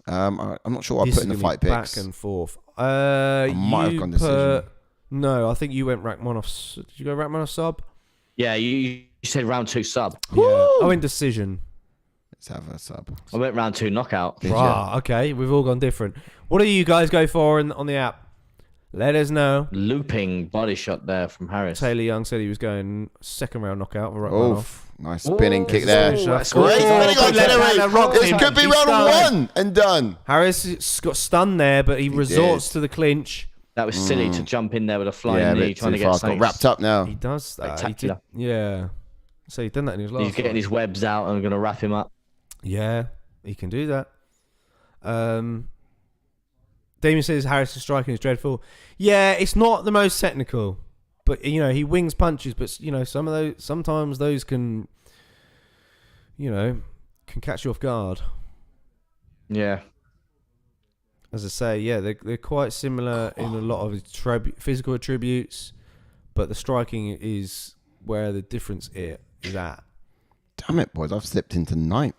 I'm not sure what I put in the fight picks. Back and forth. I might have gone decision. No, I think you went Rakhmonov. Did you go Rakhmonov sub? Yeah, you said round 2 sub. Yeah. I went decision. Let's have a sub. I went round 2 knockout. Right, okay. We've all gone different. What do you guys go for on the app? Let us know. Looping body shot there from Harris. Taylor Young said he was going second round knockout for Rakhmonov. Oof. Nice spinning kick there. That's Great spinning artillery. It could be round 1 and done. Harris got stunned there, but he resorts to the clinch. That was silly to jump in there with a flying knee trying to get got wrapped up now. He does that. Spectacular. Yeah. So he's done that in his last He's getting his webs out and going to wrap him up. Yeah, he can do that. Damien says Harris' striking is dreadful. Yeah, it's not the most technical, but he wings punches. But sometimes those can catch you off guard. Yeah. As I say, yeah, they're quite similar in a lot of physical attributes, but the striking is where the difference is at. Damn it, boys! I've slipped into 9th.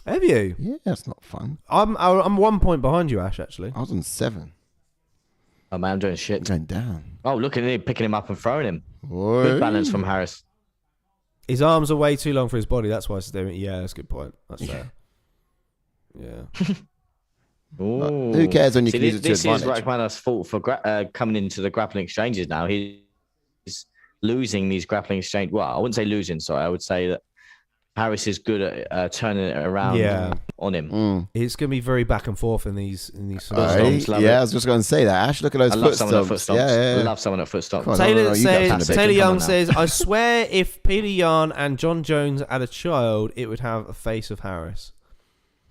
Have you? Yeah, that's not fun. I'm 1 point behind you, Ash. Actually, I was on 7. Oh man, I'm doing shit. I'm going down. Oh, look at him picking him up and throwing him. Boy. Good balance from Harris. His arms are way too long for his body. That's why it's doing. Yeah, that's a good point. That's fair. Yeah. Ooh. Who cares when you can use it to this advantage? is Rakhmonov's fault for coming into the grappling exchanges now. He's losing these grappling exchange. Well, I wouldn't say losing. Sorry, I would say that Harris is good at turning it around on him. It's going to be very back and forth in these. I was just going to say that. Ash, look at those foot stomps. Yeah. I love someone at foot stomps. Taylor Young says, I swear if Peter Yan and John Jones had a child, it would have a face of Harris.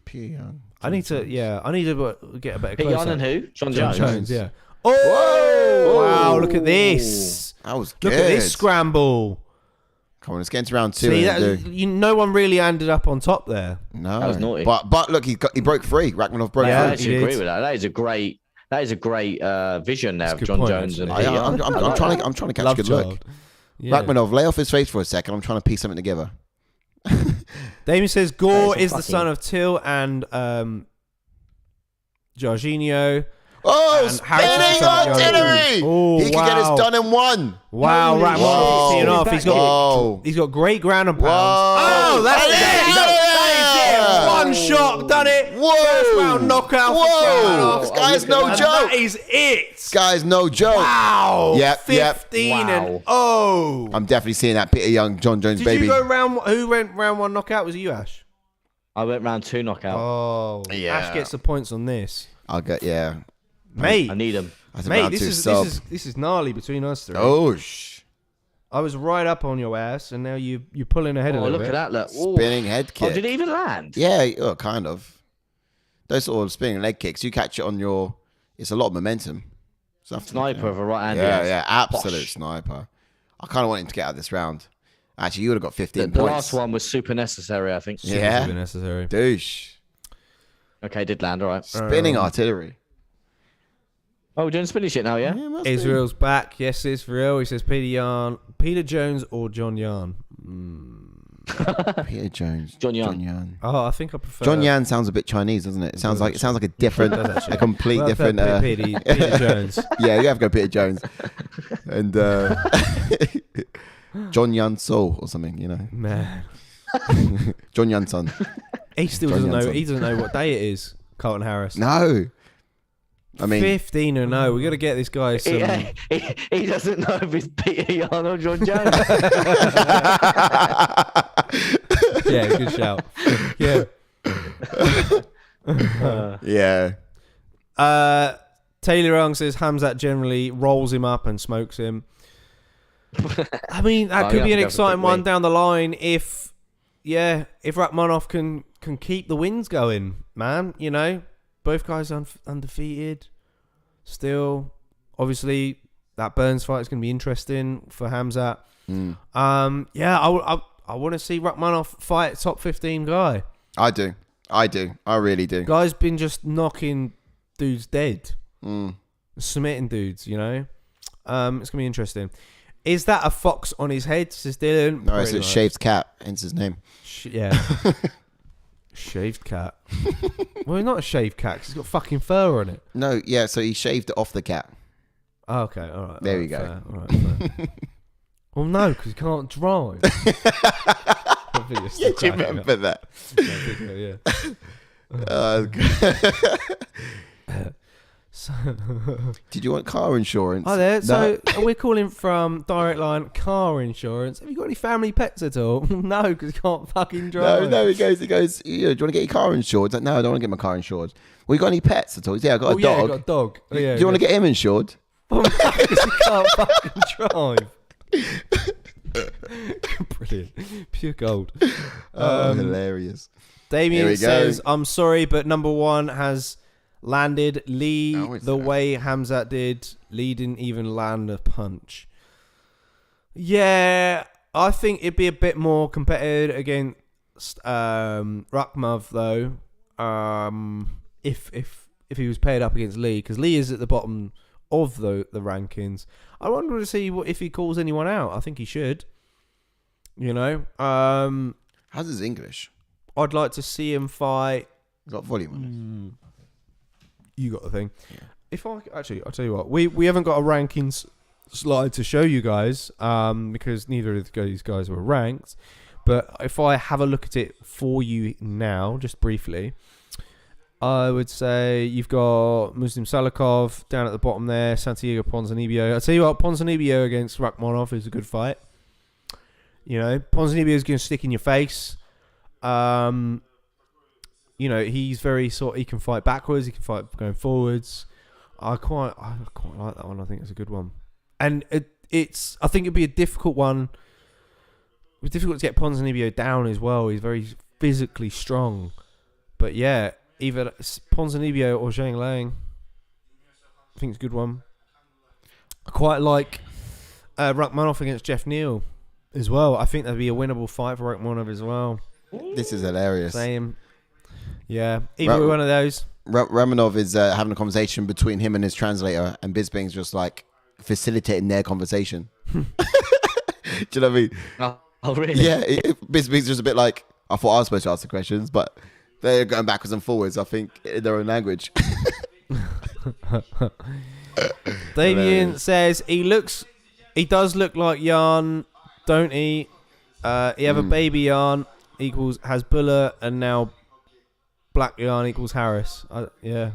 Peter Young. I need to get a better Peter Yan and who? John Jones. Yeah. Oh! Wow, look at this. That was good. Look at this scramble. Come on, let's get into round 2. No one really ended up on top there. No, that was naughty. But look, he broke free. Rakhmonov broke free. I actually agree with that. That is a great vision there of John Jones and Peter Yan. I'm trying to catch a good look. Yeah. Rakhmonov, lay off his face for a second. I'm trying to piece something together. Damien says Gore is the son of Till and Jorginho. Oh, spinning artillery! Oh, he can get this done in 1. Wow, Rakhmonov teeing off. He's got great ground and pounds. Oh, that's it! That is it! 1 shot, done it. First round knockout. Whoa! This guy's no joke. That is it. This guy's no joke. Wow. Yep. 15 and I'm definitely seeing that Peter Young, John Jones, baby. Did you go round? Who went round 1 knockout? Was it you, Ash? I went round 2 knockout. Oh, yeah. Ash gets the points on this. I'll get Mate, I need him. Mate, this is gnarly between us 3. Oh, I was right up on your ass, and now you're pulling ahead a little bit. Oh, look at that! Look, spinning head kick. Oh, did it even land? Yeah, kind of. Those sort of spinning leg kicks, you catch it on your. It's a lot of momentum. Sniper of a right hand. Yeah, absolute sniper. I kind of want him to get out of this round. Actually, you would have got 15 points. The last one was super necessary, I think. Super necessary. Douche. Okay, did land. All right. Spinning artillery. Oh, we're doing spinning shit now, yeah? Israel's back. Yes, Israel. He says Peter Jones or John Yan. Peter Jones. John Yan. Oh, I think I prefer. John Yan sounds a bit Chinese, doesn't it? It sounds like a different, a complete different. Peter Jones. Yeah, you have to go Peter Jones, and John Yan So or something, Man. John Yanson. He still doesn't know. He doesn't know what day it is. Carlton Harris. No. I mean, 15-0. We got to get this guy some. He doesn't know if it's Peter Yan or John Jones. Yeah, good shout. Yeah. Taylor Young says Hamzat generally rolls him up and smokes him. I mean, that could be an exciting one down the line if Rakhmonov can keep the wins going, man. Both guys undefeated. Still, obviously, that Burns fight is going to be interesting for Khamzat. Yeah, I want to see Rakhmonov fight top 15 guy. I do. I really do. Guy's been just knocking dudes dead. Submitting dudes, you know? It's going to be interesting. Is that a fox on his head, says Dylan? No, it's a shaved cat, hence his name. Yeah. Shaved cat. Well, not a shaved cat, 'cause he's got fucking fur on it. No, yeah, so he shaved it off the cat. Oh, okay, all right. There we go. Fair, all right, fair. Well, no, because he can't drive. Yeah, do you remember that? So, did you want car insurance? hi there. So we're calling from Direct Line Car Insurance. Have you got any family pets at all? No, because you can't fucking drive. No, he goes, do you want to get your car insured? It's like, no, I don't want to get my car insured. Well, you got any pets at all? Yeah, I got a dog. Yeah, I got a dog. Oh, yeah, do you want to get him insured? Well, no, because you can't fucking drive. Brilliant. Pure gold. Hilarious. Damien says, I'm sorry, but number one has landed. Lee, the way Khamzat did, Lee didn't even land a punch. Yeah, I think it'd be a bit more competitive against Rakhmonov, though. If he was paired up against Lee, because Lee is at the bottom of the rankings. I wonder to see if he calls anyone out. I think he should. You know. How's his English? I'd like to see him fight. Got volume on it. You got the thing. Yeah. I'll tell you what. We haven't got a rankings slide to show you guys, because neither of these guys were ranked. But if I have a look at it for you now, just briefly, I would say you've got Muslim Salikov down at the bottom there, Santiago Ponzinibbio. I'll tell you what, Ponzinibbio against Rakhmonov is a good fight. You know, Ponzinibbio is going to stick in your face. You know, he's very he can fight backwards, he can fight going forwards. I quite like that one. I think it's a good one. And I think it'd be a difficult one. It's difficult to get Ponzinibbio down as well. He's very physically strong. But yeah, either Ponzinibbio or Zhang Lang, I think it's a good one. I quite like Rakhmonov against Jeff Neal as well. I think that'd be a winnable fight for Rakhmonov as well. This is hilarious. Same. Yeah, either one of those. Rakhmonov is having a conversation between him and his translator, and Bisping's just like facilitating their conversation. Do you know what I mean? Oh really? Yeah, Bisping's just a bit like, I thought I was supposed to ask the questions, but they're going backwards and forwards, I think, in their own language. Damien says he does look like Jan, don't he? He have a baby Jan equals Hasbullah, and now Black Jan equals Harris. Yeah.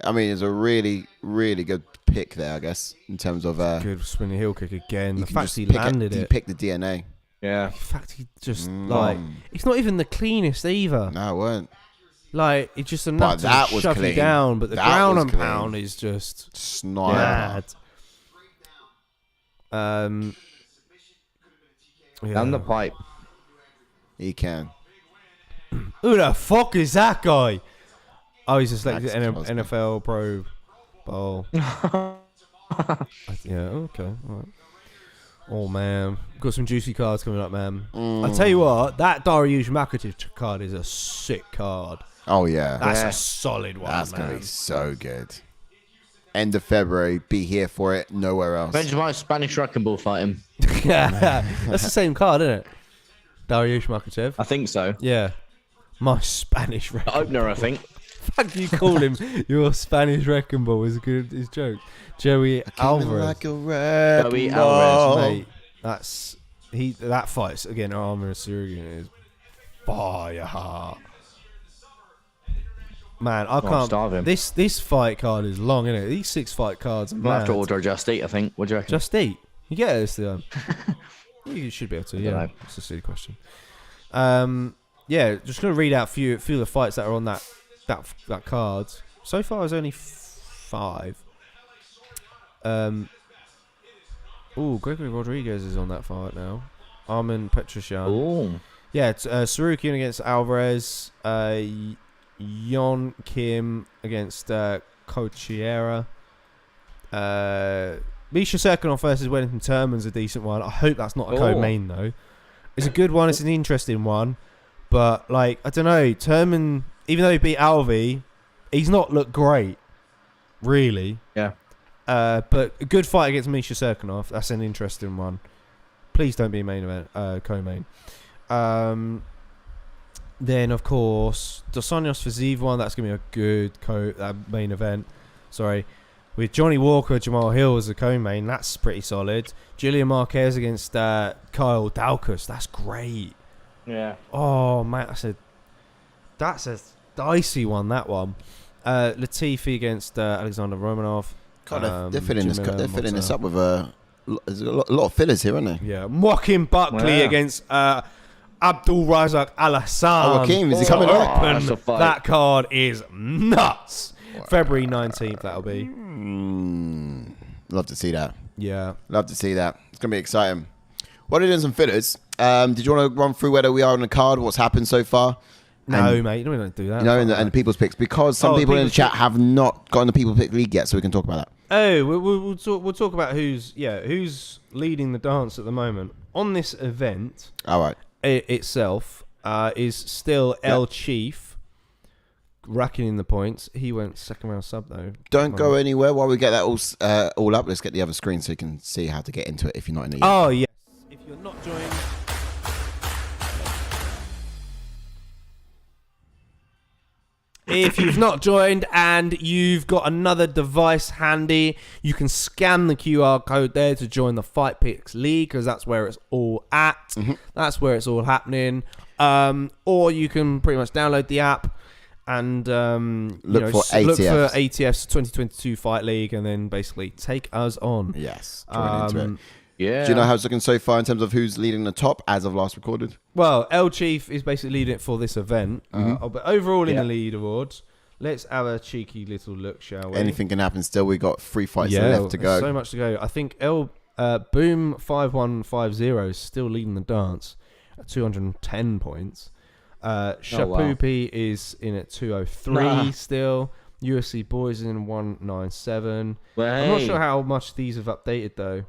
I mean, it's a really, really good pick there, I guess, in terms of good spinning heel kick again. The fact he landed it. He picked the DNA. Yeah. The fact he just it's not even the cleanest either. No, it weren't. Like, it's just enough to shove you down, but the ground and pound is just snide. Down the pipe. He can. Who the fuck is that guy? Oh, he's a selected NFL Pro Bowl. Yeah, okay. All right. Oh, man. Got some juicy cards coming up, man. I tell you what, that Dariush Makachev card is a sick card. Oh, yeah. That's a solid one, That's going to be so good. End of February. Be here for it. Nowhere else. Benjamin Spanish Wrecking Ball fight him. Yeah. That's the same card, isn't it? Dariush Makachev. I think so. Yeah. My Spanish Wrecking Ball. Opener, I think. Fuck you call him your Spanish Wrecking Ball is good. His joke. Joey Alvarez. Joey Alvarez, mate. That fight's again. Armour Surian is fire. Man, I can't starve him. This fight card is long, isn't it? These 6 fight cards. We'll have to order a Just Eat, I think. What do you reckon? Just Eat. You get this time. You should be able to. Yeah, it's a silly question. Yeah, just gonna read out a few of the fights that are on that card. So far, there's only 5. Gregory Rodriguez is on that fight now. Armin Petrosyan. Oh. Yeah, it's Sarukian against Alvarez. Yon Kim against Cochiera. Misha Serkinov versus Wellington Turman's a decent one. I hope that's not a co-main though. It's a good one. It's an interesting one, but like I don't know. Turman, even though he beat Alvey, he's not looked great, really. Yeah. But a good fight against Misha Serkinov. That's an interesting one. Please don't be main event, co-main. Then of course Dos Anjos Fazeev one. That's gonna be a good main event. Sorry. With Johnny Walker, Jamal Hill as a co-main, that's pretty solid. Julian Marquez against Kyle Daukaus, that's great. Yeah. Oh man, that's a dicey one. That one. Latifi against Alexander Romanov. God, they're filling this up with there's a lot of fillers here, aren't they? Yeah, Joaquin Buckley against Abdul Razak Al Hassan. Joaquin, is he coming up? That card is nuts. Wow. February 19th, that'll be. Love to see that. Yeah. Love to see that. It's going to be exciting. What are doing some fillers? Did you want to run through where we are on the card, what's happened so far? No, mate, we don't do that. You know, and the people's picks, because some people in the chat have not gotten the people pick league yet, so we can talk about that. Oh, we'll talk about who's leading the dance at the moment on this event. All right. Itself is still El Chief. Racking in the points. He went second round sub though. Don't go anywhere while we get that all up. Let's get the other screen so you can see how to get into it if you're not in it yet. Oh yes. If you're not joined. If you've not joined and you've got another device handy, you can scan the QR code there to join the Fight Picks League, because that's where it's all at. Mm-hmm. That's where it's all happening. Or you can pretty much download the app and look for ATF's 2022 Fight League, and then basically take us on. Yes, join into it. Yeah. Do you know how it's looking so far in terms of who's leading the top as of last recorded? Well, El Chief is basically leading it for this event. But overall in the leaderboards, let's have a cheeky little look, shall we? Anything can happen still. We got 3 fights left to go. So much to go. I think Boom 5150 is still leading the dance at 210 points. Shapoopy is in at 203 still. UFC Boys in 197. I'm not sure how much these have updated though.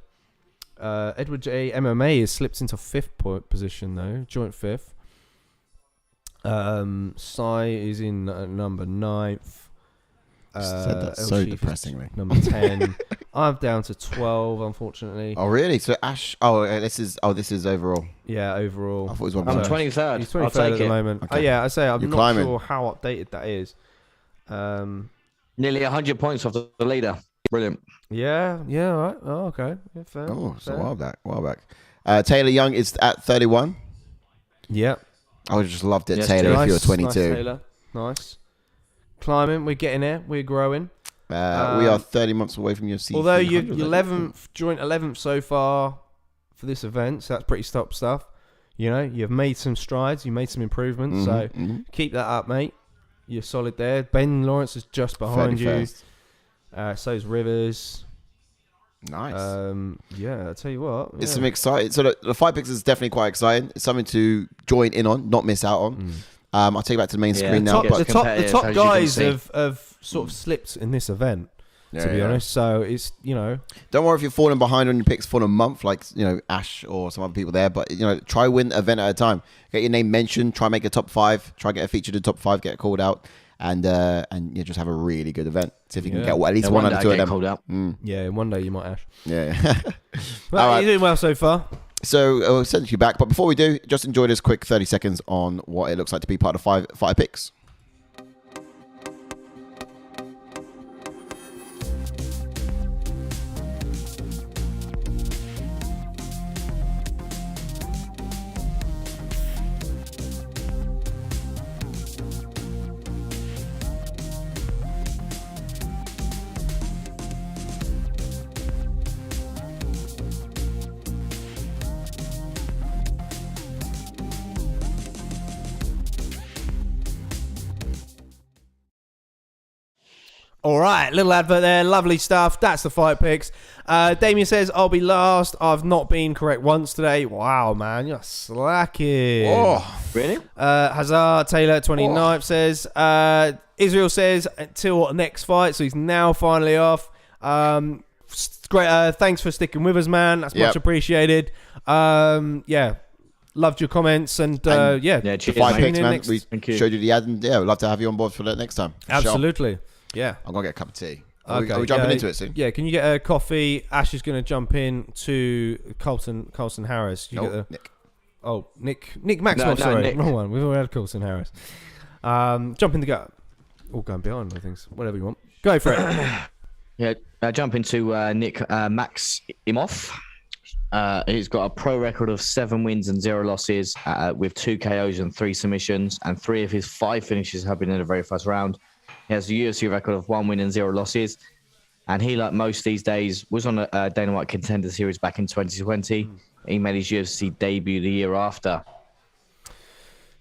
Edward J MMA has slipped into 5th position though, joint 5th. Sai is in number 9th. Said that so depressingly. Number 10. I'm down to 12, unfortunately. Oh really? So Ash. This is overall. Yeah, overall. I thought it was I'm 23rd. He's 23rd at the moment. Okay. Oh yeah, I say I'm You're not climbing. sure how updated that is. Nearly 100 points off the leader. Brilliant. Yeah. All right. Oh, okay. Yeah, fair. Oh, it's a while back. Taylor Young is at 31. Yeah. I would just loved it, Yes, Taylor, nice, if you were 22. Nice, Taylor. Nice. Climbing. We're getting there. We're growing. We are 30 months away from UFC. Although you're 11th, joint 11th so far for this event, so that's pretty top stuff. You know, you've made some strides. You made some improvements. So keep that up, mate. You're solid there. Ben Lawrence is just behind you. So's Rivers. Nice. Yeah, I'll tell you what. It's some exciting. So the Fight Picks is definitely quite exciting. It's something to join in on, not miss out on. I'll take you back to the main screen now. The top guys have sort of slipped in this event, to be honest. So it's, you know. Don't worry if you're falling behind on your picks for a month, like, you know, Ash or some other people there. But, you know, try win an event at a time. Get your name mentioned. Try make a top 5. Try get a feature to top 5. Get called out. And you just have a really good event. See if you can get at least one out of 2 of them. Called out. Yeah, one day you might, Ash. Yeah. Well, right. You're doing well so far. So we'll send you back. But before we do, just enjoy this quick 30 seconds on what it looks like to be part of 5 Fighter Picks. All right, little advert there. Lovely stuff. That's the Fight Picks. Damien says, I'll be last. I've not been correct once today. Wow, man. You're slacking. Oh, really? Hazard Taylor 29th says, Israel says, until next fight. So he's now finally off. great. Thanks for sticking with us, man. That's much appreciated. Yeah, loved your comments and the cheers, 5 picks, man. Thank We you. showed you the ad, and we'd love to have you on board for that next time. Absolutely. Sure. Yeah. I'm gonna get a cup of tea. Okay. Are we jumping into it soon? Yeah, can you get a coffee? Ash is going to jump in to Carlston Harris. Nick. Oh, Nick Maximoff, sorry. Nick. Wrong one. We've already had Carlston Harris. Jump in the gut. All going behind, I think. Whatever you want. Go for it. Yeah, jump into Nick MAXIMOV. He's got a pro record of 7 wins and 0 losses with 2 KOs and 3 submissions, and 3 of his 5 finishes have been in the very first round. He has a UFC record of 1 win and 0 losses, and he, like most these days, was on a Dana White Contender Series back in 2020. He made his UFC debut the year after.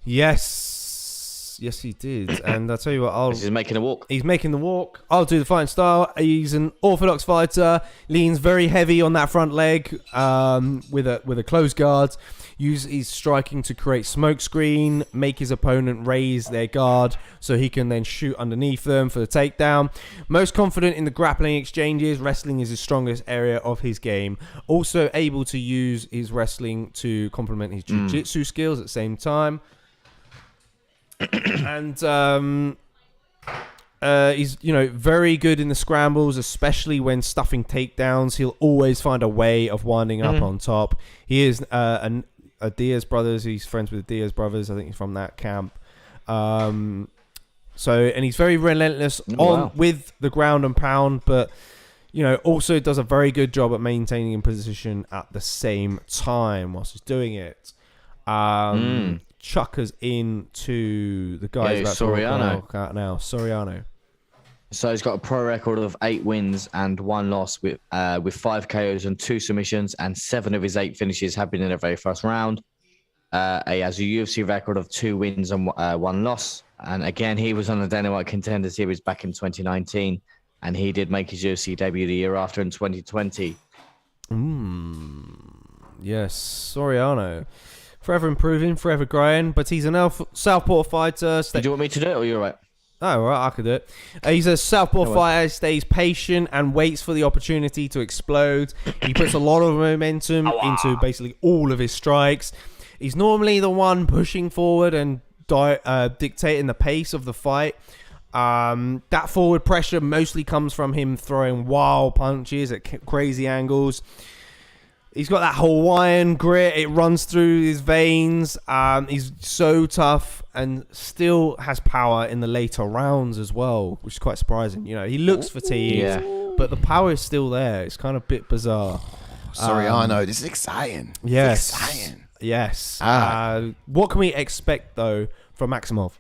Yes, he did. And I'll tell you what, He's making a walk. He's making the walk. I'll do the fighting style. He's an orthodox fighter. Leans very heavy on that front leg with a closed guard. Use his striking to create smoke screen, make his opponent raise their guard so he can then shoot underneath them for the takedown. Most confident in the grappling exchanges. Wrestling is his strongest area of his game. Also able to use his wrestling to complement his jiu-jitsu skills at the same time. And he's very good in the scrambles, especially when stuffing takedowns. He'll always find a way of winding up on top. He is a Diaz brothers. He's friends with the Diaz brothers. I think he's from that camp. And he's very relentless with the ground and pound, but also does a very good job at maintaining in position at the same time whilst he's doing it. Chuckers into the guys about SORIANO. now. SORIANO. So he's got a pro record of 8 wins and 1 loss with 5 KOs and 2 submissions, and 7 of his 8 finishes have been in the very first round. He has a UFC record of 2 wins and 1 loss. And again, he was on the Dana White Contender Series back in 2019, and he did make his UFC debut the year after in 2020. Yes, SORIANO. Forever improving, forever growing, but he's an southpaw fighter. Do you want me to do it, or you're right? Oh, right, I could do it. He's a southpaw fighter, stays patient and waits for the opportunity to explode. He puts a lot of momentum into basically all of his strikes. He's normally the one pushing forward and dictating the pace of the fight. That forward pressure mostly comes from him throwing wild punches at crazy angles. He's got that Hawaiian grit. It runs through his veins. He's so tough and still has power in the later rounds as well, which is quite surprising. He looks fatigued, but the power is still there. It's kind of a bit bizarre. SORIANO, this is exciting. Yes. Exciting. Yes. What can we expect, though, from Maximov?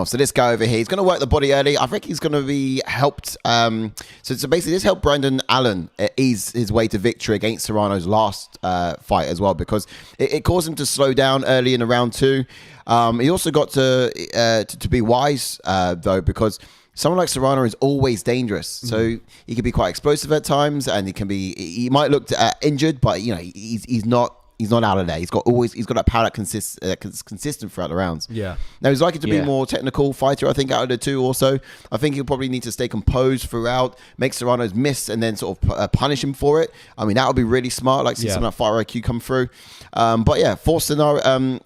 So this guy over here, he's going to work the body early. I think he's going to be helped. So basically, this helped Brendan Allen ease his way to victory against Serrano's last fight as well, because it caused him to slow down early in round 2. He also got to be wise, though, because someone like Serrano is always dangerous. So he can be quite explosive at times, and he might look injured, but he's not out of there. He's got that power that consistent throughout the rounds. Yeah. Now he's likely to be a more technical fighter, I think, out of the two. Also, I think he'll probably need to stay composed throughout, make Serrano's miss, and then sort of punish him for it. I mean, that would be really smart. Like see some of that fire IQ come through. But yeah, force SORIANO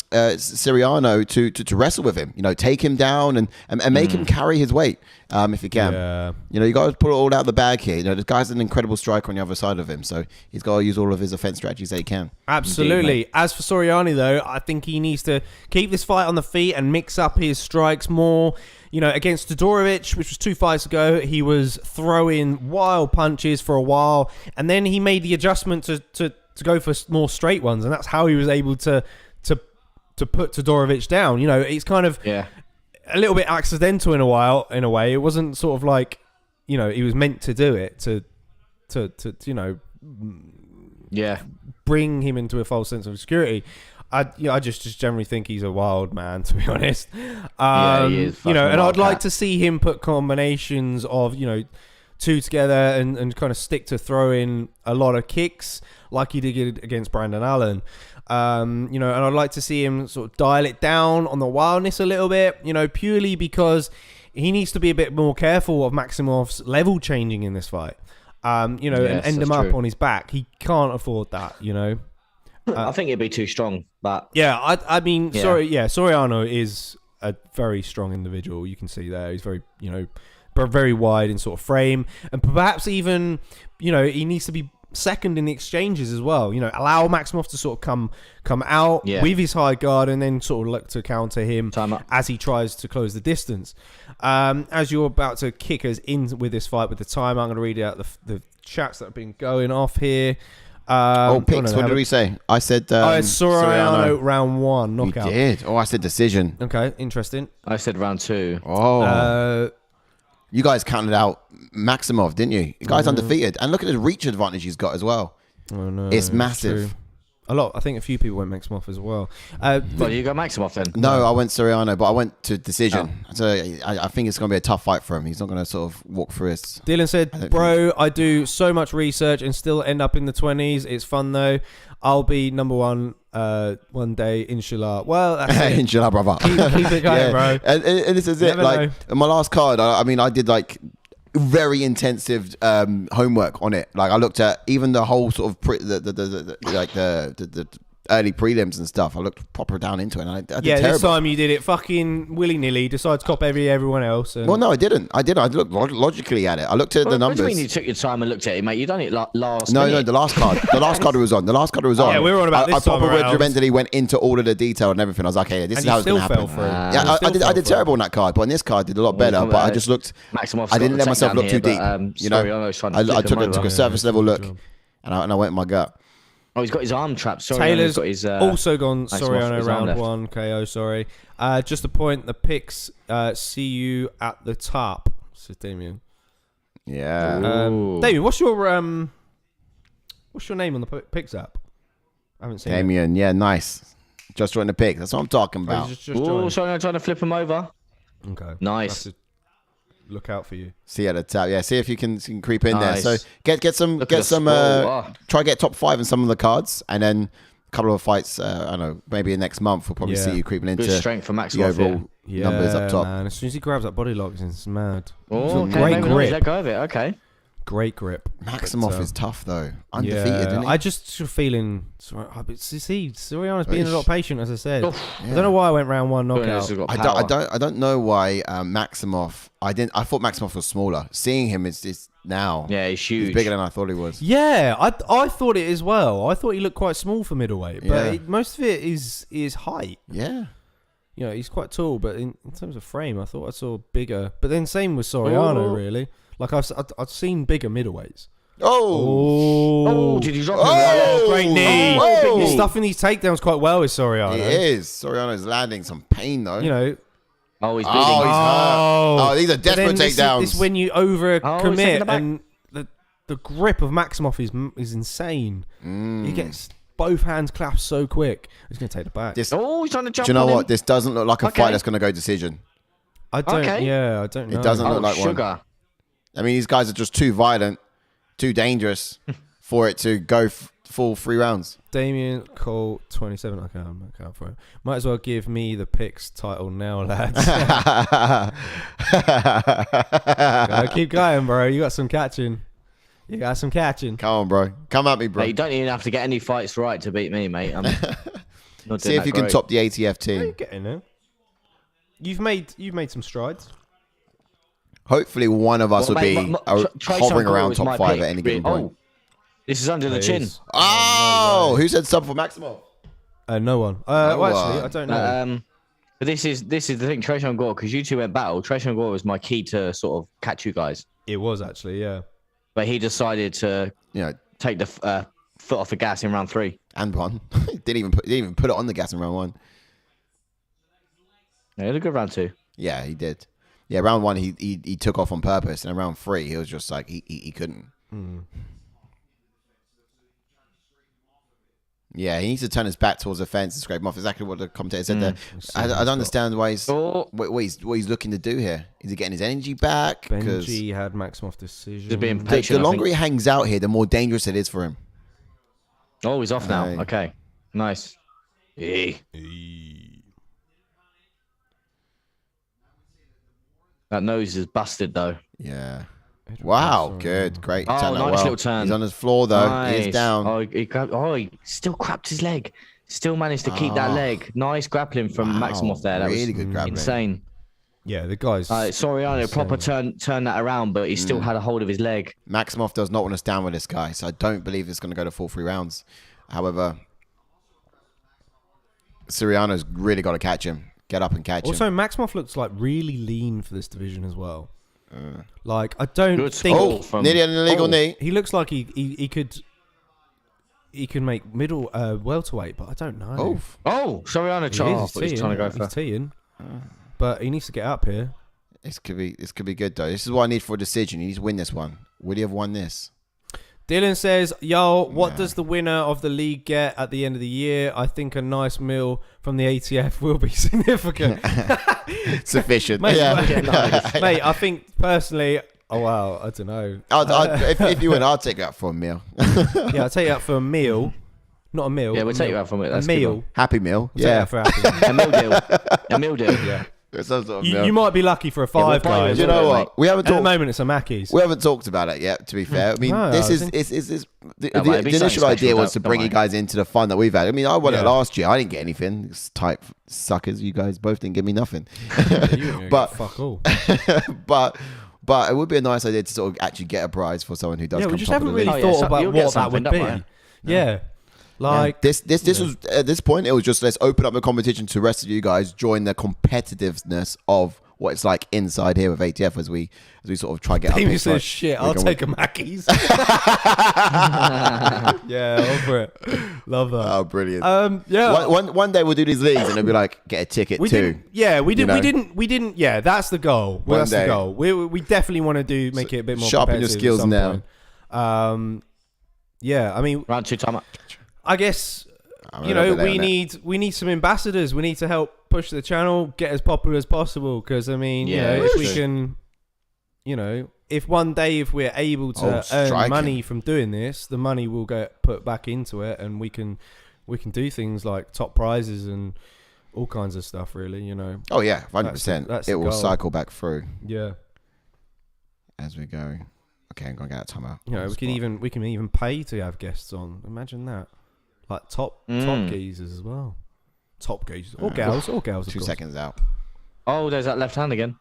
to wrestle with him. Take him down and make him carry his weight if he can. Yeah. You got to put it all out of the bag here. This guy's an incredible striker on the other side of him, so he's got to use all of his offense strategies that he can. Absolutely. As for SORIANO, though, I think he needs to keep this fight on the feet and mix up his strikes more. Against Todorovic, which was 2 fights ago, he was throwing wild punches for a while, and then he made the adjustment to go for more straight ones, and that's how he was able to put Todorovic down. It's kind of a little bit accidental in a way. It wasn't sort of like he was meant to do it to bring him into a false sense of security. I just generally think he's a wild man, to be honest. He is. And I'd like to see him put combinations of two together and kind of stick to throwing a lot of kicks like he did against Brendan Allen. And I'd like to see him sort of dial it down on the wildness a little bit, purely because he needs to be a bit more careful of Maximov's level changing in this fight. you know, and end him up on his back. He can't afford that, you know. I think it'd be too strong, but yeah, I mean, Soriano is a very strong individual. You can see there, he's very, you know, very wide in sort of frame, and perhaps even, you know, he needs to be second in the exchanges as well. You know, allow Maximov to sort of come out with his high guard, and then sort of look to counter him as he tries to close the distance. As you're about to kick us in with this fight with the time, I'm going to read out the chats that have been going off here. Picks. What did we say? I said Soriano round 1 knockout. You did. I said decision. Okay, interesting. I said round 2. You guys counted out Maximov, didn't you? The guy's undefeated, and look at the reach advantage he's got as well. Oh no, it's massive. I think a few people went Maximov as well. Well, you got Maximov then? No, I went Soriano, but I went to decision. So I think it's going to be a tough fight for him. He's not going to sort of walk through it. Dylan said, bro, I do so much research and still end up in the 20s. It's fun though. I'll be number 1 one day, inshallah. Well, that's it. Inshallah, brother. Keep it going, bro. And this is it. Like, my last card, I mean, I did like very intensive homework on it. Like, I looked at even the whole sort of the early prelims and stuff. I looked proper down into it. And I did terrible. This time you did it fucking willy-nilly. Decided to cop everyone else. And... Well, no, I didn't. I looked logically at it. I looked at the numbers. What do you mean you took your time and looked at it, mate? You done it last No, minute. the last card. The last card was on. Yeah, we were on about this time around. I proper regimentally went into all of the detail and everything. I was like, okay, this is how it's going to happen. Yeah, I did terrible on that card, but on this card, I did a lot better. But I just looked. I didn't let myself look too deep. You know, I took a surface level look, and I went in my gut. Oh, he's got his arm trapped. Taylor's got his, also gone Soriano round 1 KO. Sorry. Just a point. The picks. See you at the top. Says Damien. Yeah. Damien, what's your name on the picks app? I haven't seen Damien. Yeah, nice. Just joined the pick. That's what I'm talking about. Sorry, I'm trying to flip him over. Okay. Nice. Look out for you. See at the top. Yeah, see if you can creep in there. So get some try get top 5 in some of the cards, and then a couple of fights. I don't know, maybe next month we'll probably see you creeping into good strength for Maximov, the overall numbers up top. Man. As soon as he grabs that body lock, it's mad. Great grip. Let go of it. Okay. Great grip. Maximov is tough though. Undefeated, isn't he? I just feeling Soriano's being a lot patient, as I said. I don't know why I went round 1 knockout. I don't know why Maximov. I thought Maximov was smaller. Seeing him is now. Yeah, he's huge. He's bigger than I thought he was. Yeah, I thought it as well. I thought he looked quite small for middleweight, but most of it is height. Yeah. You know, he's quite tall, but in terms of frame, I thought I saw bigger. But then same with Soriano, really. Like I've seen bigger middleweights. Did he drop him? Great knee. He's stuffing these takedowns quite well with Soriano. He is. Soriano's landing some pain though. You know. He's bleeding. He's hurt. These are desperate takedowns. This is when you overcommit, and the grip of Maximov is insane. He gets both hands clasped so quick. He's going to take the back. He's trying to jump. Do you know on what? him. This doesn't look like a fight that's going to go decision. I don't know. It doesn't look like sugar. one. I mean, these guys are just too violent, too dangerous for it to go full 3 rounds. Damien Cole 27. I can't count for it. Might as well give me the picks title now, lads. Keep going, bro. You got some catching. Come on, bro. Come at me, bro. Mate, you don't even have to get any fights right to beat me, mate. See if you can top the ATF team. You're getting there. You've made some strides. Hopefully, one of us will be hovering around top 5 at any given point. This is under the chin. Who said sub for Maximov? No one. Actually, I don't know. But this is the thing, TRESEAN GORE, because you two went battle. TRESEAN GORE was my key to sort of catch you guys. It was actually, yeah. But he decided to, take the foot off the gas in round 3 and 1. didn't even put it on the gas in round 1. Yeah, it was a good round 2. Yeah, he did. Yeah, round 1 he took off on purpose, and in round 3 he was just like he couldn't. Yeah, he needs to turn his back towards the fence and scrape him off. Exactly what the commentator said there. I don't understand why what he's looking to do here. Is he getting his energy back? Benji had Maximov decision. Just being patient, the longer he hangs out here, the more dangerous it is for him. Oh, he's off now. Okay, nice. That nose is busted though. Yeah. Wow, good, great. Oh, nice little turn. He's on his floor though. Nice. He is down. He still grabbed his leg. Still managed to keep that leg. Nice grappling from Maximov there. That really was good grappling. insane. Yeah, the guys. Soriano proper turn that around, but he still had a hold of his leg. Maximov does not want to stand with this guy, so I don't believe it's going to go to full 3 rounds. However, Soriano's really got to catch him. Get up and catch him. Also, Maximov looks like really lean for this division as well. Like, I don't think... Nearly an illegal knee. He looks like he could make middle welterweight, but I don't know. Soriano he's trying to go for. He's teeing, but he needs to get up here. This could be good though. This is what I need for a decision. He needs to win this one. Would he have won this? Dylan says, yo, what does the winner of the league get at the end of the year? I think a nice meal from the ATF will be significant. Sufficient. Mate, mate, I think personally, I don't know. If you win, I'll take you out for a meal. Yeah, I'll take you out for a meal. Not a meal. Yeah, we'll take you out for a meal. That's a meal. Happy meal. Yeah. For happy a meal deal. A meal deal, yeah. You might be lucky for a 5, guys. You know what? We haven't at the moment, it's a Mackey's. We haven't talked about it yet, to be fair. I mean, the initial idea was to bring you guys into the fun that we've had. I mean, I won it last year. I didn't get anything. It's type suckers. You guys both didn't give me nothing. But fuck all. But it would be a nice idea to sort of actually get a prize for someone who does. We just haven't really thought about what that would be. Yeah. Like this was at this point, it was just let's open up the competition to the rest of you guys, join the competitiveness of what it's like inside here with ATF as we sort of try to get Amy says shit, I'll take a Mackey's. Yeah, over it. Love that. Oh, brilliant. Yeah. One day we'll do these leagues and it'll be like get a ticket too. We didn't. Yeah, that's the goal. That's the goal. We definitely want to make it a bit more sharpen your skills now. Yeah, I mean, round 2 time. I guess we need some ambassadors. We need to help push the channel, get as popular as possible. Because I mean, if we can, if one day if we're able to earn money from doing this, the money will get put back into it, and we can do things like top prizes and all kinds of stuff. Really, Oh yeah, 100%. It will cycle back through. Yeah. As we go. Okay, I'm gonna get that timeout. We can even pay to have guests on. Imagine that. Like top geezers as well. Top geezers. Or gals. 2 seconds out. Oh, there's that left hand again.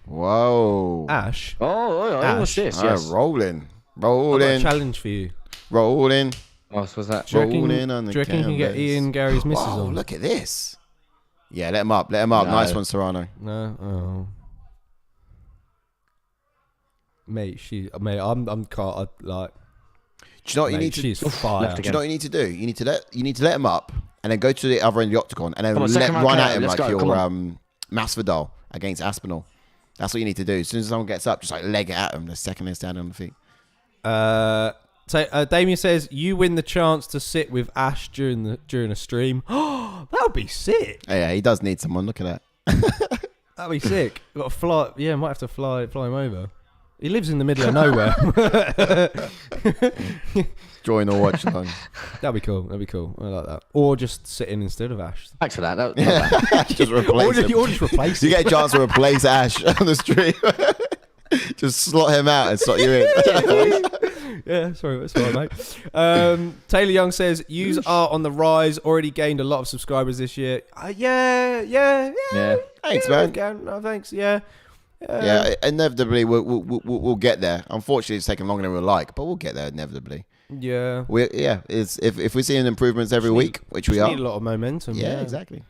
Whoa. Ash. What's this? Yes. Rolling. I've got a challenge for you. Rolling. What was that? Do you reckon you can get Ian Gary's missus on? Look at this. Yeah, let him up. No. Nice one, Serrano. No. Oh. Mate, I'm can't like. Do you know what you need to? She's fire. Do you know what you need to do? You need to let him up, and then go to the other end of the octagon, and then run at him like your Masvidal against Aspinall. That's what you need to do. As soon as someone gets up, just like leg it at him the second they're standing on the feet. Damien says you win the chance to sit with Ash during a stream. Oh, that would be sick. Oh, yeah, he does need someone. Look at that. That'd be sick. Got to fly. Yeah, might have to fly him over. He lives in the middle of nowhere. Join or watch along. That'd be cool. I like that. Or just sit in instead of Ash. Thanks for that. Just replace him. Or just replace him. You get a chance to replace Ash on the stream. Just slot him out and slot you in. Yeah, sorry, that's fine, mate. Taylor Young says, "Yous are on the rise. Already gained a lot of subscribers this year." Yeah. Thanks, man. No, thanks. Yeah. Yeah, inevitably we'll get there. Unfortunately, it's taken longer than we'd like, but we'll get there inevitably. Yeah. If we're seeing improvements every week, which we are, need a lot of momentum. Yeah, exactly.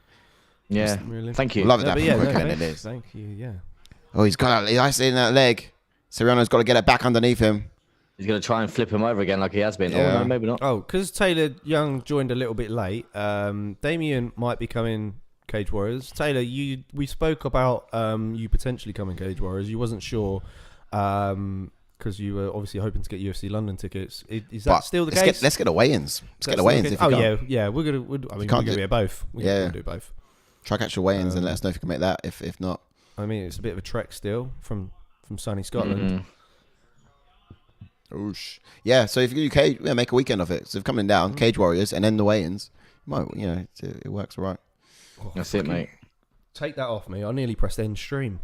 Yeah, really. Thank you. Love that from quicker than it is. Thank you. Yeah. Oh, he's got that. I see in that leg. Soriano's got to get it back underneath him. He's going to try and flip him over again like he has been. Yeah. Oh, no, maybe not. Oh, because Taylor Young joined a little bit late. Damien might be coming Cage Warriors. Taylor, we spoke about you potentially coming Cage Warriors. You wasn't sure because you were obviously hoping to get UFC London tickets. Is that still the case? Let's get a weigh-ins. Let's get a weigh-ins. Yeah. We're gonna do both. We're gonna do both. Try catch the weigh-ins and let us know if you can make that. If not, I mean, it's a bit of a trek still from sunny Scotland. Oosh. Yeah, so if you do Cage, make a weekend of it. So if coming down, Cage Warriors, and then the weigh-ins, it works all right. That's it, mate. Take that off me. I nearly pressed end stream.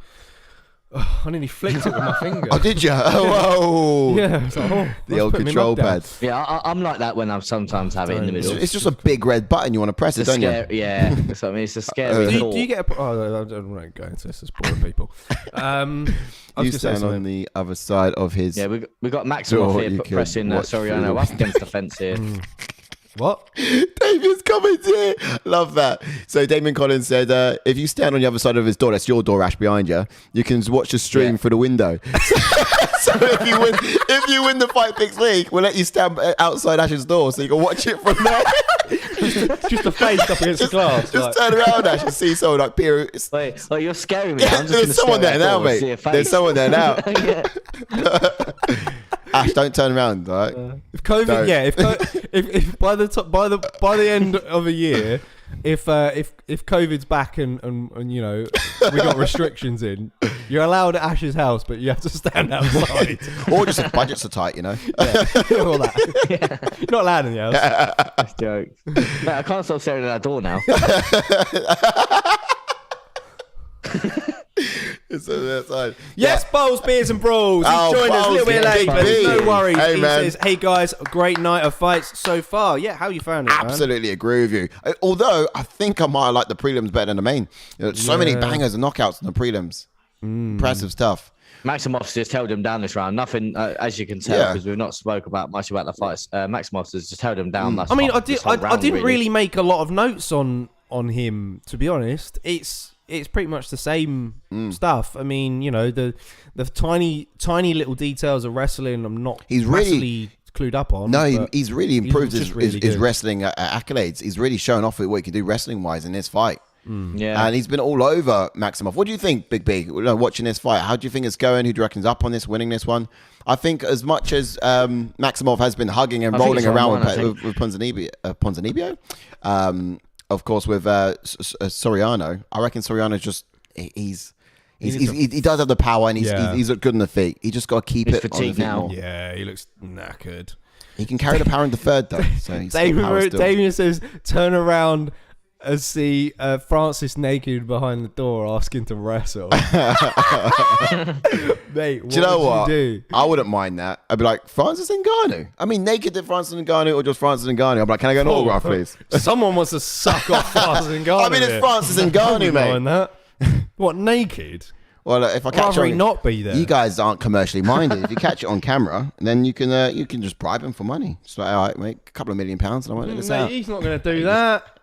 Oh, I nearly flicked it with my finger. Oh, did you? Oh, whoa. Yeah. It's like, The old control pad. Yeah, I'm like that when I sometimes have it in the middle. It's just a big red button. You want to press it, don't you? Yeah, that's what I mean. It's a scary thought. Do you get a... Oh, I don't want to go into this. It's boring people. You stand on the other side of his... Yeah, we got MAXIMOV here pressing Soriano up against the fence here. What? Damien's comments here. Love that. So Damien Collins said, if you stand on the other side of his door, that's your door, Ash, behind you, you can watch the stream through the window. So if you win the Fight Picks League, we'll let you stand outside Ash's door so you can watch it from there. just a face up against the glass. Just turn around, Ash, and see someone like Peter. Wait, you're scaring me. I'm just There's someone there now, mate. There's someone there now. Ash, don't turn around, all right? If COVID, if by the end of a year, if COVID's back and you know we got restrictions in, you're allowed at Ash's house, but you have to stand outside. Or just if budgets are tight, you know. All that. Yeah. Not allowed in the house. That's jokes. Mate, I can't stop staring at that door now. It's on that side. Yes, Bowls, Beers and Brawls. He's joined us a little bit late, but no worries. Hey, he man. says, hey guys, great night of fights so far. Yeah, how you found it, Absolutely agree with you. Although, I think I might have liked the prelims better than the main. So many bangers and knockouts in the prelims. Impressive stuff. MAXIMOV's just held him down this round. Nothing, as you can tell, because we've not spoke about much about the fights. MAXIMOV's has just held him down. I mean, I didn't really make a lot of notes on him, to be honest. It's pretty much the same stuff. I mean, you know, the tiny little details of wrestling I'm not really clued up on. No, he's really improved his good. wrestling accolades. He's really shown off what he can do wrestling-wise in this fight. Yeah. And he's been all over MAXIMOV. What do you think, Big B, watching this fight? How do you think it's going? Who do you reckon's up on this, winning this one? I think as much as MAXIMOV has been hugging and rolling around with Ponzinibbio, of course, with Soriano, I reckon Soriano's just he does have the power and he's good on the feet. He just got to keep it on the feet now. Yeah, he looks knackered. He can carry the power in the third though. So he's Damien says, turn around and see Francis naked behind the door asking to wrestle. Mate, what do you know what? Do? I wouldn't mind that. I'd be like, Francis Ngannou. I mean, naked to Francis Ngannou or just Francis Ngannou. I'm like, can I get an autograph, please? Someone wants to suck off Francis Ngannou. I mean, it's Francis Ngannou, mate. That. What, naked? Well, if I catch it, not be there. You guys aren't commercially minded. If you catch it on camera, then you can just bribe him for money. It's like, all right, mate, a couple of $1 million, and I won't let this out. He's not going to do that.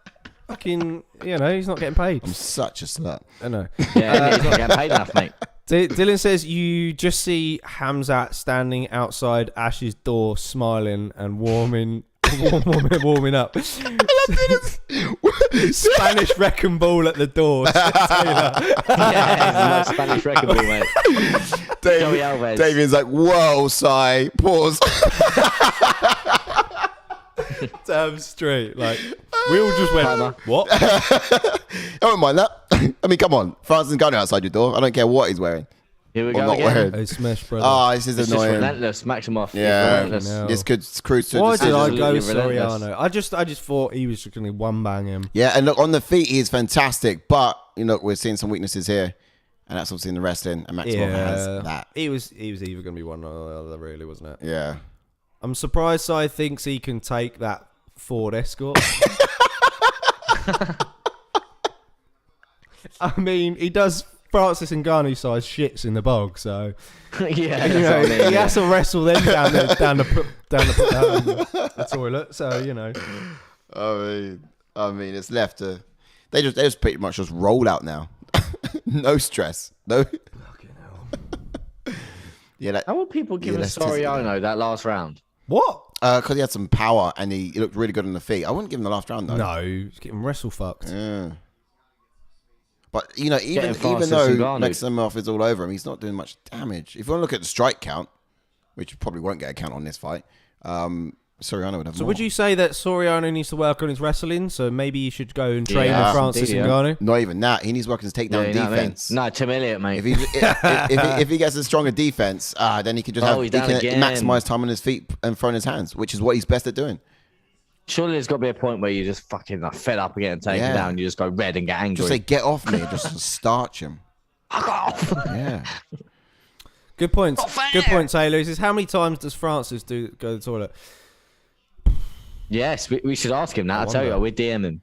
Fucking, you know, he's not getting paid. I'm such a slut. I know. Yeah, he's not getting paid enough, mate. Dylan says you just see Hamzat standing outside Ash's door, smiling and warming up. Spanish wrecking ball at the door. Yeah, Spanish wrecking ball, mate. Davian's like, whoa, sigh, pause. Damn straight. Like, we all just went, what? I don't mind that. I mean, come on. Francis Ngannou outside your door. I don't care what he's wearing. Here we go again. Hey, smash, brother. Oh, this is annoying. Just relentless. MAXIMOV. Yeah. This could cruise to Why did I decision. go Absolutely Soriano? I just thought he was just going to one bang him. Yeah, and look, on the feet, he is fantastic. But, you know, we're seeing some weaknesses here. And that's obviously in the wrestling. And MAXIMOV has that. He was either going to be one or the other, really, wasn't it? Yeah. I'm surprised Sai thinks he can take that Ford Escort. I mean, he does Francis Ngannou size shits in the bog, so yeah, you know, he has to wrestle them down the toilet. So you know, I mean, it's left to they just pretty much just roll out now, no stress, no. Fucking hell. Yeah, how would people give Soriano that last round? What? Because he had some power and he looked really good on the feet. I wouldn't give him the last round though. No, just get him wrestle fucked. Yeah. But, you know, even though MAXIMOV is all over him, he's not doing much damage. If you want to look at the strike count, which you probably won't get a count on this fight, Soriano would have more. So would you say that Soriano needs to work on his wrestling? So maybe he should go and train with Francis Ngannou? Not even that. He needs to work on his takedown defense. No, Tim Elliott, mate. If he gets a stronger defense, then he can just maximize time on his feet and throw in his hands, which is what he's best at doing. Surely there's got to be a point where you're just fucking fed up again and taken down. You just go red and get angry. Just say, get off me and just starch him. Fuck off. Yeah. Good points. Good point, Taylor. He says, how many times does Francis go to the toilet? Yes, we should ask him that. I tell you, we're DMing.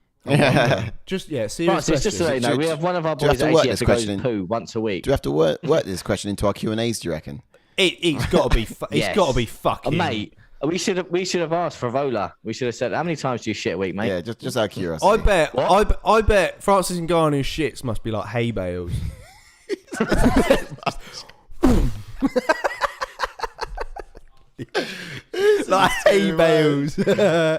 Just serious Francis, just to let you know, we have one of our boys that actually has to go to poo once a week. Do we have to work this question into our Q&As, do you reckon? It's got to be it's got to be fucking... mate, we should have asked for Vola. We should have said, how many times do you shit a week, mate? Yeah, just out of curiosity. I bet Francis Ngannou's shits must be like hay bales. Like hay bales.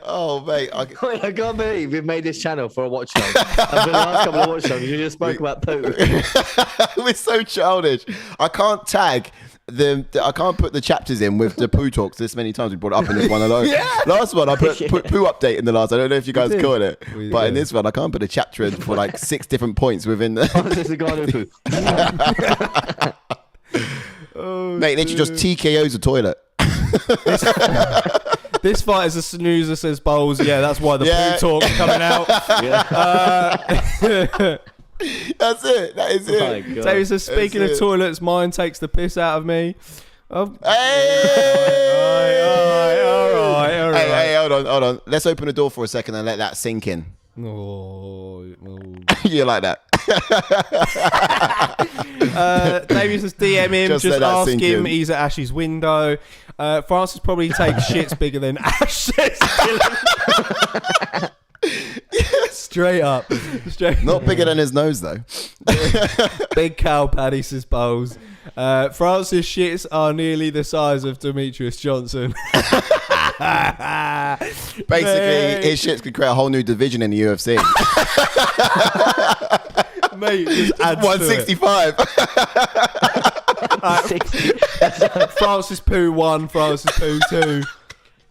Oh, mate. I can't believe we've made this channel for a watch dog. And for the last couple of watch dogs, you just spoke about poo. We're so childish. I can't tag I can't put the chapters in with the poo talks this many times. We brought it up in this one alone. Last one, I put poo update in the last. I don't know if you guys caught it. But in this one, I can't put a chapter in for like 6 different points within the... Mate, literally just TKO's a toilet. This fight is a snoozer, says Bowles. Yeah, that's why the poo talk's coming out. That's it. That is it. David says, speaking of toilets, mine takes the piss out of me. Hey! All right. Hey, hold on. Let's open the door for a second and let that sink in. Oh. You like that? David says, DM him. Just ask him. In. He's at Ash's window. Francis probably takes shits bigger than Ash. Straight up. Not bigger than his nose, though. Big cow patty, says Bowles. Francis' shits are nearly the size of Demetrius Johnson. Basically, his shits could create a whole new division in the UFC. Mate, just 165. Francis Poo 1, Francis Poo 2,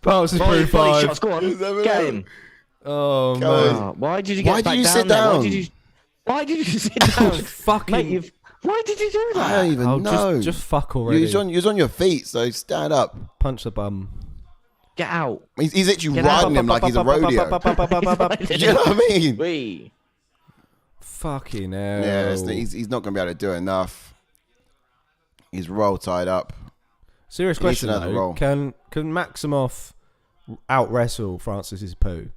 Francis Poo 5. Shots, go on, get him. Oh, man. Why did you get back down? Sit down? Why did you sit down? Fucking... Mate, why did you do that? I don't even know. Just fuck already. You was on your feet, so stand up. Punch the bum. Get out. He's literally riding him like he's a rodeo. Do you know what I mean? Fucking hell. Yeah, he's not going to be able to do enough. He's roll tied up. Serious question, though. Can Maximov out-wrestle Francis's poo?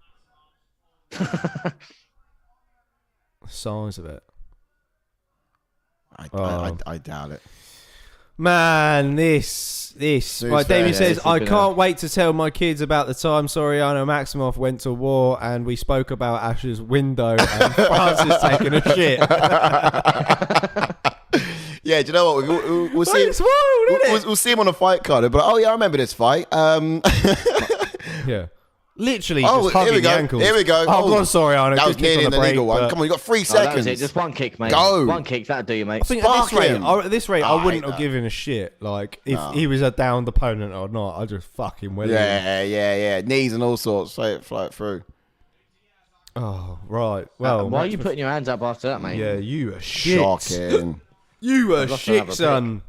The size of it. I doubt it. Man, this. Right, Damien says, I can't wait to tell my kids about the time Soriano and Maximov went to war and we spoke about Ash's window and Francis taking a shit. Yeah, do you know what? We'll see. It's wild, isn't it? We'll see him on a fight card. But I remember this fight. Yeah. Literally just hugging the ankles. Here we go. Oh, God, Soriano. That was nearly an illegal one. Come on, you got 3 seconds. That was it. Just one kick, mate. Go. One kick, that'll do you, mate. I think at this rate, I wouldn't have given a shit. Like, if he was a downed opponent or not, I'd just fucking win. Yeah. Knees and all sorts. Fly it through. Oh, right. Well, why are you putting your hands up after that, mate? Yeah, you are shit. Shocking. You were shit, son.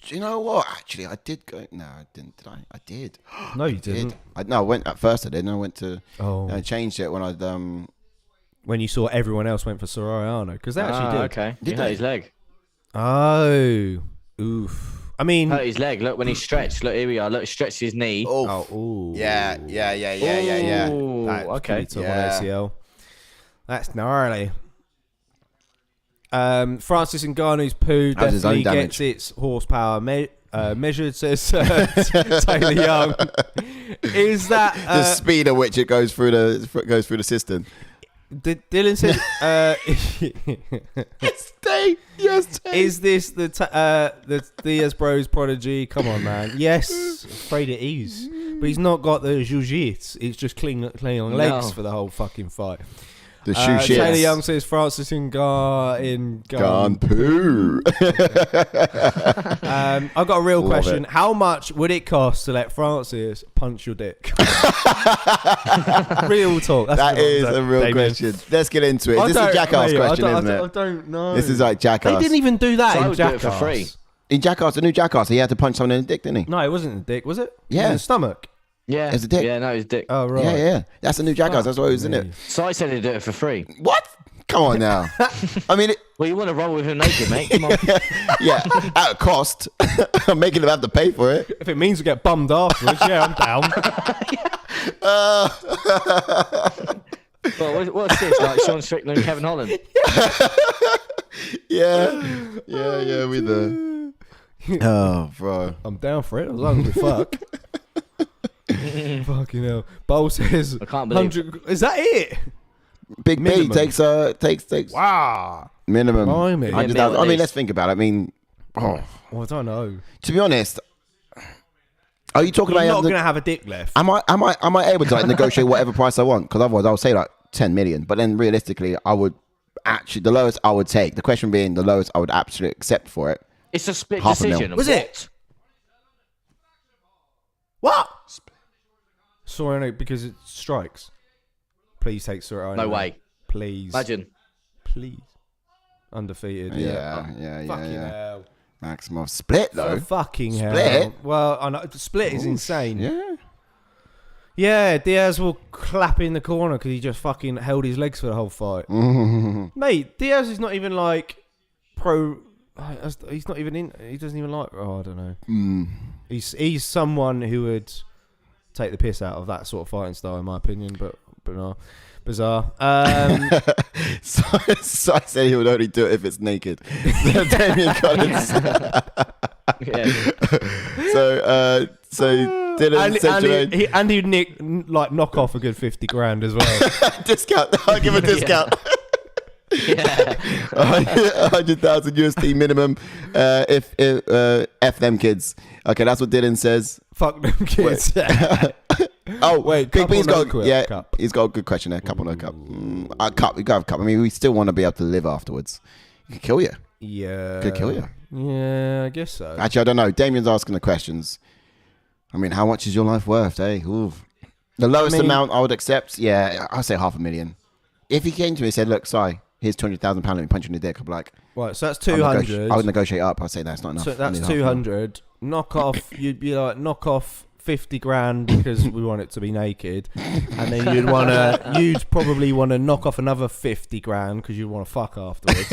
Do you know what? Actually, I did go. No, I didn't. Did I? I did. No, you didn't. I went at first. I did. And I went to. I changed it when I when you saw everyone else went for Soriano, because they actually did. Okay. Did hurt his leg? Oh, oof. I mean, hurt his leg. Look when he stretched. Look, here we are. Look, stretched his knee. Oh, yeah. Ooh, okay. ACL. That's gnarly. Francis Ngannou's poo definitely gets its horsepower measured, says Taylor Young. Is that the speed at which it goes through the system? Dylan says, yes, is this the Diaz Bros prodigy? Come on, man. Yes, afraid it is. But he's not got the jiu-jitsu. It's just clean on legs for the whole fucking fight. The shoe shit. Taylor Young says Francis Ngannou poo. I've got a real question. How much would it cost to let Francis punch your dick? Real talk. That is a real question. Let's get into it. This is a Jackass question, isn't it? I don't know. This is like Jackass. They didn't even do that in Jackass. Do it for free. In Jackass, the new Jackass, he had to punch someone in the dick, didn't he? No, it wasn't in the dick, was it? Yeah. It was in the stomach. Yeah. It's a dick. Yeah, no, it's dick. Oh, right. Yeah. That's the new Jackass. That's what it was, isn't it? So I said he'd do it for free. What? Come on now. I mean, Well, you want to roll with him naked, mate? Come on. Yeah, at a cost. I'm making them have to pay for it. If it means we get bummed afterwards, yeah, I'm down. Well, what's this? Like Sean Strickland and Kevin Holland? Yeah, we the. Oh, bro. I'm down for it as long as we fuck. Fucking hell. Bowl says, I can't believe 100. Is that it? Big Minimum. B takes Wow. minimum. Blimey. 100,000. I mean, let's think about it. I mean, Well, I don't know. to be honest, are you talking You're about? not going to have a dick left. Am I able to like negotiate whatever price I want? Because otherwise, I would say like 10 million. But then realistically, I would actually the lowest I would take. The question being the lowest I would absolutely accept for it. It's a split 500,000. decision. Was it? What? SORIANO because it strikes. Please take SORIANO. No way. Please. Imagine. Please. Undefeated. Yeah. Fucking hell. MAXIMOV split though. Fucking Split? hell. Well, I know. Split is insane. Yeah. Yeah, Diaz will clap in the corner because he just fucking held his legs for the whole fight. Mate, Diaz is not even like pro. He's not even in. He doesn't even like. Oh, I don't know. He's someone who would take the piss out of that sort of fighting style, in my opinion. But no, bizarre. So I said he would only do it if it's naked. Damien Collins. So Dylan said and he'd knock off a good 50 grand as well. discount. I'll give a discount. Yeah. 100,000 USD minimum. If F them kids. Okay, that's what Dylan says. Fuck them kids. Oh wait, Big B's got cup. He's got a good question there. Cup or no cup? A cup. We got a cup. I mean, we still want to be able to live afterwards. It could kill you. Yeah. Could kill you. Yeah, I guess so. Actually, I don't know. Damien's asking the questions. I mean, how much is your life worth, eh? Oof. The lowest amount I would accept, yeah, I'll say 500,000. If he came to me and said, look, Si, here's £200,000, let me punch you in the dick, I'd be like... Right, so that's 200. I would negotiate up. I'd say that's not enough. So that's 200. Knock off, you'd be like, knock off 50 grand because we want it to be naked. And then you'd probably want to knock off another 50 grand because you'd want to fuck afterwards.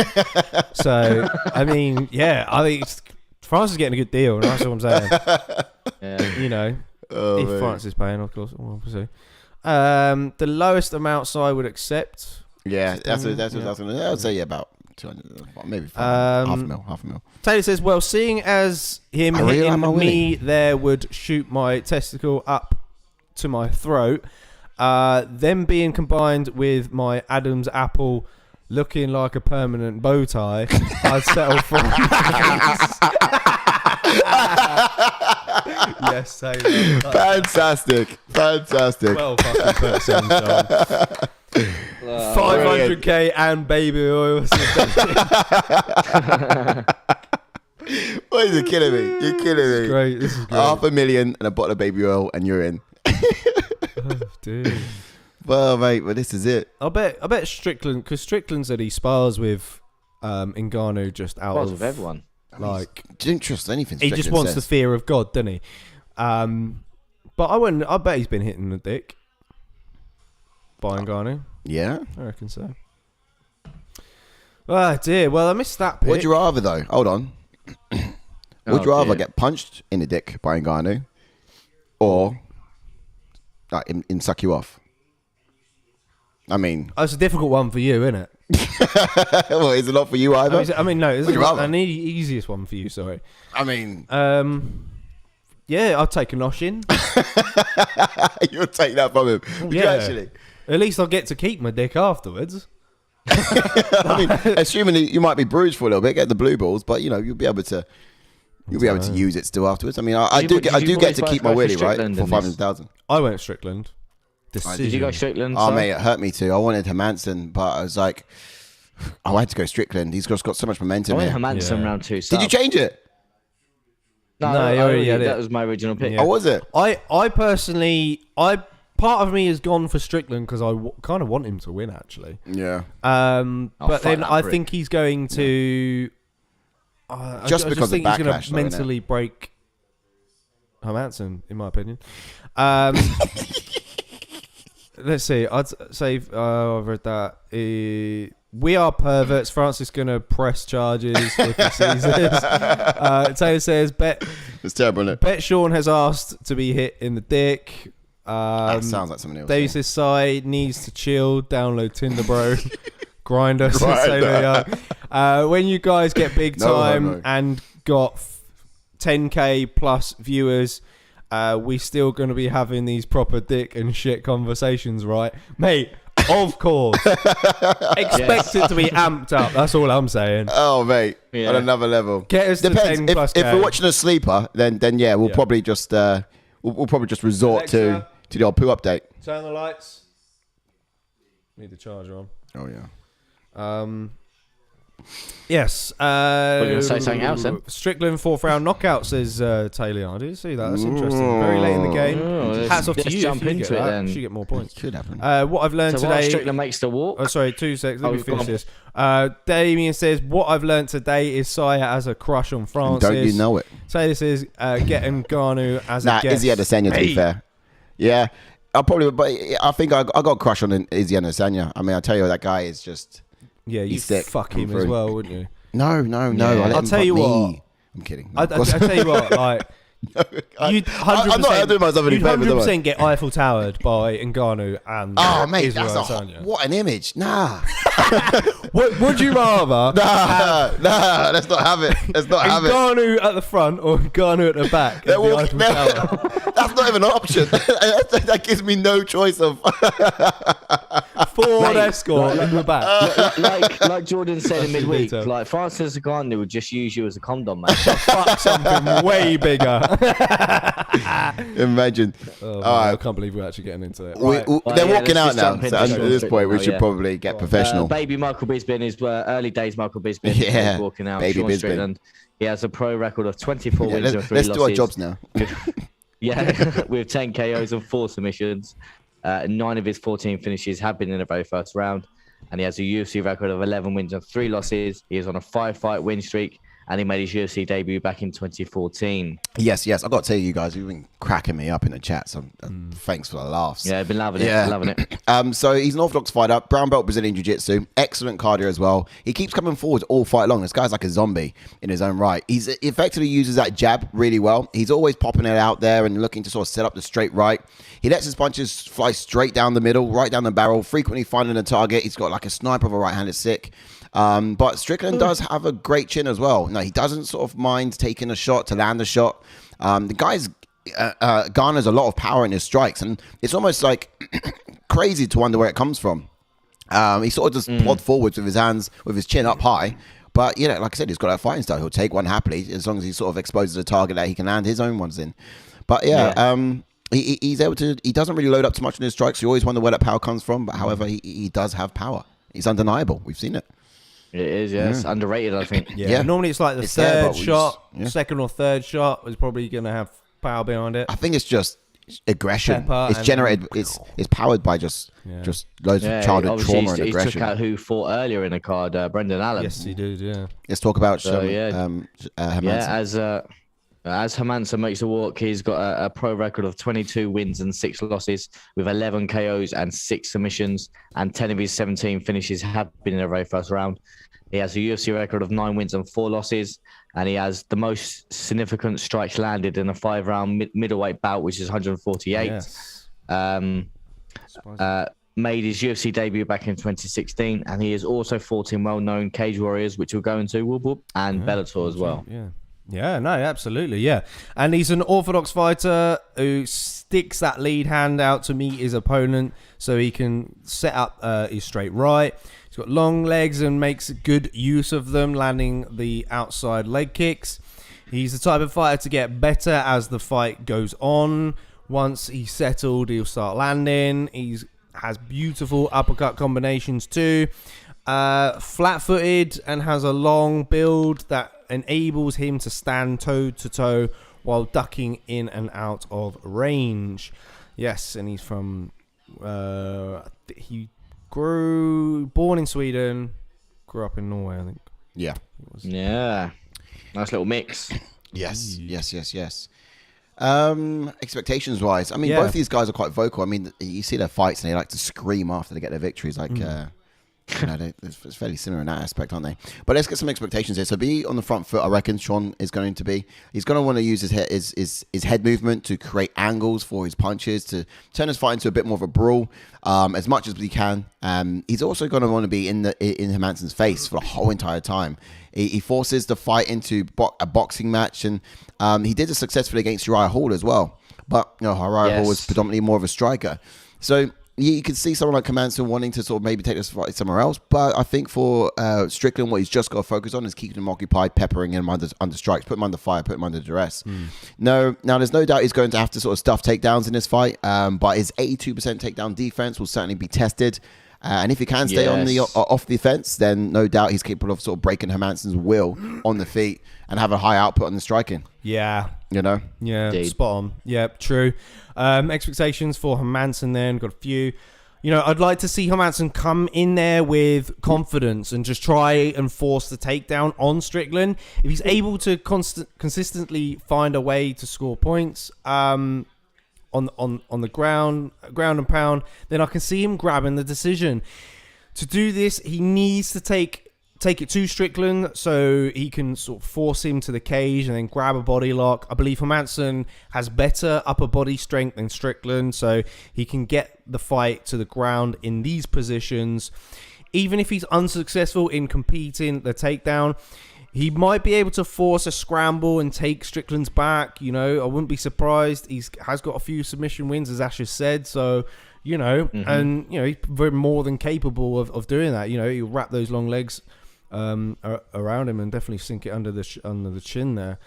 So, I mean, yeah, I think France is getting a good deal, and that's what I'm saying. Yeah. You know, if France is paying, of course, obviously. The lowest amount I would accept. Yeah, that's what I would say. Yeah, about 200, maybe half a mil. Taylor says, "Well, seeing as him hitting me there would shoot my testicle up to my throat, them being combined with my Adam's apple looking like a permanent bow tie, I'd settle for." Yes, Taylor. Fantastic. Well, fucking put Sean. 500k and baby oil. What is it killing me? You're killing me. Great, this is great. 500,000 and a bottle of baby oil, and you're in. Oh, dude. Well, mate, but this is it. I bet Strickland, because Strickland said he spars with Ngannou just out of with everyone. Like, Didn't trust anything. he just wants the fear of God, doesn't he? But I bet he's been hitting the dick by Ngannou. Yeah, I reckon so. Oh dear. Well, I missed that pick. Would you rather though? Hold on. Would you rather get punched in the dick by Ngannou, or like him suck you off? I mean, it's a difficult one for you, isn't it? well, is it not for you either? I mean, no, it's Would you rather? an easiest one for you. Sorry. I mean, yeah, I'll take a nosh in. you'll take that from him. Would you actually? At least I'll get to keep my dick afterwards. I mean, assuming you might be bruised for a little bit, get the blue balls, but you know you'll be able to use it still afterwards. I mean, I do get to keep my willy right for 500,000. I went Strickland. Decision. Did you go Strickland? Oh mate, it hurt me too. I wanted Hermansson, but I was like, I had to go Strickland. He's just got so much momentum. I went Hermansson round 2. Did you change it? No, that was my original pick. Yeah. Oh, was it? I personally, part of me has gone for Strickland because I kind of want him to win, actually. Yeah. But then I think he's going to. Just because I think of he's going backlash, to mentally break Hermansson, in my opinion. let's see. I'd say I've read that. We are perverts. Francis gonna press charges if he sees this. Taylor says, It's terrible, isn't it? Bet Sean has asked to be hit in the dick. That sounds like something else. Davey says, side needs to chill. Download Tinder, bro. Grinder. When you guys get big time and got 10k plus viewers, we still going to be having these proper dick and shit conversations, right? Mate, of course. Expect it to be amped up. That's all I'm saying. Oh, mate. Yeah. On another level. Get us Depends. to 10 plus if we're watching a sleeper, then yeah, we'll probably just we'll probably just resort Alexa, to the old poo update. Turn the lights. Need the charger on. Oh, yeah. Yes. We're going to say something else then. Strickland 4th round knockout, says Taylor. I did see that. That's interesting. Very late in the game. Hats off to you. Jump into it then. You should get more points. Could happen. What I've learned today. Strickland makes the walk. Oh, sorry, 2 seconds. Let me finish this. Damien says, what I've learned today is Saya has a crush on Francis. Don't you know it? Taylor says, getting Ngannou as a guest. Izzy Adesanya, to be fair. Yeah. I think I got a crush on Izzy Adesanya. I mean, I tell you, that guy is just... Yeah, you fuck him as well, wouldn't you? No. Yeah. I'll tell you what. I'm kidding. No, I'll tell you what, like... You'd 100%, I'm not doing myself any favour. 100% get Eiffel Towered by Ngannou and mate, Israel Adesanya. What an image. Nah. Would you rather Nah, let's not have it. Ngannou at the front or Ngannou at the back? At the Eiffel Tower? That's not even an option. That gives me no choice of... Ford Escort in the back. Like Jordan said in midweek, like Francis Ngannou would just use you as a condom, man. Fuck something way bigger. Imagine. Oh, I can't believe we're actually getting into it. They're walking out now. So at this point, we should probably get professional. Baby Michael Bisping is early days. Michael Bisping is walking out. Baby Sean Strickland. He has a pro record of 24 wins and 3 losses. Let's do our jobs now. With 10 KOs and 4 submissions. 9 of his 14 finishes have been in the very first round, and he has a UFC record of 11 wins and 3 losses. He is on a 5-fight win streak, and he made his UFC debut back in 2014. Yes. I got to tell you guys, you've been cracking me up in the chat, so thanks for the laughs. Yeah, I've been loving it. So he's an orthodox fighter, brown belt Brazilian Jiu-Jitsu, excellent cardio as well. He keeps coming forward all fight long. This guy's like a zombie in his own right. He's effectively uses that jab really well. He's always popping it out there and looking to sort of set up the straight right. He lets his punches fly straight down the middle, right down the barrel, frequently finding a target. He's got like a sniper of a right-handed sick. But Strickland does have a great chin as well. No, he doesn't sort of mind taking a shot to land a shot. The guy's garners a lot of power in his strikes, and it's almost like crazy to wonder where it comes from. He sort of just plod forwards with his hands, with his chin up high. But, you know, like I said, he's got that fighting style. He'll take one happily as long as he sort of exposes a target that he can land his own ones in. But, he's able to... He doesn't really load up too much on his strikes. You always wonder where that power comes from. But, however, he does have power. It's undeniable. We've seen it. It is, yeah. It's underrated, I think. Yeah. Normally it's like the third shot, second or third shot is probably going to have power behind it. I think it's just aggression. It's generated. It's powered by just loads of childhood trauma and aggression. He took out who fought earlier in the card, Brendan Allen. Yes, he did. Yeah. Let's talk about Hermansson. As Hermansson makes the walk, he's got a pro record of 22 wins and 6 losses with 11 KOs and 6 submissions, and 10 of his 17 finishes have been in the very first round. He has a UFC record of 9 wins and 4 losses, and he has the most significant strikes landed in a 5-round middleweight bout, which is 148. Yes. Made his UFC debut back in 2016, and he has also fought in well-known Cage Warriors, which we'll go into, and Bellator as well. Yeah, no, absolutely, yeah. And he's an orthodox fighter who sticks that lead hand out to meet his opponent so he can set up his straight right. He's got long legs and makes good use of them, landing the outside leg kicks. He's the type of fighter to get better as the fight goes on. Once he's settled, he'll start landing. He has beautiful uppercut combinations too. Flat-footed and has a long build that enables him to stand toe-to-toe while ducking in and out of range. Yes, and he's from... born in Sweden, grew up in Norway, I think. Yeah. Nice little mix. Yes. Expectations wise, I mean, both these guys are quite vocal. I mean, you see their fights and they like to scream after they get their victories. Like, it's fairly similar in that aspect, aren't they? But let's get some expectations here. So be on the front foot. I reckon Sean is going to be. He's going to want to use his head movement to create angles for his punches, to turn his fight into a bit more of a brawl, as much as he can. He's also going to want to be in Hermansson's face for the whole entire time. He forces the fight into a boxing match, and he did it successfully against Urijah Hall as well. But Urijah Hall was predominantly more of a striker. So you can see someone like Hermansson wanting to sort of maybe take this fight somewhere else. But I think for Strickland, what he's just got to focus on is keeping him occupied, peppering him under strikes, put him under fire, put him under duress. Now there's no doubt he's going to have to sort of stuff takedowns in this fight, but his 82% takedown defense will certainly be tested. And if he can stay on the off the fence, then no doubt he's capable of sort of breaking Hermansson's will on the feet and have a high output on the striking. Yeah. You know? Yeah, Indeed. spot on. Yeah, true. Expectations for Hermansson then, got a few. You know, I'd like to see Hermansson come in there with confidence and just try and force the takedown on Strickland. If he's able to consistently find a way to score points on the ground and pound, then I can see him grabbing the decision. To do this, he needs to take it to Strickland so he can sort of force him to the cage and then grab a body lock. I believe Hermansson has better upper body strength than Strickland, so he can get the fight to the ground in these positions. Even if he's unsuccessful in competing the takedown, he might be able to force a scramble and take Strickland's back. You know, I wouldn't be surprised. He has got a few submission wins, as Ash has said. So, you know, and, you know, he's very more than capable of doing that. You know, he'll wrap those long legs around him and definitely sink it under the chin there.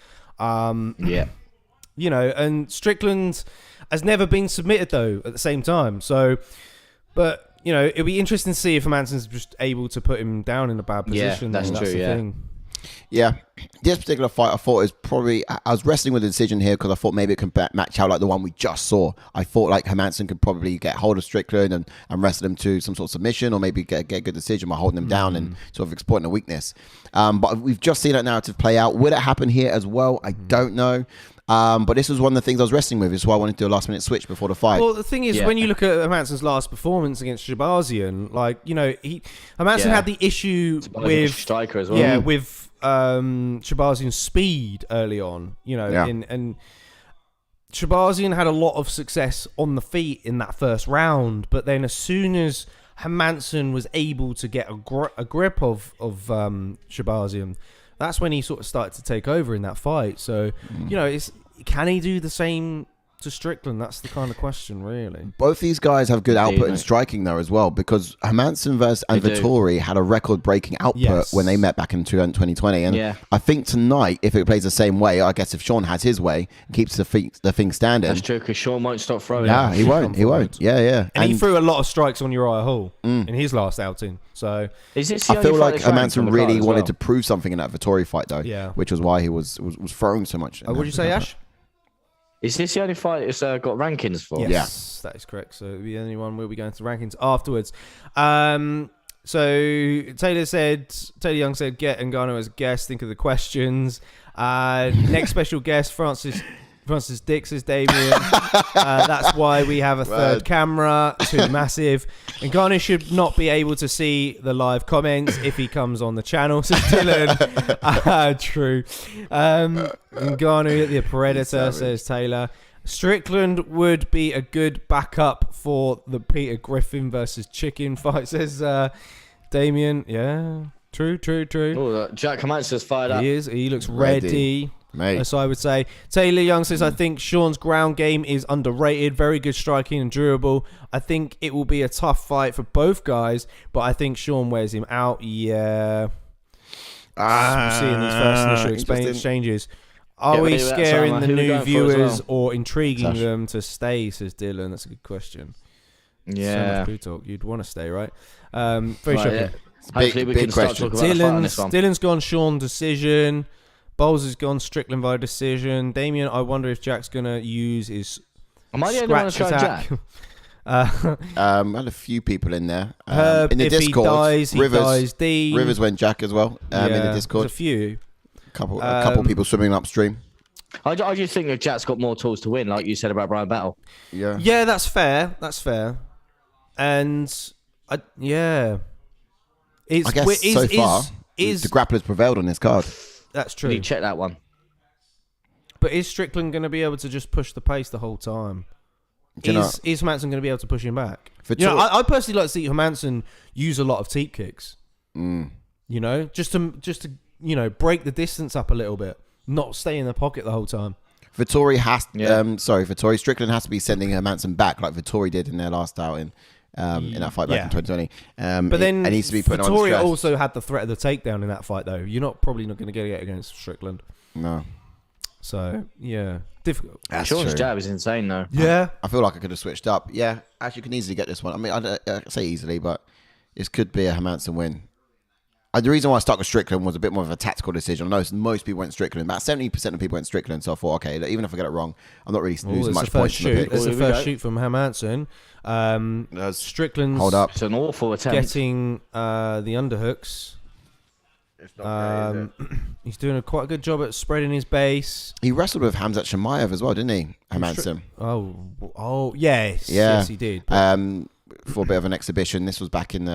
You know, and Strickland has never been submitted, though, at the same time. So, but, you know, it'll be interesting to see if Hermansson's just able to put him down in a bad position. Yeah, that's true, the thing. Yeah, this particular fight I thought is probably, I was wrestling with the decision here because I thought maybe it could match out like the one we just saw. I thought like Hermansson could probably get hold of Strickland and wrestle him to some sort of submission, or maybe get a good decision by holding him down and sort of exploiting a weakness. But we've just seen that narrative play out. Will it happen here as well? I don't know. But this was one of the things I was wrestling with. It's why I wanted to do a last minute switch before the fight. Well, the thing is, when you look at Hermansson's last performance against Shahbazyan, like, you know, Hermansson had the issue with striker as well. Yeah, with Shahbazyan's speed early on, you know, and Shahbazyan had a lot of success on the feet in that first round, but then as soon as Hermansson was able to get a grip of Shahbazyan, that's when he sort of started to take over in that fight. So, you know, can he do the same to Strickland? That's the kind of question, really. Both these guys have good output in striking, though, as well, because Hermansson versus Vettori had a record-breaking output when they met back in 2020. And I think tonight, if it plays the same way, I guess if Sean has his way, keeps the thing standing. That's true, because Sean won't stop throwing. Yeah, he won't. He won't. Yeah. And he threw a lot of strikes on Urijah Hall in his last outing. So I feel like Hermansson really wanted to prove something in that Vettori fight, though, which was why he was throwing so much. What would you say, Ash? Is this the only fight it's got rankings for? Yes, that is correct. So the only one we'll be going to rankings afterwards. So Taylor Young said, get Ngannou as a guest. Think of the questions. Next special guest, Francis Dick, says Damien. That's why we have a third camera. Too massive. Ngannou should not be able to see the live comments if he comes on the channel, says Dylan. True. Ngannou, the Predator, says Taylor. Strickland would be a good backup for the Peter Griffin versus Chicken fight, says Damien. Yeah. True. Oh, Jack Hermanson's fired up. He is. He looks ready. Mate. So I would say Taylor Young says, I think Sean's ground game is underrated, very good striking and durable. I think it will be a tough fight for both guys, but I think Sean wears him out. Yeah. We'll see in these first initial exchanges. Are we scaring the new viewers or intriguing them to stay, says Dylan? That's a good question. Yeah. So much talk. You'd want to stay, right? Very shocking. Yeah. Hopefully we can start talking about the fight on this one. Dylan's gone Sean decision. Bowles has gone Strickland via decision. Damien, I wonder if Jack's going to use his scratch attack. I had a few people in there. In the Discord, he dies. Rivers went Jack as well in the Discord. There's a few. A couple people swimming upstream. I just think that Jack's got more tools to win, like you said about Bryan Battle. Yeah, that's fair. That's fair. And yeah, I guess so far the grapplers prevailed on this card. That's true. You check that one. But is Strickland going to be able to just push the pace the whole time? Is Hermansson going to be able to push him back? I personally like to see Hermansson use a lot of teep kicks. You know, just to break the distance up a little bit, not stay in the pocket the whole time. Strickland has to be sending Hermansson back like Vettori did in their last outing. In that fight back in 2020. But then it needs to be put on Vettori stress. also had the threat of the takedown in that fight, though. You're probably not going to get it against Strickland. No. So, yeah. Difficult. Sean's jab is insane, though. Yeah. I feel like I could have switched up. Yeah, actually, you can easily get this one. I mean, I say easily, but this could be a Hermansson win. The reason why I stuck with Strickland was a bit more of a tactical decision. I know most people went Strickland. About 70% of people went Strickland. So I thought, okay, even if I get it wrong, I'm not really losing much points from the pick. It's the first shoot from Hermansson. Strickland's hold up. It's an awful attempt. Getting the underhooks. It's not great, is it? He's doing quite a good job at spreading his base. He wrestled with Khamzat Chimaev as well, didn't he? Hermansson. Yes. Yeah. Yes, he did. For a bit of an exhibition. This was back in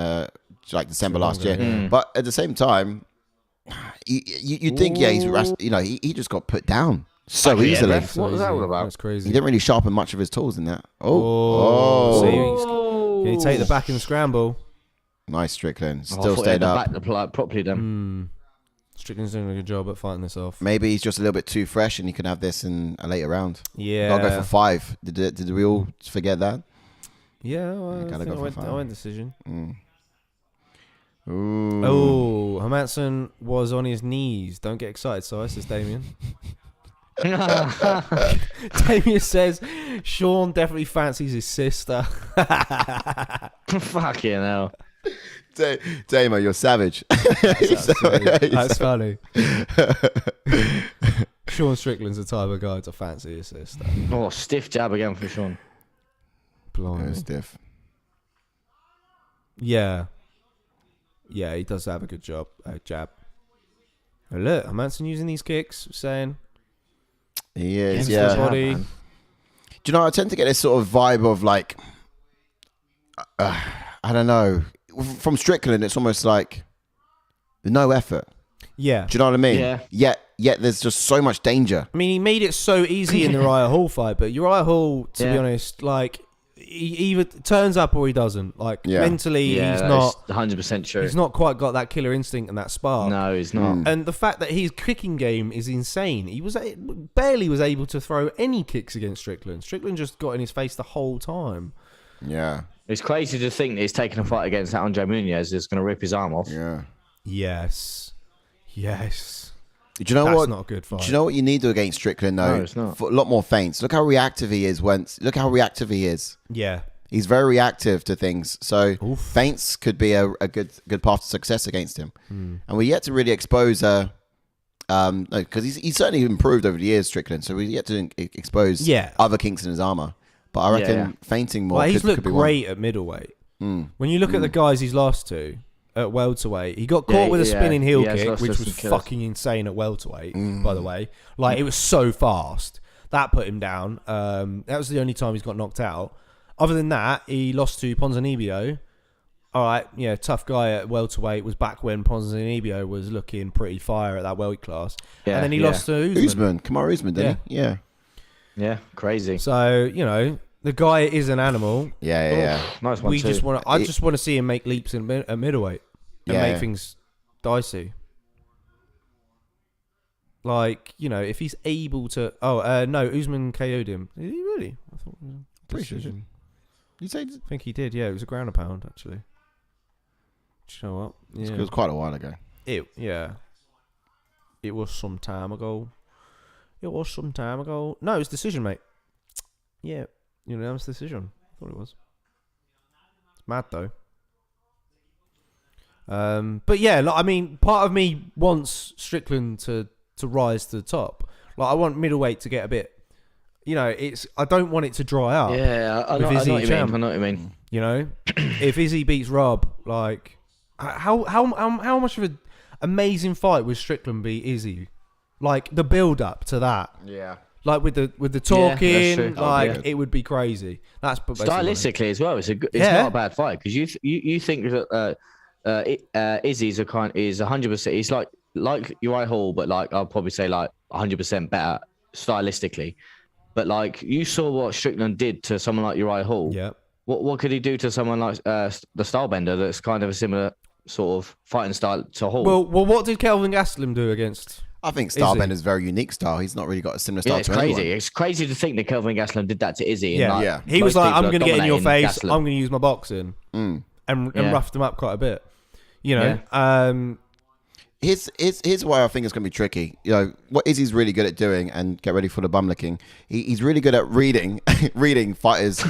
December last year. But at the same time, you'd think, he just got put down so easily. What was that all about? That's crazy. He didn't really sharpen much of his tools in that. See, can he take the back in the scramble? Nice, Strickland. Still stayed up. Back properly then. Strickland's doing a good job at fighting this off. Maybe he's just a little bit too fresh and he can have this in a later round. Yeah. Gotta go for 5. Did we all forget that? Yeah, I went decision. Ooh. Oh, Hermansson was on his knees. Don't get excited, says Damien. Damien says Sean definitely fancies his sister. Fucking hell. Damo, you're savage. That's funny. Sean Strickland's the type of guy to fancy his sister. Oh, stiff jab again for Sean. Blimey. Stiff. Yeah. Yeah, he does have a good jab. Oh, look, Hermansson using these kicks, saying he is. Yeah. Body. Do you know? I tend to get this sort of vibe of like, I don't know. From Strickland, it's almost like no effort. Yeah. Do you know what I mean? Yeah. Yet there's just so much danger. I mean, he made it so easy in the Uriah Hall fight, but Uriah Hall, to be honest, like, he either turns up or he doesn't. Like, mentally, he's not 100% true. He's not quite got that killer instinct and that spark. No, he's not. And the fact that his kicking game is insane. He barely was able to throw any kicks against Strickland. Strickland just got in his face the whole time. Yeah. It's crazy to think that he's taking a fight against Andre Muniz is going to rip his arm off. Yeah. Yes. Do you know That's what? Not a good fight. Do you know what you need to against Strickland though? No, it's not. A lot more feints. Look how reactive he is. Look how reactive he is. Yeah. He's very reactive to things. So feints could be a good path to success against him. And we're yet to really expose because he's certainly improved over the years, Strickland. So we're yet to expose other kinks in his armor. But I reckon feinting more. Well, he's looked great at middleweight. When you look at the guys he's lost to at welterweight, he got caught with a spinning heel kick, which was fucking insane at welterweight. By the way, like it was so fast that put him down. That was the only time he's got knocked out. Other than that, he lost to Ponzinibbio. All right, tough guy at welterweight. Was back when Ponzinibbio was looking pretty fire at that weight class, and then he lost to Usman. Kamaru Usman, didn't he? Yeah, crazy. So, the guy is an animal. Yeah. Nice one. I just want to see him make leaps at middleweight and make things dicey. Like, if he's able to. No, Usman KO'd him. Did he really? I thought it was a decision. I think he did. Yeah, it was a ground and pound actually. Do you know what? Yeah. It was quite a while ago. It was some time ago. No, it was decision, mate. Yeah, unanimous decision. I thought it was. It's mad though. But yeah, like, I mean, part of me wants Strickland to rise to the top. Like, I want middleweight to get a bit. I don't want it to dry up. Yeah, I know what you mean. If Izzy beats Rob, like, how much of an amazing fight would Strickland beat Izzy? Like the build up to that. Yeah. Like with the talking, Yeah, it would be crazy. That's stylistically as well. It's not a bad fight because you think that Izzy's is 100%. He's like Urijah Hall, but like I'll probably say like 100% better stylistically. But like you saw what Strickland did to someone like Urijah Hall. Yeah. What could he do to someone like the Stylebender that's kind of a similar sort of fighting style to Hall? Well, what did Kelvin Gastelum do against? I think Stylebender's very unique style. He's not really got a similar style. Yeah, it's to crazy. anyone. It's crazy to think that Kelvin Gastelum did that to Izzy. Yeah, He was like, "I'm going to get in your face. I'm going to use my boxing," and roughed him up quite a bit. You know, Here's why I think it's going to be tricky. You know, what Izzy's really good at doing, and get ready for the bum licking. He's really good at reading fighters.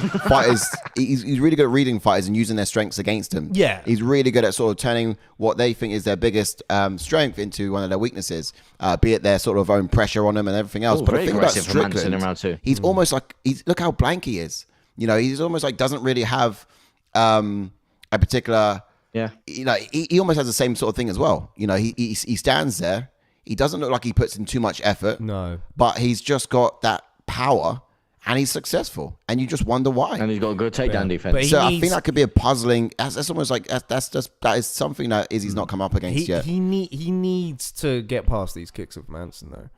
He's really good at reading fighters and using their strengths against them. Yeah. He's really good at sort of turning what they think is their biggest strength into one of their weaknesses, be it their sort of own pressure on them and everything else. But the thing about Strickland, he's almost like, look how blank he is. You know, he's almost like doesn't really have a particular... Yeah, you know, he almost has the same sort of thing as well. You know, he stands there. He doesn't look like he puts in too much effort. No, but he's just got that power, and he's successful. And you just wonder why. And he's got a good takedown defense. So I think that could be a puzzling. That's almost like that is something that Izzy's not come up against yet. He needs to get past these kicks of Manson though,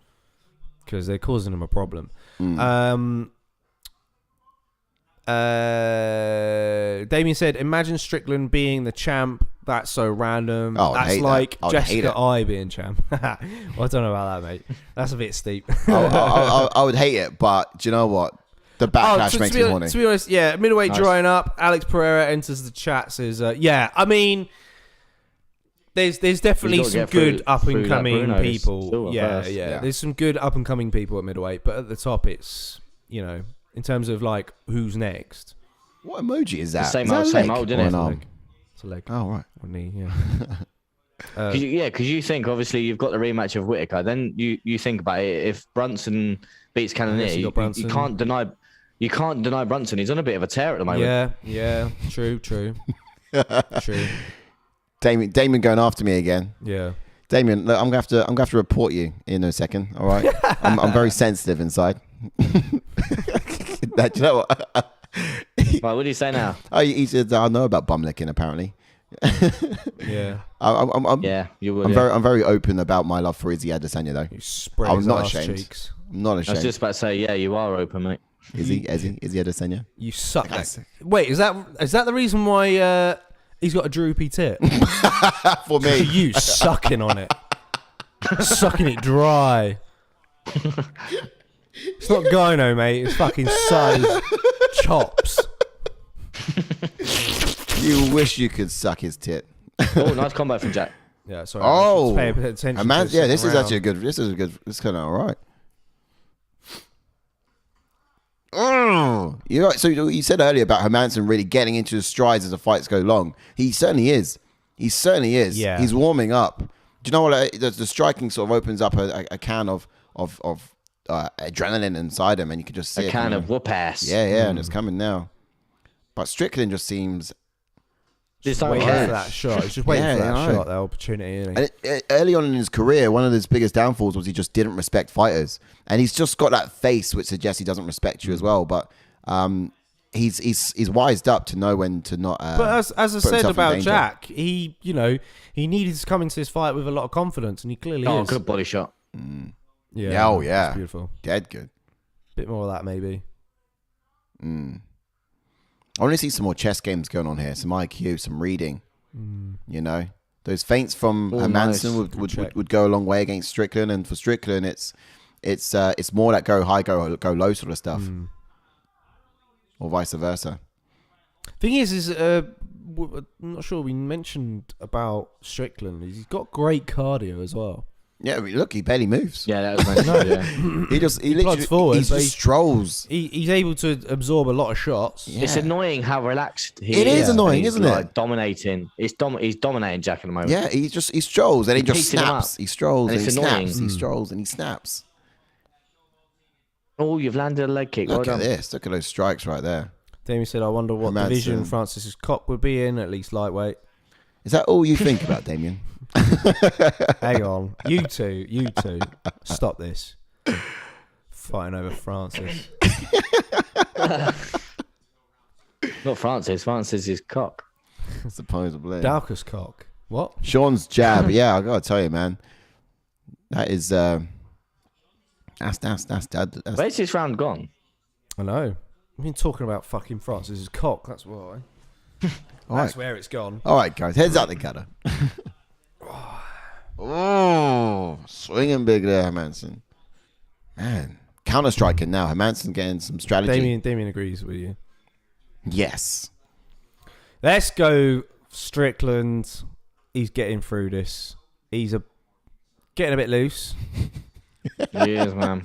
because they're causing him a problem. Damien said, imagine Strickland being the champ. That's so random. That's like Jessica I being champ. Well, I don't know about that, mate. That's a bit steep. I would hate it, but do you know what? The backlash makes me horny. To be honest, yeah, middleweight drying up. Alex Pereira enters the chat, says, yeah, I mean, there's definitely some good up and coming people. Yeah. There's some good up and coming people at middleweight, but at the top, it's, you know, in terms of like who's next. What emoji is that? Same old, isn't it? It's a leg. Oh, right. Or knee, yeah. Because you think obviously you've got the rematch of Whittaker. Then you think about it. If Brunson beats Cannonier, you can't deny Brunson. He's on a bit of a tear at the moment. Yeah. True. True. Damien going after me again. Yeah. Damien, look, I'm gonna have to report you in a second. All right. I'm very sensitive inside. Do you know what? Right, what do you say now? He said, I know about bum licking, apparently. Yeah. You would. I'm very open about my love for Izzy Adesanya, though. I'm not ashamed. Cheeks. I'm not ashamed. I was just about to say, yeah, you are open, mate. Izzy Adesanya? You suck. Wait, is that the reason why he's got a droopy tit? For me. You sucking on it. Sucking it dry. It's not gyno, mate. It's fucking size chops. You wish you could suck his tit. Oh, nice combo from Jack. Yeah, sorry. Oh, pay attention. This is actually a good. This is kind of all right. So you said earlier about Hermansson really getting into his strides as the fights go long. He certainly is. Yeah. He's warming up. Do you know what? The striking sort of opens up a can of adrenaline inside him, and you can just see a can of whoop ass. Yeah, and it's coming now. But Strickland just seems just waiting for that shot. He's just waiting for that shot, that opportunity. Isn't he? And early on in his career, one of his biggest downfalls was he just didn't respect fighters, and he's just got that face which suggests he doesn't respect you as well. But he's wised up to know when to not. But as I said about Jack, he needed to come into this fight with a lot of confidence, and he clearly is. Oh, good body shot. Yeah. Oh yeah. It's beautiful. Dead good. Bit more of that maybe. I want to see some more chess games going on here. Some IQ, some reading. You know, those feints from Hermansson would go a long way against Strickland, and for Strickland, it's more that go high, go low sort of stuff, or vice versa. Thing is I'm not sure we mentioned about Strickland. He's got great cardio as well. Yeah, I mean, look, he barely moves. Yeah, that was mentioned. Yeah. he literally forward, he just strolls. He's able to absorb a lot of shots. Yeah. It's annoying how relaxed he is. It is annoying, isn't it? Dominating. He's dominating Jack at the moment. Yeah, he strolls and he just snaps. He strolls and he snaps. He strolls and he snaps. Oh, you've landed a leg kick. Look at this. Look at those strikes right there. Damien said, I wonder what division Francis's cock would be in, at least lightweight. Is that all you think about, Damien? Hang on. You two. Stop this. Fighting over Francis. Not Francis. Francis is cock. Supposedly. Dalkus cock. What? Sean's jab. Yeah, I gotta tell you, man. That is that's Where's this round gone? I know. I've been talking about fucking Francis's cock. That's why. That's where it's gone. All right, guys. Heads out the gutter. Oh, swinging big there, Hermansson. Man, counter striking now. Hermansson getting some strategy. Damien agrees with you. Yes. Let's go, Strickland. He's getting through this. He's getting a bit loose. He is, man.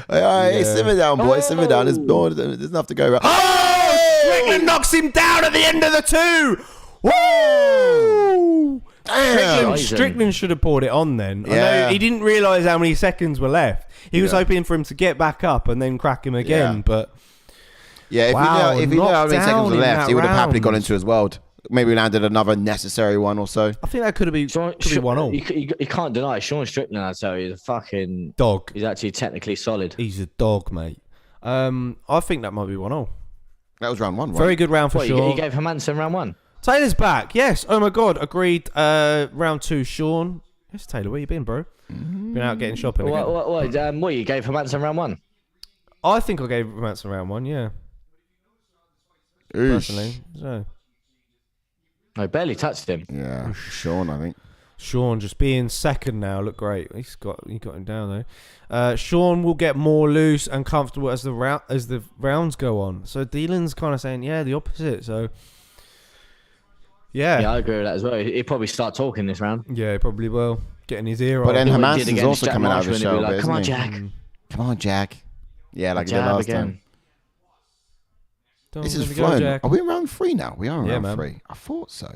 Hey, simmer down, boy. Simmer down. There's enough to go around. Oh! Strickland knocks him down at the end of the 2. Woo! Strickland should have poured it on then. Yeah. I know he didn't realise how many seconds were left. He was hoping for him to get back up and then crack him again, but... Yeah, if he knew how many seconds were left, he would have happily gone into his world. Maybe landed another necessary one or so. I think that could have been 1-1. You can't deny Sean Strickland, I tell you, is a fucking... dog. He's actually technically solid. He's a dog, mate. I think that might be 1-0. That was round 1, right? Very good round for Sean. You gave Hermansson round 1? Taylor's back, yes. Oh my God, agreed. Round 2, Sean. Yes, Taylor, where you been, bro? Been out getting shopping again. What you gave Hermansson round 1? I think I gave Hermansson round 1, yeah. Personally, so. I barely touched him. Yeah, Sean, I think. Sean just being second now, look great. He got him down though. Sean will get more loose and comfortable as the rounds go on. So Dylan's kind of saying, yeah, the opposite. So yeah, I agree with that as well. He'll probably start talking this round. Yeah, he probably will. Getting his ear on. But then Hermansson's also Jack coming out of his shell. Like, come on, Jack. Come on, Jack. Yeah, like he did last time. This is flown. Are we in round 3 now? We are in round 3. I thought so.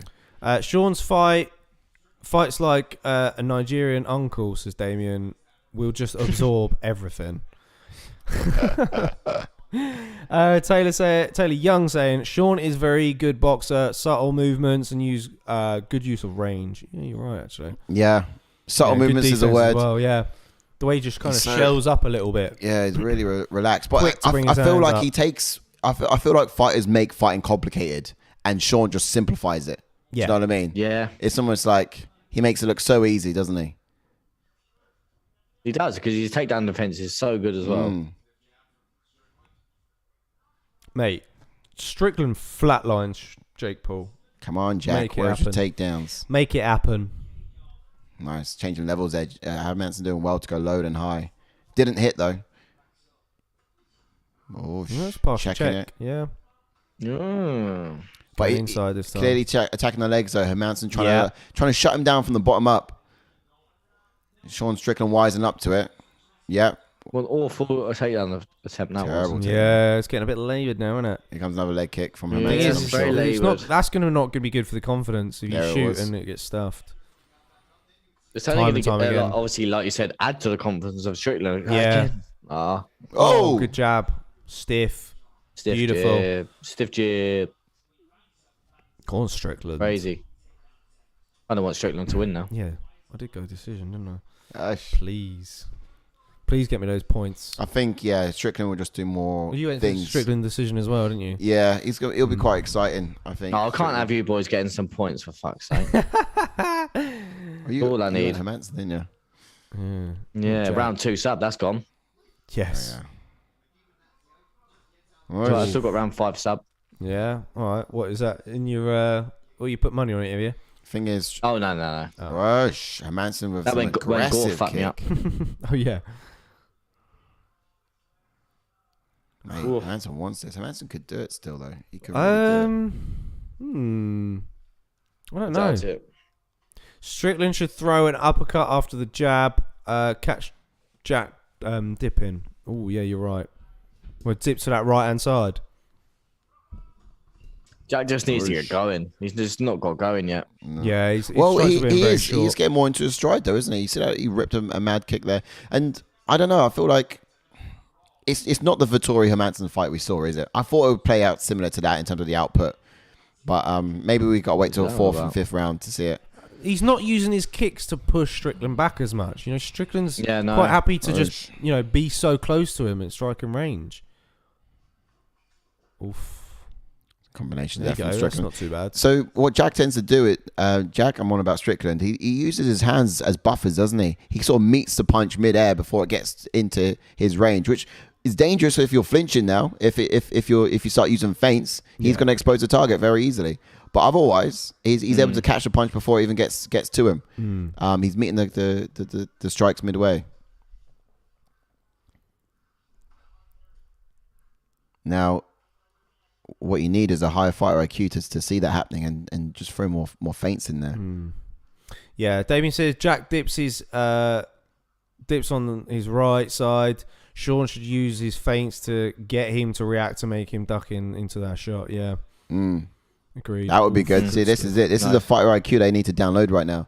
Sean's fights like a Nigerian uncle, says Damien. We'll just absorb everything. Taylor Young saying Sean is very good boxer, subtle movements and good use of range. Yeah, you're right actually. Yeah, subtle movements is a word. Well, yeah, the way he just kind of shells up a little bit. Yeah, he's really relaxed. But I feel like he takes. I feel like fighters make fighting complicated, and Sean just simplifies it. Yeah. Do you know what I mean? Yeah. It's almost like he makes it look so easy, doesn't he? He does, because his takedown defense is so good as well. Mate, Strickland flatlines Jake Paul. Come on, Jack. Where's your takedowns? Make it happen. Nice. Changing levels edge. Hermansson doing well to go low and high. Didn't hit, though. Oh, that's checking it. Yeah. But inside this time. Clearly attacking the legs, though. Hermansson trying to shut him down from the bottom up. Sean Strickland wising up to it. Yeah. Well, awful takedown attempt now. Terrible. Yeah, it's getting a bit laboured now, isn't it? Here comes another leg kick from Hermansson. That's going to be good for the confidence if you shoot and it gets stuffed. It's only going to obviously, like you said, add to the confidence of Strickland. Yeah. Oh, good jab. Stiff. Beautiful. Jab. Stiff jab. Go on, Strickland. Crazy. I don't want Strickland to win now. Yeah. I did go decision, didn't I? Please get me those points. I think, Strickland will just do more you went things. Strickland decision as well, didn't you? Yeah, it'll be quite exciting, I think. No, I can't have you boys getting some points, for fuck's sake. All I need. Hermansson, didn't you? Yeah, round 2 sub, that's gone. Yes. So I still got round 5 sub. Yeah, all right. What is that in your... you put money on it, have you? Thing is... Oh, no. Rush. Hermansson with some aggressive fucked me up. Oh, yeah. Mate, Hermansson wants this. Hermansson could do it still, though. He could really do it. I don't know. Strickland should throw an uppercut after the jab. Catch Jack dipping. Oh, yeah, you're right. Well, dip to that right-hand side. Jack just needs to get going. He's just not got going yet. No. Yeah, he's he's getting more into his stride, though, isn't he? You see that he ripped a mad kick there. And I don't know, I feel like it's not the Vettori Hermansson fight we saw, is it? I thought it would play out similar to that in terms of the output. But maybe we got to wait till the 4th and 5th round to see it. He's not using his kicks to push Strickland back as much. You know, Strickland's quite happy to just, you know, be so close to him at striking range. Oof. Combination there there you from go. That's Strickland. not too bad. So what Jack tends to do, Jack, I'm on about Strickland. He uses his hands as buffers, doesn't he? He sort of meets the punch mid-air before it gets into his range, which is dangerous if you're flinching now. If you start using feints, he's going to expose the target very easily. But otherwise, he's able to catch the punch before it even gets to him. He's meeting the strikes midway. Now, what you need is a higher fighter IQ to see that happening and just throw more feints in there. Yeah, Damien says Jack dips on his right side. Sean should use his feints to get him to react to make him duck into that shot. Yeah. Agreed. That would be good. See, this is it. This is the fighter IQ they need to download right now.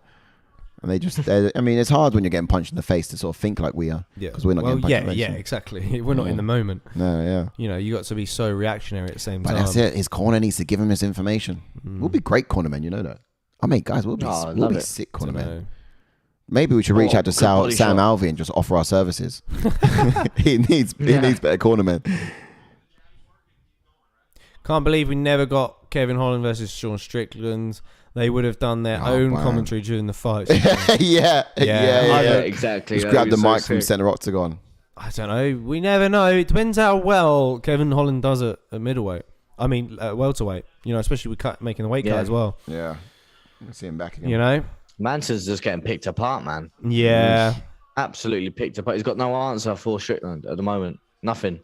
And they just, I mean, it's hard when you're getting punched in the face to sort of think like we are. Yeah. Because we're not getting punched in the face. Yeah, exactly. We're not in the moment. No, yeah. You know, you got to be so reactionary at the same time. But that's it. His corner needs to give him this information. We'll be great cornermen, you know that. I mean, guys, we'll be sick cornermen. Maybe we should reach out to Sam Alvey and just offer our services. he needs better cornermen. Can't believe we never got Kevin Holland versus Sean Strickland. They would have done their own commentary during the fight. yeah, exactly. Just grab the mic from Centre Octagon. I don't know. We never know. It depends how well Kevin Holland does it at middleweight. I mean, welterweight. You know, especially with making the weight cut as well. Yeah. We'll see him back again. You know? Manson's just getting picked apart, man. Yeah. Absolutely picked apart. He's got no answer for Strickland at the moment. Nothing.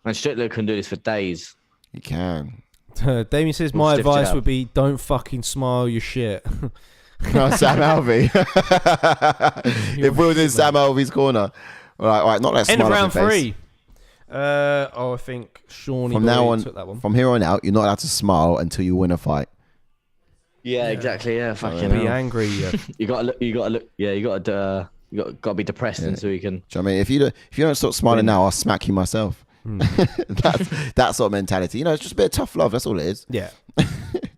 And Strickland can do this for days. He can. Damien says, my advice would be don't fucking smile your shit. No, Sam Alvey. If we were in Sam Alvey's corner. All right, not that smile. End of round 3. I think Sean took that one. From here on out, you're not allowed to smile until you win a fight. Yeah, exactly. Yeah, fucking be angry. You gotta look. Yeah, you gotta be depressed until you can. Do you know what I mean? If you don't stop smiling now, I'll smack you myself. That's that sort of mentality. You know, it's just a bit of tough love. That's all it is. Yeah.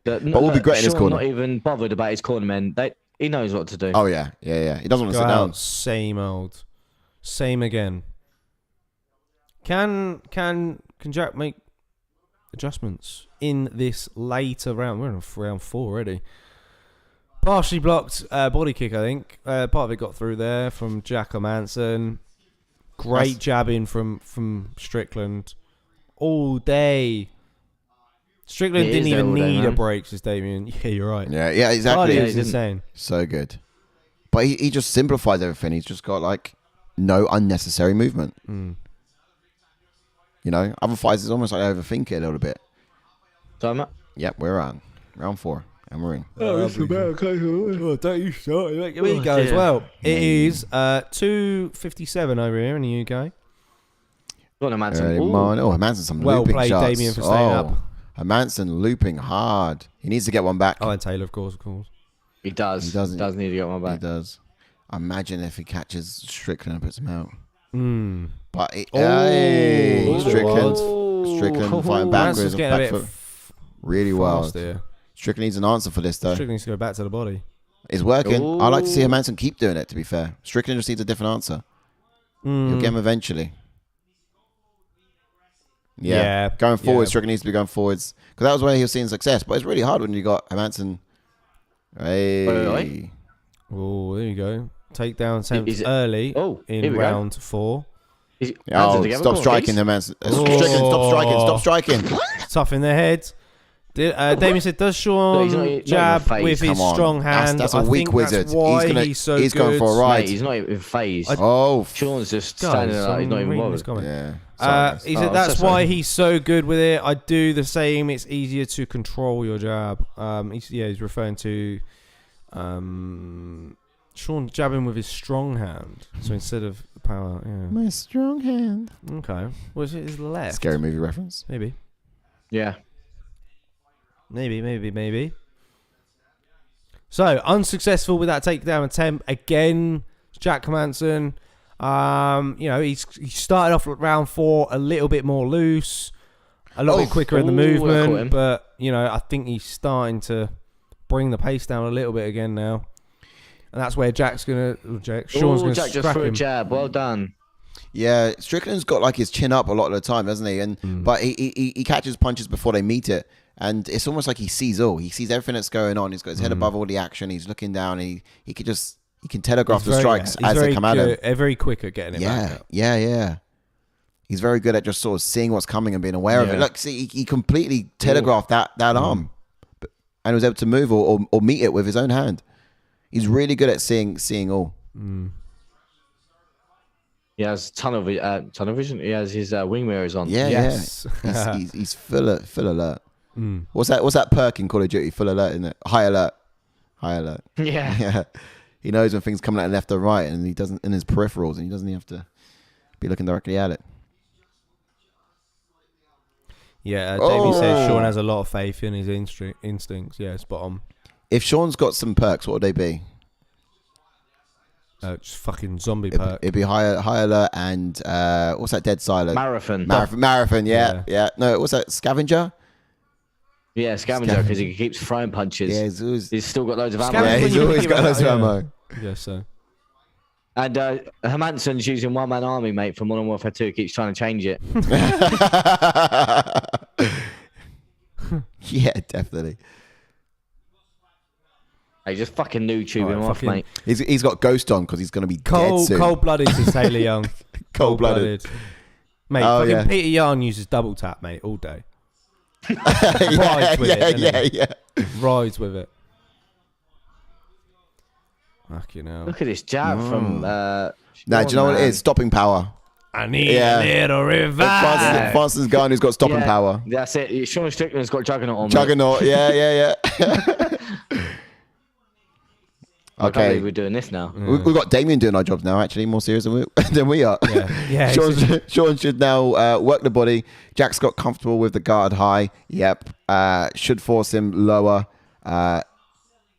But we'll be great in his corner. Not even bothered about his corner men. He knows what to do. Oh yeah. He doesn't want to sit down. Same old, same again. Can Jack make adjustments in this later round? We're in round 4 already. Partially blocked body kick, I think. Part of it got through there from Jack Hermanson. Great jabbing from Strickland all day. Strickland didn't even need a break, says Damien. Yeah, you're right. Yeah, exactly. He was insane. So good. But he just simplifies everything. He's just got like no unnecessary movement. You know, other fighters is almost like overthink it a little bit. Time up? Yep, we're on round 4 and we're in. Don't you start. Here we go as well. It is 2:57 over here in the UK. Go on, Hermansson. Hermansson, some well looping played, shots. Damien, for staying up. Hermansson looping hard. He needs to get one back. Oh, and Taylor, of course. He does. He does need to get one back. He does. Imagine if he catches Strickland and puts him out. But Strickland fighting backwards. Back foot. Really wild. Strickland needs an answer for this, though. Strickland needs to go back to the body. It's working. I like to see Hermansson keep doing it, to be fair. Strickland just needs a different answer. He'll get him eventually. Yeah. Going forward, Strickland needs to be going forwards. Because that was where he was seeing success. But it's really hard when you got Hermansson. Hey. Oh, there you go. Takedown attempts early in round 4. Stop striking, Hermansson. Strickland, stop striking. Tough in the head. Damien said, does Sean jab with his strong hand? That's a weak wizard. He's so he's going for a ride. Mate, he's not even phased. Sean's just standing there. He's not even bothered. Yeah. He said that's why he's so good with it. I do the same. It's easier to control your jab. He's referring to Sean jabbing with his strong hand. So instead of power, my strong hand. Okay. Was it his left? Scary movie reference. Maybe. Yeah. Maybe. So, unsuccessful with that takedown attempt. Again, Jack Hermanson. He started off round 4 a little bit more loose. a little bit quicker in the movement, but you know, I think he's starting to bring the pace down a little bit again now, and that's where Sean's gonna Jack just threw a jab. Well done. Yeah, Strickland's got like his chin up a lot of the time, doesn't he? And but he catches punches before they meet it, and it's almost like he sees all. He sees everything that's going on. He's got his head above all the action. He's looking down. And he can telegraph the strikes as they come at him. Very quick at getting it back up. Yeah. He's very good at just sort of seeing what's coming and being aware of it. Look, see, he completely telegraphed that arm, and was able to move or meet it with his own hand. He's really good at seeing all. He has tunnel vision. He has his wing mirrors on. Yeah, yes. He's full alert. What's that perk in Call of Duty? Full alert, isn't it? High alert. Yeah. He knows when things coming out left or right, and he doesn't in his peripherals, and he doesn't have to be looking directly at it. Yeah, Davey says Sean has a lot of faith in his instincts. Yeah, spot on. If Sean's got some perks, what would they be? Just fucking zombie perk. It'd be high alert and what's that? Dead silent. Marathon. Yeah. No, what's that? Scavenger. Yeah, scavenger because he keeps throwing punches. Yeah, he's still got loads of ammo. Yeah, he's always got loads of ammo. Yeah, so. And Hermansson's using one-man army, mate, from Modern Warfare 2. Keeps trying to change it. Yeah, definitely. Hey, just fucking noob-tube him off, mate. He's got Ghost on because he's going to be dead soon. Cold-blooded is Taylor Young. Cold-blooded. Mate, Peter Young uses double tap, mate, all day. Rides with it. Rides with it. Fucking hell. Look at this jab from... do you know what it is? Stopping power. I need a little revive. Francis Garn who's got stopping power. That's it. Sean Strickland's got Juggernaut on. Juggernaut, yeah. Okay, we're doing this now. We've got Damien doing our jobs now, actually, more serious than we are. Yeah. Sean should now work the body. Jack's got comfortable with the guard high. Yep. Should force him lower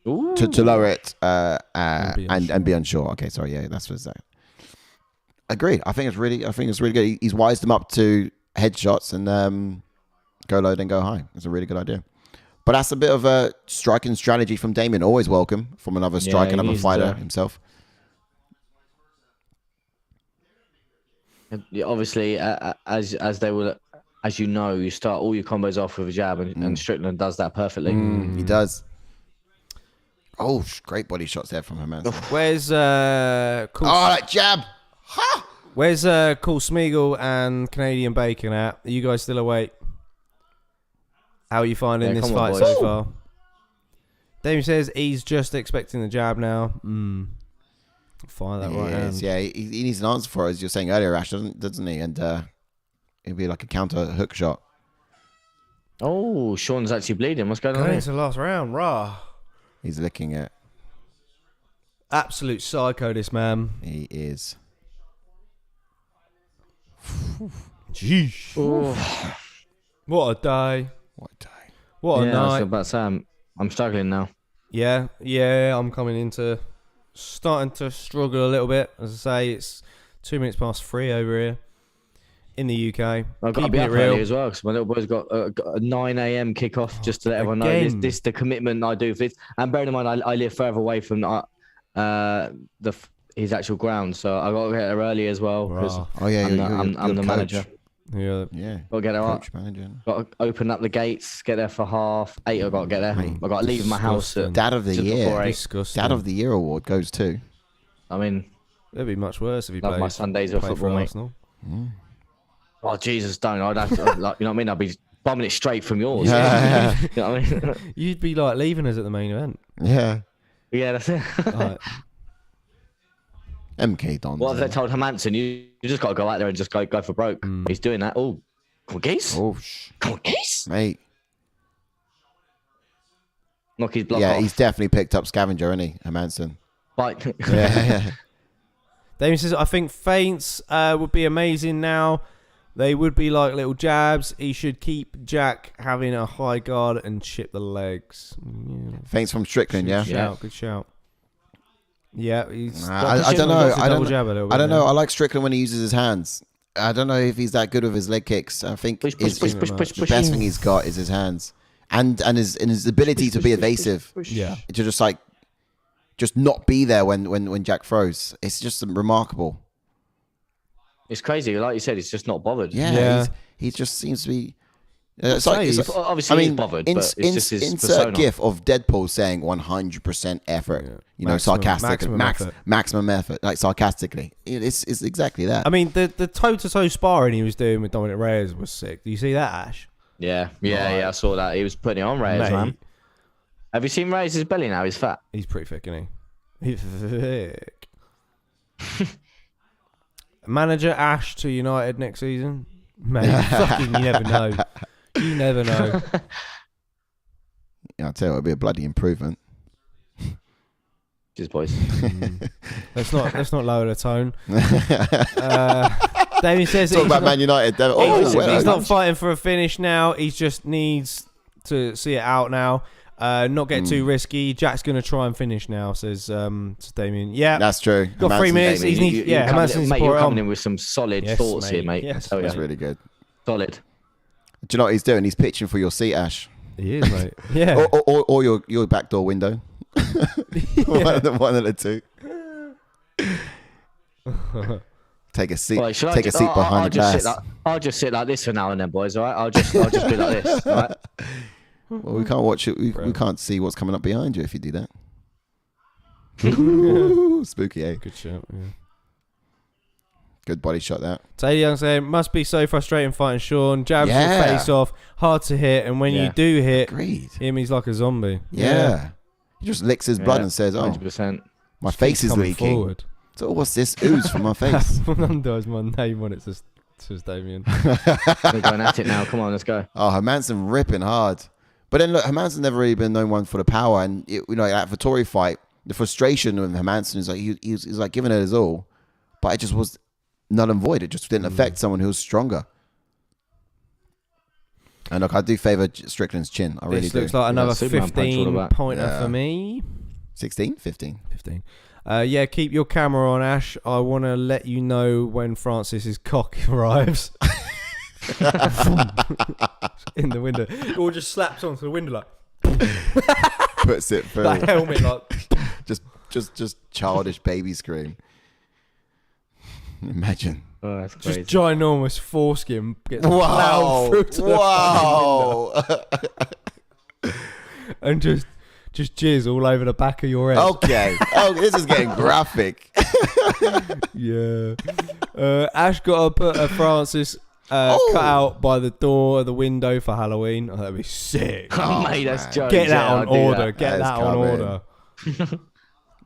to lower it and be unsure. Okay, sorry. Yeah, that's what it's agreed. I think it's really good. He's wised them up to headshots and go low then go high. It's a really good idea. But that's a bit of a striking strategy from Damien. Always welcome from another striker, another fighter himself. Obviously, as they will, as you know, you start all your combos off with a jab, and Strickland does that perfectly. He does. Oh, great body shots there from Hermansson. Where's that jab? Ha! Where's Cool Smeagol and Canadian Bacon at? Are you guys still awake? How are you finding this fight so far? Damien says he's just expecting the jab now. Fire that right hand. Yeah, he needs an answer for it, as you were saying earlier, Ash, doesn't he? And it'll be like a counter hook shot. Oh, Sean's actually bleeding. What's going on? It's the last round, rah. He's licking it. Absolute psycho, this man. He is. Jeez. What a day. What a night. I was about to say, I'm struggling now. Yeah, I'm starting to struggle a little bit. As I say, it's 2 minutes past 3 over here in the UK. I've got to be up early as well because my little boy's got a 9 a.m. kickoff just to let everyone know this the commitment I do for this. And bearing in mind, I live further away from his actual ground, so I got to get there early as well. I'm the manager. Yeah. Got to get there up. Got to open up the gates. Get there for 8:30. I got to get there. I got to leave my house. Dad of the Year. Dad of the Year award goes to. I mean, it'd be much worse if you played my Sundays of football, mate. Oh Jesus, don't! I'd have to, you know what I mean? I'd be bombing it straight from yours. Yeah. You know what I mean? You'd be like leaving us at the main event. Yeah. Yeah, that's it. Right. MK Don. What have they told Hermansson? You just got to go out there and just go for broke. He's doing that. Oh, come on, Geese. Come on, Geese. Mate. Knock his block off. He's definitely picked up Scavenger, isn't he, Hermansson? Bite. Yeah. Damien says, I think feints would be amazing now. They would be like little jabs. He should keep Jack having a high guard and chip the legs. Yeah. Feints from Strickland, Good shout. Yeah, he's I don't know. I don't know. I like Strickland when he uses his hands. I don't know if he's that good with his leg kicks. I think push, the best thing he's got is his hands and his ability to be evasive. Yeah, to just not be there when Jack throws. It's just remarkable. It's crazy, like you said. He's just not bothered. Yeah. He just seems to be. Obviously, he's bothered. But it's just his insert persona. gif of Deadpool saying 100% effort. Sarcastic, maximum effort, like sarcastically. It's exactly that. I mean, the toe-to-toe sparring he was doing with Dominic Reyes was sick. Do you see that, Ash? Yeah, I saw that. He was putting it on Reyes, man. Have you seen Reyes' belly now? He's fat. He's pretty thick, isn't he? He's thick. Manager Ash to United next season? Mate, fucking you never know. You never know. Yeah, I'll tell you, it'll be a bloody improvement. Cheers, boys. Let's not lower the tone. Damien says talk about Man United. He's not fighting for a finish now. He just needs to see it out now. Not get too risky. Jack's going to try and finish now, says Damien. Yeah, that's true. Got 3 minutes. You're coming in with some solid thoughts here, mate. Yes, that's really good. Solid. Do you know what he's doing? He's pitching for your seat, Ash. He is, mate. Yeah. or your back door window. One of the two. Take a seat. Take a seat behind the glass. I'll just sit like this for now and then, boys. All right. I'll just be like this. All right. Well, we can't watch it. We can't see what's coming up behind you if you do that. Ooh, spooky, eh? Good shot. Yeah. Good body shot, that. Taylor Young saying, must be so frustrating fighting Sean. Jabs your face off, hard to hit, and when you do hit him, he's like a zombie. Yeah. He just licks his blood and says, 100%. My face is leaking. Forward. So what's this ooze from my face? Fernando has my name on it, says Damien. We're going at it now. Come on, let's go. Oh, Hermansson ripping hard. But then look, Hermansson's never really been known one for the power. And, that Vettori fight, the frustration of Hermansson is like, he was like giving it his all. But it just was null and void. It just didn't affect someone who was stronger. And look, I do favour Strickland's chin. I really do. This looks like another 15-pointer for me. 16? 15. 15. Keep your camera on, Ash. I want to let you know when Francis's cock arrives. In the window. Or just slaps onto the window like... Puts it through. That helmet like... just childish baby scream. Imagine. Oh, that's crazy. Just ginormous foreskin gets plowed through to the window. And just jizz all over the back of your head. Okay. Oh, this is getting graphic. Yeah. Ash got to put a Francis cut out by the door of the window for Halloween. Oh, that'd be sick. Oh, mate, that's jokes. Get that on order. Get that on order.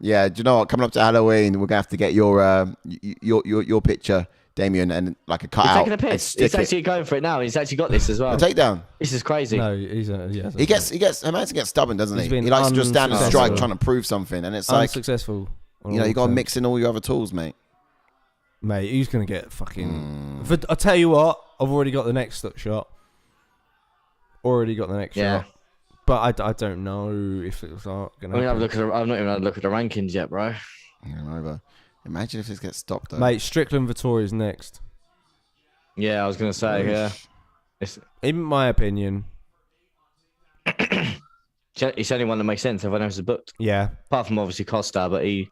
Yeah, do you know what? Coming up to Halloween, we're gonna have to get your picture, Damien, and like a cutout. Taking a piss. He's actually going for it now. He's actually got this as well. A takedown. This is crazy. No, Hermansson gets stubborn, doesn't he? He likes to just stand and strike, trying to prove something, and it's like unsuccessful. You got to mix in all your other tools, mate. Mate, who's gonna get fucking? I'll tell you what. I've already got the next shot. Shot. But I don't know if it's not going to happen. I've not even had a look at the rankings yet, bro. Imagine if this gets stopped, though. Mate, Strickland Vettori's next. Yeah, I was going to say, yeah. In my opinion. It's the only one that makes sense. Everyone else is booked. Yeah. Apart from, obviously, Costa, but he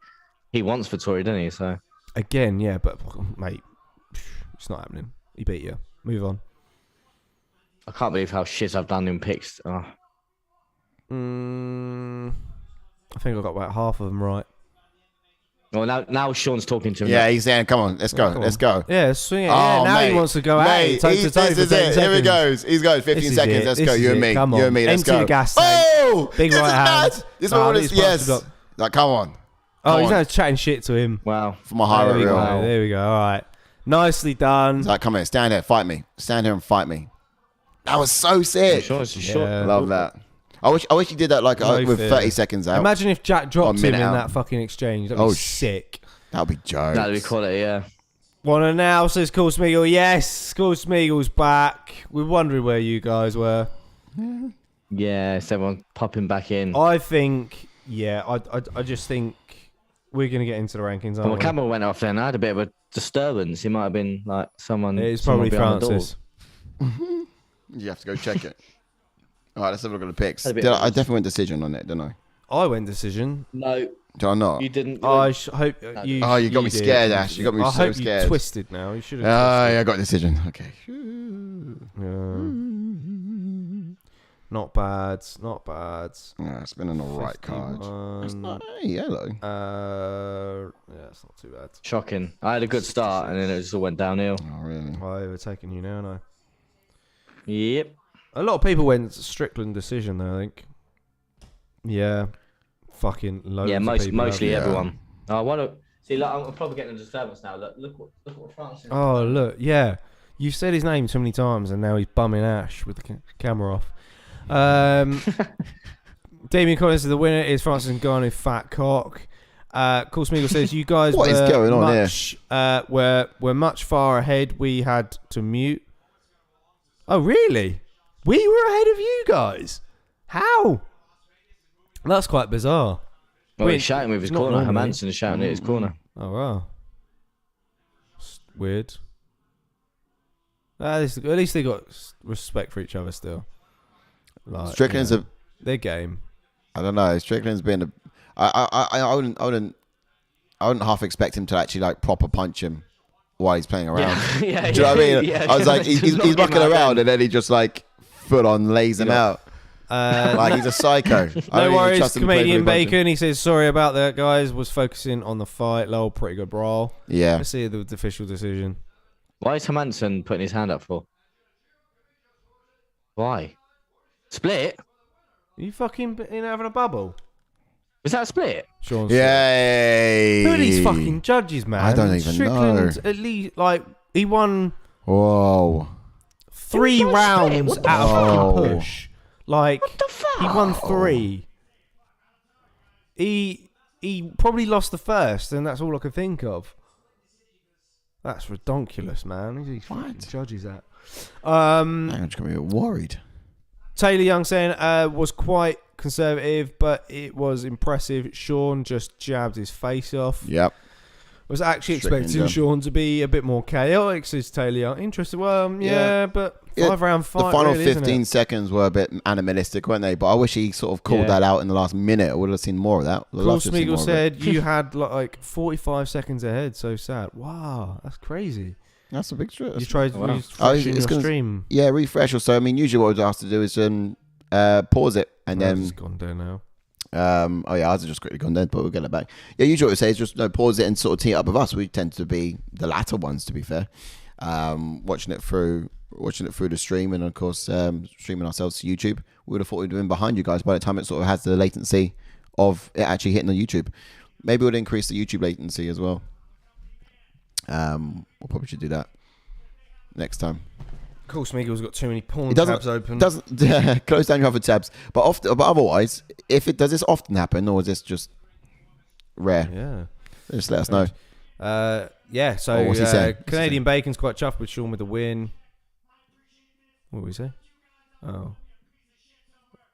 wants Vettori, doesn't he? So again, yeah, but, mate, it's not happening. He beat you. Move on. I can't believe how shit I've done in picks. Oh. I think I got about half of them right. Well, now Sean's talking to me. Yeah, he's saying, "Come on, let's go, let's go." Yeah, swing it. Yeah, now he wants to go out. This is it. Here he goes. He's going 15 seconds. Let's go. You and me. You and me. Let's go. Empty the gas tank. Oh, big right hand. This is what it is. Yes. Like, come on. Oh, he's now chatting shit to him. Wow. For my high reel. There we go. All right. Nicely done. He's like, come here, stand here, fight me. Stand here and fight me. That was so sick. Sure. Love that. I wish he did that like with 30 seconds out. Imagine if Jack dropped him in that fucking exchange. That'd be sick. That'd be jokes. That'd be quality, yeah. Want to now, says Cool Smeagol. Yes, Cool Smeagol's back. We're wondering where you guys were. Yeah, it's everyone popping back in. I think, I just think we're going to get into the rankings, Well, my aren't we? camera went off then. I had a bit of a disturbance. It might have been like someone. It's someone probably behind the door. Francis. You have to go check it. All right, let's have a look at the picks. Had a bit I of- definitely went decision on it, didn't I? I went decision. No, Did I not? you didn't. I hope you. Oh, you got me did. scared, Ash. You got me I so hope scared. you twisted now. You should have. Yeah, I got decision. Okay. Not bad. Not bad. Yeah, it's been an alright card. It's 51. not yellow. Yeah, it's not too bad. Shocking. I had a good start and then it just all went downhill. Oh, really? I overtaken you now, no. Yep. A lot of people went Strickland decision, though, I think. Yeah. Fucking loads Yeah, of people mostly have. everyone. Oh, why don't see? Look, I'm probably getting a disturbance now. Look what Francis. Oh, look, yeah. You've said his name too many times, and now he's bumming Ash with the camera off. Damien Collins is the winner. Is Francis Ngannou fat cock? Cool Smeagol says you guys What is going on here? We're much far ahead. We had to mute. Oh, really? We were ahead of you guys. How? That's quite bizarre. Well, Wait, he's shouting with his not corner. normally. Hermansson is shouting at his corner. Oh wow. It's weird. At least they got respect for each other still. Like, Strickland's a. their game. I don't know. Strickland's been a. I wouldn't half expect him to actually like proper punch him while he's playing around. Yeah, Do you know what I mean? Yeah, I was like, just he's knock him mucking out around, then. and then he just like full on lays him out. Like he's a psycho. I No don't even worries, trust him to play Comedian for the punch. Bacon. He says sorry about that, guys. Was focusing on the fight. Lol, pretty good brawl. Yeah. Let's see the official decision. Why is Hermansson putting his hand up for? Why? Split? Are you fucking having a bubble? Was that a split? Sean. Yay! Who are these fucking judges, man? I don't even Strickland, know. at least, like, he won Whoa. 3 What rounds the out of fuck? fucking push. Like, What the fuck? he won 3. He probably lost the first, and that's all I could think of. That's redonkulous, man. Who's these fucking judges at? I'm just gonna be worried. Taylor Young saying was quite conservative, but it was impressive. Sean just jabbed his face off. Yep. Was actually Strickland, expecting yeah. Sean to be a bit more chaotic, says Taylor Young. Interesting. Well, yeah, but 5-round fight. The final really, isn't 15 it? seconds were a bit animalistic, weren't they? But I wish he sort of called Yeah. that out in the last minute. I would have seen more of that. I'd Paul love to have seen more Smeagol of it. said you had like 45 seconds ahead. So sad. Wow, that's crazy. That's a big trip. You tried to wow. refresh it's your gonna- stream. Yeah, refresh or so. I mean, usually what we'd ask to do is pause it and Ours then has gone down now. oh yeah, ours has just quickly gone dead, but we'll get it back. Yeah, usually what we say is just pause it and sort of tee it up with us. We tend to be the latter ones, to be fair. Watching it through the stream, and of course streaming ourselves to YouTube. We would have thought we'd been behind you guys by the time it sort of has the latency of it actually hitting on YouTube. Maybe we'll increase the YouTube latency as well. We'll probably should do that next time. Cool, Smeagol's got too many porn It doesn't tabs open. doesn't close down your other tabs. But otherwise, does this often happen, or is this just rare? Yeah. Just let us know. Yeah, so Oh, what's he saying? What's he Canadian Bacon's quite chuffed with Sean with the win. What did we say?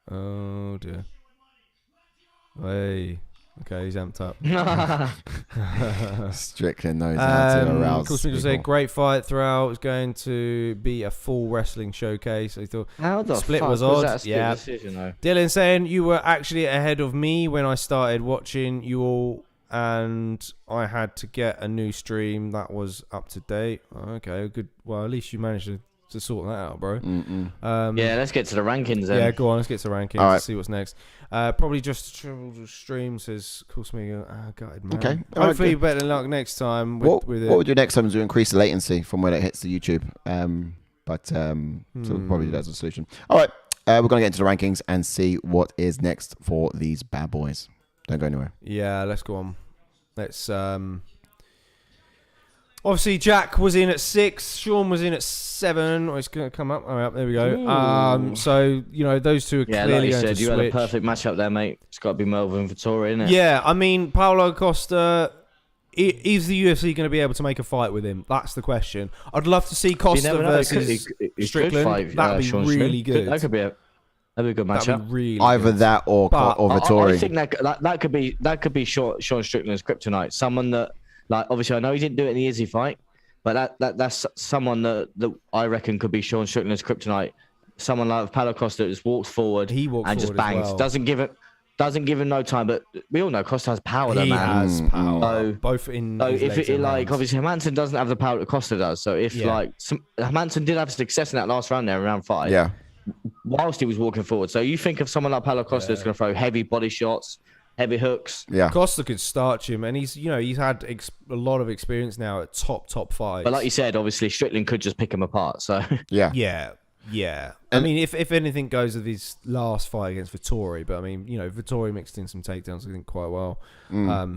Oh dear. Hey. Okay, he's amped up. Strickland knows how to arouse Cool Smeagol people. said great fight throughout. It was going to be a full wrestling showcase. I thought How the Split fuck was was odd. that a split Yeah. decision, though? Dylan saying you were actually ahead of me when I started watching you all, and I had to get a new stream that was up to date. Okay, good. Well, at least you managed to sort that out, bro. Yeah, let's get to the rankings then. Yeah, go on. Let's get to rankings. All right. Let's see what's next. Probably just triple stream, says Cool Smeagol. Gutted, man. Okay. All right, Hopefully, good. better luck next time What with it. we'll do next time is we'll increase the latency from when it hits the YouTube. So we'll probably do that as a solution. All right. We're going to get into the rankings and see what is next for these bad boys. Don't go anywhere. Yeah, let's go on. Let's obviously Jack was in at 6, Sean was in at 7. Oh, it's gonna come up. All right, there we go. So those two are Yeah, clearly like you going said, to you switch. had a perfect matchup there, mate. It's got to be Melvin Vettori, isn't it? Yeah, I mean Paulo Costa. Is the UFC going to be able to make a fight with him? That's the question. I'd love to see Costa never know. versus He could Strickland. fight, That'd be Sean really Strickland. good. That could be That'd be a good matchup. That'd be really Either good. that or Vettori. I think that could be Sean Strickland's kryptonite. Someone that, like, obviously I know he didn't do it in the Izzy fight, but that's someone that I reckon could be Sean Strickland's kryptonite. Someone like Paulo Costa that just walks forward and just bangs. Well. Doesn't give him no time, but we all know Costa has power. He man. has power. So, both in. So his if legs it and like hands. obviously Hermansson doesn't have the power that Costa does. So if Hermansson did have success in that last round there, in round 5. Yeah. Whilst he was walking forward. So you think of someone like Paulo Costa that's going to throw heavy body shots, heavy hooks. Yeah. Costa could starch him, and he's had a lot of experience now at top fights. But like you said, obviously Strickland could just pick him apart. So yeah. I mean, if anything goes with his last fight against Vettori, but I mean, Vettori mixed in some takedowns, I think, quite well. A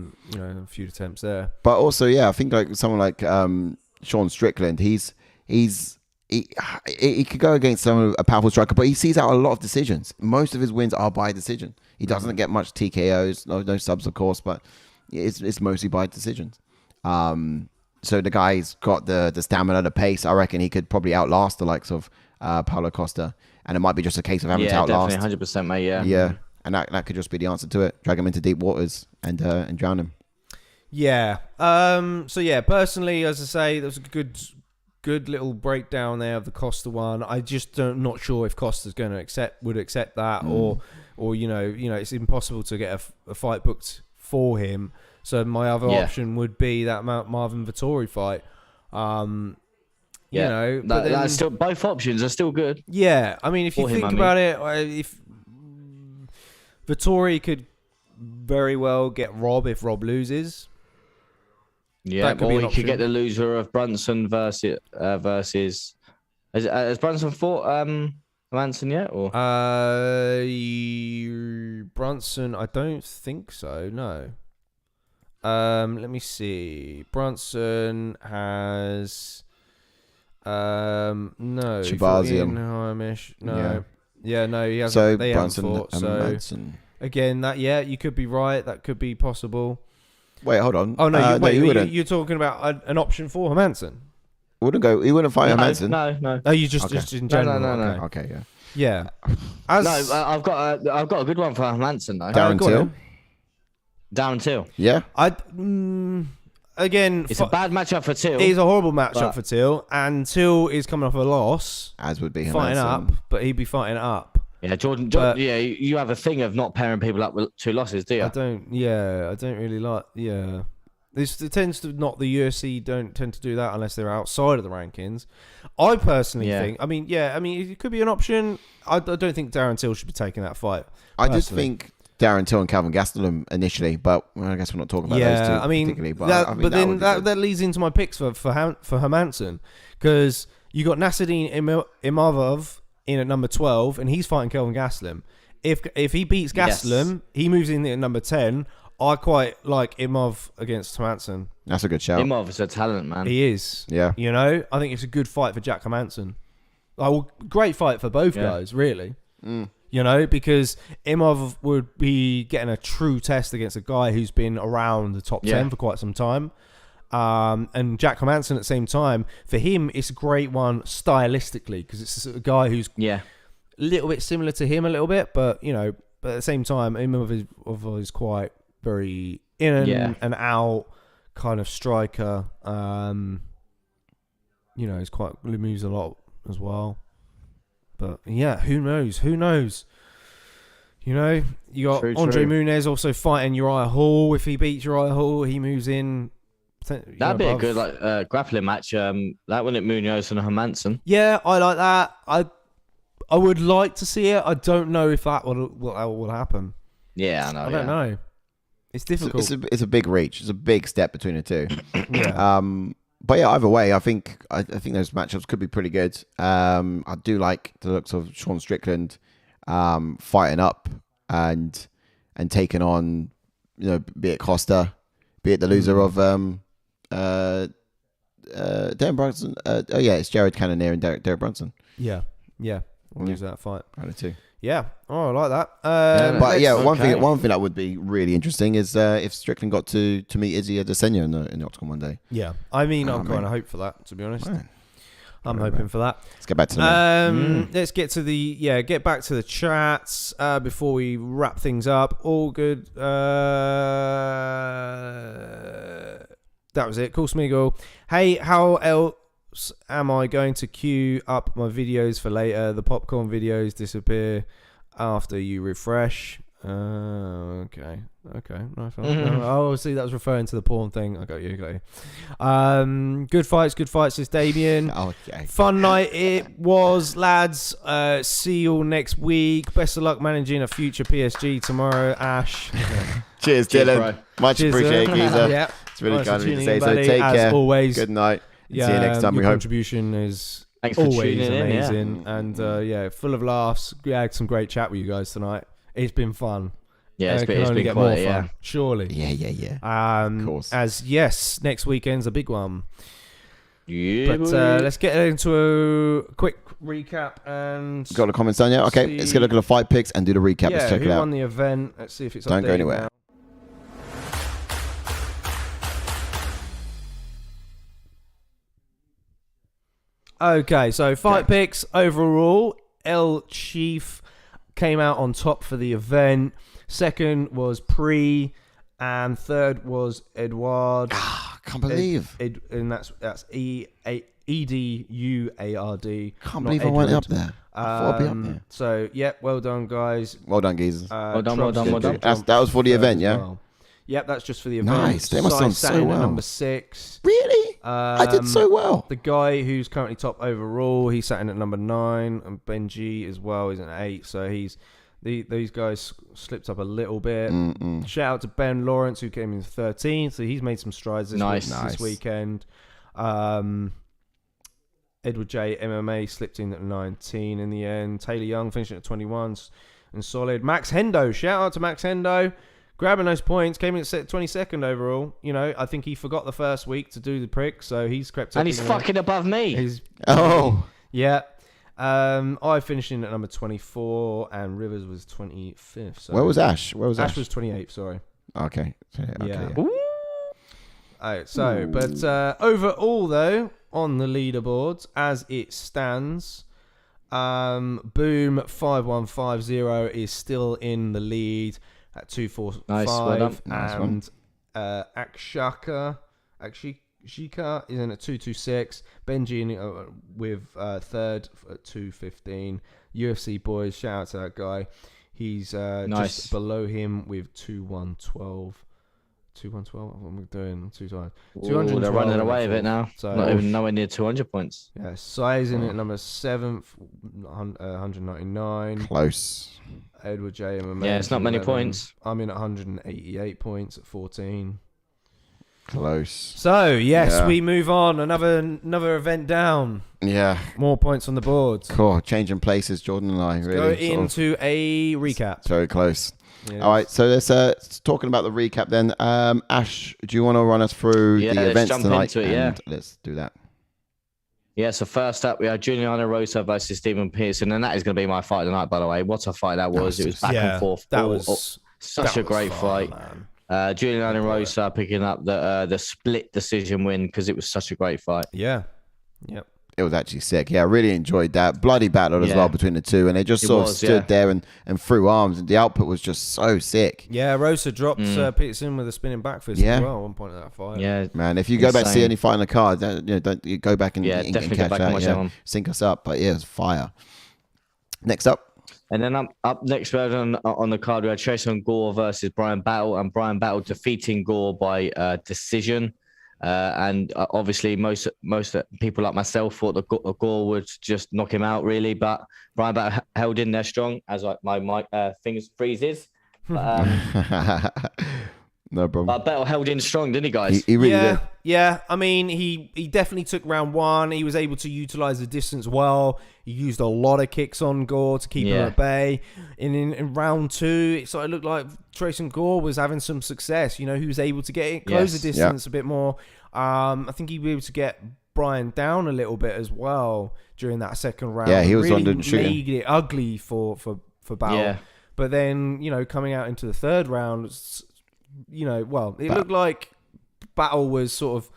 few attempts there. But also, I think like someone like Sean Strickland, he could go against a powerful striker, but he sees out a lot of decisions. Most of his wins are by decision. He doesn't get much TKOs, no subs, of course, but it's mostly by decisions. So the guy's got the stamina, the pace. I reckon he could probably outlast the likes of Paulo Costa, and it might be just a case of having to outlast. Yeah, definitely, 100%, mate. Yeah, and that could just be the answer to it. Drag him into deep waters and drown him. Yeah. So yeah, personally, as I say, there was a good little breakdown there of the Costa one. I just not sure if Costa's going to would accept that, or it's impossible to get a fight booked for him. So my other option would be that Marvin Vettori fight. That's still, both options are still good. Yeah, I mean, if you think about it, if Vettori could very well get Rob if Rob loses. Yeah, or he could get the loser of Brunson versus. Has Brunson fought Hermansson yet? Or Brunson, I don't think so. No. Let me see. Brunson has no. Shahbazyan. No. Yeah, no, he hasn't. So they Brunson haven't fought. and So Manson. again, you could be right. That could be possible. Wait, hold on. Oh no, you're talking about an option for Hermansson. He wouldn't fight Hermansson. No. Oh, you just in general. No. Okay, yeah. Yeah. I've got a good one for Hermansson though. Darren Till. Darren Till. Yeah. Again, it's a bad matchup for Till. It's a horrible matchup for Till, and Till is coming off a loss. As would be Hermansson. Fighting up, but he'd be fighting up. Yeah, Jordan. Yeah, you have a thing of not pairing people up with 2 losses, do you? I don't really like. Yeah, it tends to not. The UFC don't tend to do that unless they're outside of the rankings. I personally think. I mean, it could be an option. I don't think Darren Till should be taking that fight. I just think Darren Till and Calvin Gastelum initially, but I guess we're not talking about those two particularly. But that leads into my picks for Hermansson, because you got Nasruddin Imavov in at number 12, and he's fighting Kelvin Gastelum. If he beats Gastelum, he moves in at number 10. I quite like Imov against Hermansson. That's a good shout. Imov is a talent, man. He is. Yeah. I think it's a good fight for Jack Hermanson. Great fight for both guys, really. Because Imov would be getting a true test against a guy who's been around the top 10 for quite some time. And Jack Hermanson at the same time, for him, it's a great one stylistically, because it's a guy who's a little bit similar to him a little bit, but at the same time, Imov is quite very in and out kind of striker. He's he moves a lot as well. But who knows? You got Andre Muniz also fighting Uriah Hall. If he beats Uriah Hall, he moves in. That'd be a good grappling match. That one at Munoz and Hermansson. Yeah, I like that. I would like to see it. I don't know if that will happen. Yeah, I know. I don't know. It's difficult. It's a big reach. It's a big step between the two. Yeah. But either way, I think those matchups could be pretty good. I do like the looks of Sean Strickland fighting up and taking on, be it Costa, be it the loser of Darren Brunson. It's Jared Cannonier and Derek Brunson. Yeah. We'll lose that fight. Kind of too. Yeah. Oh, I like that. One thing that would be really interesting is if Strickland got to meet Izzy Adesanya in the Octagon one day. Yeah. I mean, I'm kind of hope for that, to be honest. I'm hoping for that. Let's get back to the Let's get to get back to the chats before we wrap things up. All good. That was it. Cool Smeagol. Hey, how else am I going to queue up my videos for later? The popcorn videos disappear after you refresh. Okay. Nice one. Oh, see, that was referring to the porn thing. I got you. Good fights, says Damien. Okay. Fun night it was, lads. See you all next week. Best of luck managing a future PSG tomorrow, Ash. Cheers, Dylan. Bro. Much appreciated, Geezer. Yeah. It's really kind of you to say so. Take care. As always. Good night. Yeah, see you next time. Your we hope. Contribution is Thanks for always tuning amazing. in, yeah. And full of laughs. We had some great chat with you guys tonight. It's been fun. Yeah, it's been quite, yeah. Surely. Yeah. Of course. As yes, next weekend's a big one. Yeah. But let's get into a quick recap and Got the comments done yet? Okay, let's get a look at the fight picks and do the recap. Let's check it who out. won the event? Let's see if it's Don't go updated anywhere. now. Okay, so fight picks overall. El Chief came out on top for the event. Second was Pre, and third was Edward. Can't believe. And that's EDUARD. Can't believe I went up there. I thought I'd be up there. So well done, guys. Well done, geezers. Well done. That was for the event, yeah? Well. Yep, that's just for the event. Nice. They must have done so well. Number 6. Really? I did so well. The guy who's currently top overall, he sat in at number 9, and Benji as well is at 8. So these guys slipped up a little bit. Shout out to Ben Lawrence, who came in 13th. So he's made some strides this weekend. Edward J MMA slipped in at 19 in the end. Taylor Young finishing at 21 and solid. Max Hendo, shout out to Max Hendo. Grabbing those points, came in at 22nd overall. You know, I think he forgot the first week to do the prick, so he's crept up. And he's fucking above me. Yeah. I finished in at number 24, and Rivers was 25th. So Where was Ash? Ash was 28th, sorry. Okay. Yeah. Alright, so, but overall, though, on the leaderboards, as it stands, Boom 5150 is still in the lead at 245. Nice, and Akshika is in at 226. Benji with third at 215. UFC boys, shout out to that guy. He's just below him with 2112. 2112. What am I doing? 212. They're running away with it now. So, not even nowhere near 200 points. Yeah, Size in at number 7th, 199. Close. Edward J. MMA. Yeah, it's not many 11. points. I'm in at 188 points at 14. Close. So yes, we move on. Another event down. Yeah. More points on the board. Cool. Changing places, Jordan and I. Really. Go into a recap. Very close. Yes. All right, so let's talking about the recap then. Ash, do you want to run us through the events tonight? Let's do that. Yeah, so first up, we had Julian EROSA versus Stephen Pearson, and that is going to be my fight tonight, by the way. What a fight that was. It was back and forth. That was such a great fight. Julian EROSA picking up the split decision win because it was such a great fight. Yeah. Yep. It was actually sick. Yeah, I really enjoyed that. Bloody battle as well between the two. And they just sort of stood there and threw arms. And the output was just so sick. Yeah, Rosa dropped Peterson with a spinning back fist as well at one point of that fight. Yeah, man, if you go back to see any fight in the card, you go back and, definitely catch go back and watch that one. Sync us up. But yeah, it was fire. Next up. And then up next on the card, we had TRESEAN GORE versus BRYAN Battle. And BRYAN Battle defeating GORE by decision. And obviously, most people like myself thought that GORE would just knock him out, really. But BRYAN Battle held in there strong, as my fingers freezes. But, no problem. But Battle held in strong, didn't he, guys? He really did. Yeah. I mean, he definitely took round 1. He was able to utilize the distance well. He used a lot of kicks on GORE to keep him at bay. In round 2, it sort of looked like TRESEAN GORE was having some success. He was able to get close the distance a bit more. I think he'd be able to get BRYAN down a little bit as well during that second round. Yeah, he was really on shooting. Made it ugly for Battle. Yeah. But then, coming out into the third round, it looked like Battle was sort of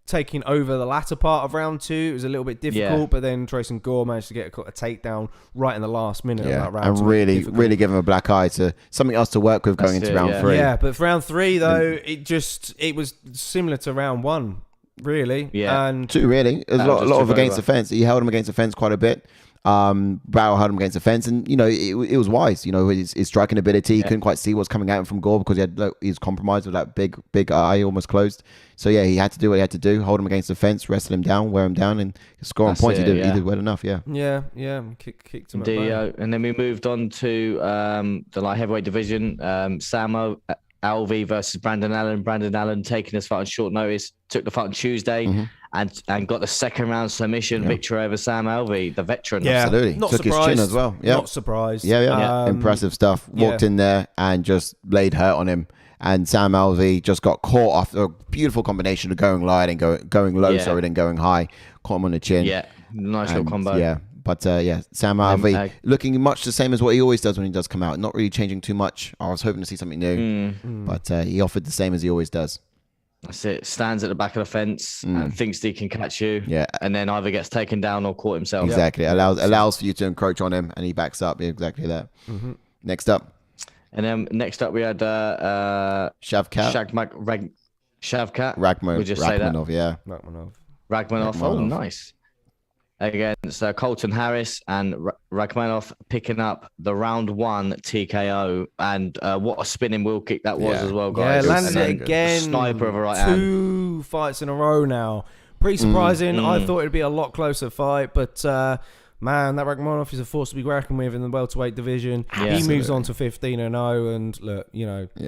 taking over the latter part of round 2. It was a little bit difficult, but then TRESEAN GORE managed to get a takedown right in the last minute of that round. And really give him a black eye to something else to work with going into round 3. Yeah, but for round 3 though, it was similar to round 1, really. Yeah, and 2 really. There's a lot of against the fence. He held him against the fence quite a bit. Barrow held him against the fence, and it was wise. His striking ability, he couldn't quite see what's coming out from GORE because he was compromised with that big eye almost closed. So yeah, he had to do what he had to do: hold him against the fence, wrestle him down, wear him down, and score on points. He did well enough. Yeah. Kicked him. And then we moved on to the light heavyweight division. Samo ALVEY versus Brandon Allen. Brandon Allen taking this fight on short notice, took the fight on Tuesday. And got the second round submission victory over Sam ALVEY, the veteran. Yeah, absolutely. Not took surprised. his chin as well. Yeah. Not surprised. Yeah. Impressive stuff. Walked in there and just laid hurt on him. And Sam ALVEY just got caught after a beautiful combination of going light and going low, then going high. Caught him on the chin. Yeah, nice little combo. Yeah. But Sam ALVEY looking much the same as what he always does when he does come out. Not really changing too much. I was hoping to see something new. But he offered the same as he always does. That's it. Stands at the back of the fence and thinks he can catch you. Yeah. And then either gets taken down or caught himself. Exactly. Allows for you to encroach on him, and he backs up. Yeah, exactly that. Next up. And then next up we had Shavkat. Shavkat. Rakhmonov. We'll just say that. Rakhmonov. Oh, nice. Against Colton Harris, and Rakhmonov picking up the round 1 TKO, and what a spinning wheel kick that was as well, guys. Yeah, landed it again. Sniper of a right hand. 2 fights in a row now. Pretty surprising. I thought it'd be a lot closer fight, but man, that Rakhmonov is a force to be reckoned with in the welterweight division. He moves on to 15-0, and look,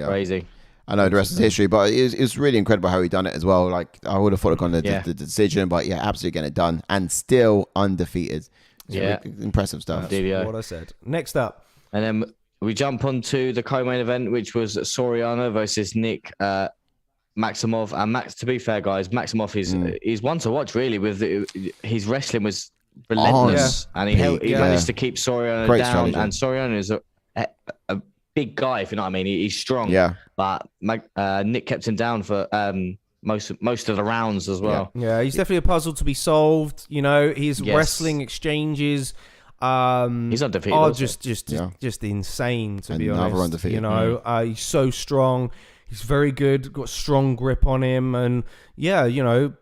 crazy. I know the rest is history, but it's really incredible how he done it as well. Like, I would have thought it gone the decision, but absolutely getting it done and still undefeated. Really impressive stuff. That's what I said. Next up, and then we jump onto the co-main event, which was SORIANO versus Nick Maximov. And to be fair, guys, Maximov is one to watch really. With his wrestling was relentless, and he managed to keep SORIANO down. And SORIANO is a big guy, if you know what I mean. He's strong. Yeah. But Nick kept him down for most of the rounds as well. Yeah, he's definitely a puzzle to be solved. His wrestling exchanges he's undefeated. Are just insane, to be honest. Undefeated. He's so strong. He's very good, got strong grip on him, and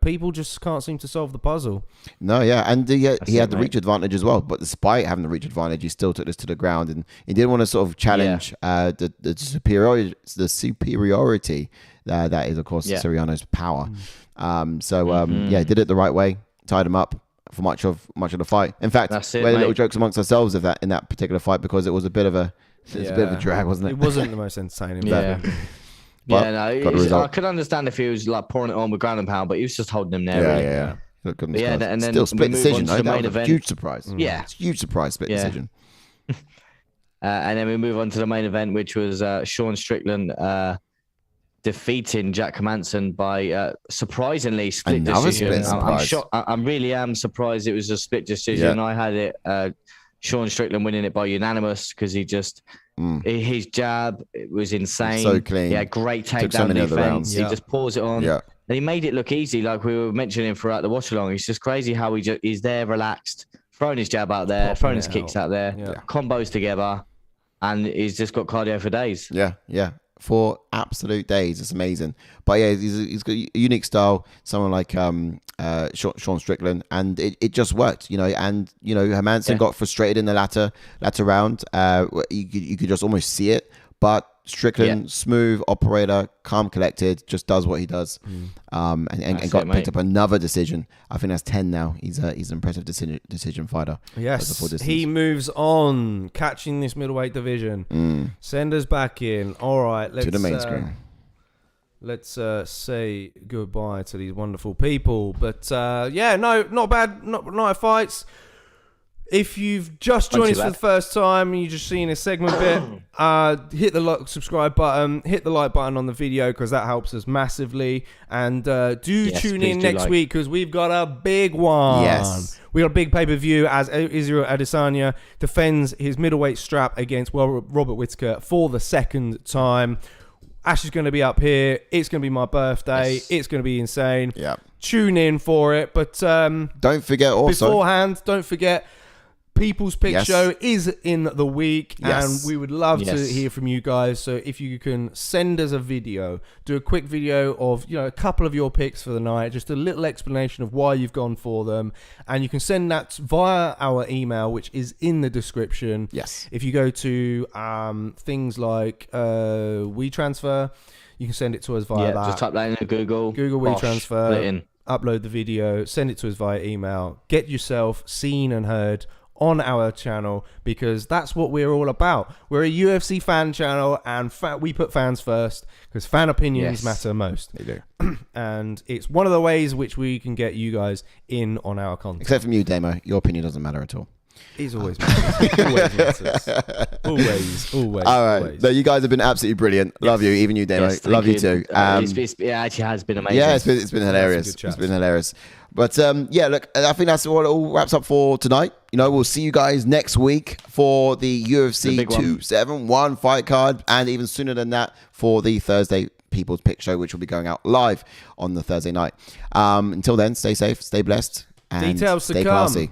people just can't seem to solve the puzzle. No, and he had the reach advantage as well. But despite having the reach advantage, he still took this to the ground, and he didn't want to sort of challenge the superiority that is, of course, SORIANO's power. Did it the right way, tied him up for much of the fight. In fact, we had little jokes amongst ourselves of that in that particular fight because it was a bit of a drag, wasn't it? It wasn't the most entertaining. I could understand if he was like pouring it on with ground and pound, but he was just holding him there. And then still split decision. The main event. Huge surprise. It's a huge surprise split decision. And then we move on to the main event, which was Sean Strickland defeating Jack Hermanson by surprisingly split decision. I really am surprised it was a split decision. I had it Sean Strickland winning it by unanimous because he just his jab was insane. So clean. Yeah, great takedown defense. He just pours it on. And he made it look easy, like we were mentioning throughout the watch along. It's just crazy how he's there relaxed, throwing his jab out there, throwing his kicks out there, combos together, and he's just got cardio for days. For absolute days. It's amazing. But he's got a unique style, someone like Sean Strickland, and it just worked, and Hermansson got frustrated in the latter round. You could just almost see it, but Strickland, smooth operator, calm, collected, just does what he does, and picked up another decision. I think that's 10 now. He's an impressive decision fighter. Yes, he moves on, catching this middleweight division. Send us back in. All right, let's to the main screen. Let's say goodbye to these wonderful people. But not bad, not fights. If you've just joined us for the first time and you're just seeing a segment bit, hit the subscribe button, hit the like button on the video because that helps us massively. And tune in next week because we've got a big one. Yes. We got a big pay-per-view as Israel Adesanya defends his middleweight strap against Robert Whittaker for the second time. Ash is going to be up here. It's going to be my birthday. It's going to be insane. tune in for it. But don't forget also beforehand, don't forget People's Pick Show is in the week, and we would love to hear from you guys. So if you can send us a video, do a quick video of a couple of your picks for the night, just a little explanation of why you've gone for them, and you can send that via our email, which is in the description. Yes. If you go to things like WeTransfer, you can send it to us via that. Just type that in Google. WeTransfer. Upload the video, send it to us via email. Get yourself seen and heard on our channel, because that's what we're all about. We're a UFC fan channel, and we put fans first, because fan opinions matter most. They do. And it's one of the ways which we can get you guys in on our content. Except from you, Damo. Your opinion doesn't matter at all. He's always matters. Always matters. Always. All right. Always. No, you guys have been absolutely brilliant. Love you. Even you, Damo. Love you too. It actually has been amazing. Yeah, it's been hilarious. It's been hilarious. But look, I think that's what it all wraps up for tonight. We'll see you guys next week for the UFC 271 fight card, and even sooner than that for the Thursday People's Pick Show, which will be going out live on the Thursday night. Until then, stay safe, stay blessed, and Details stay to come. classy.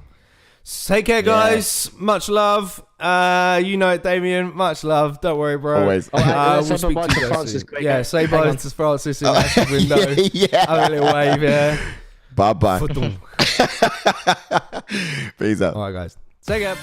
Take care, guys. Much love. You know it, Damien. Much love. Don't worry, bro. Always. We'll speak to you guys soon. Yeah, say bye to Francis in the window. Yeah. Have a little wave, yeah. Bye-bye. Peace out. All right, guys. Take care.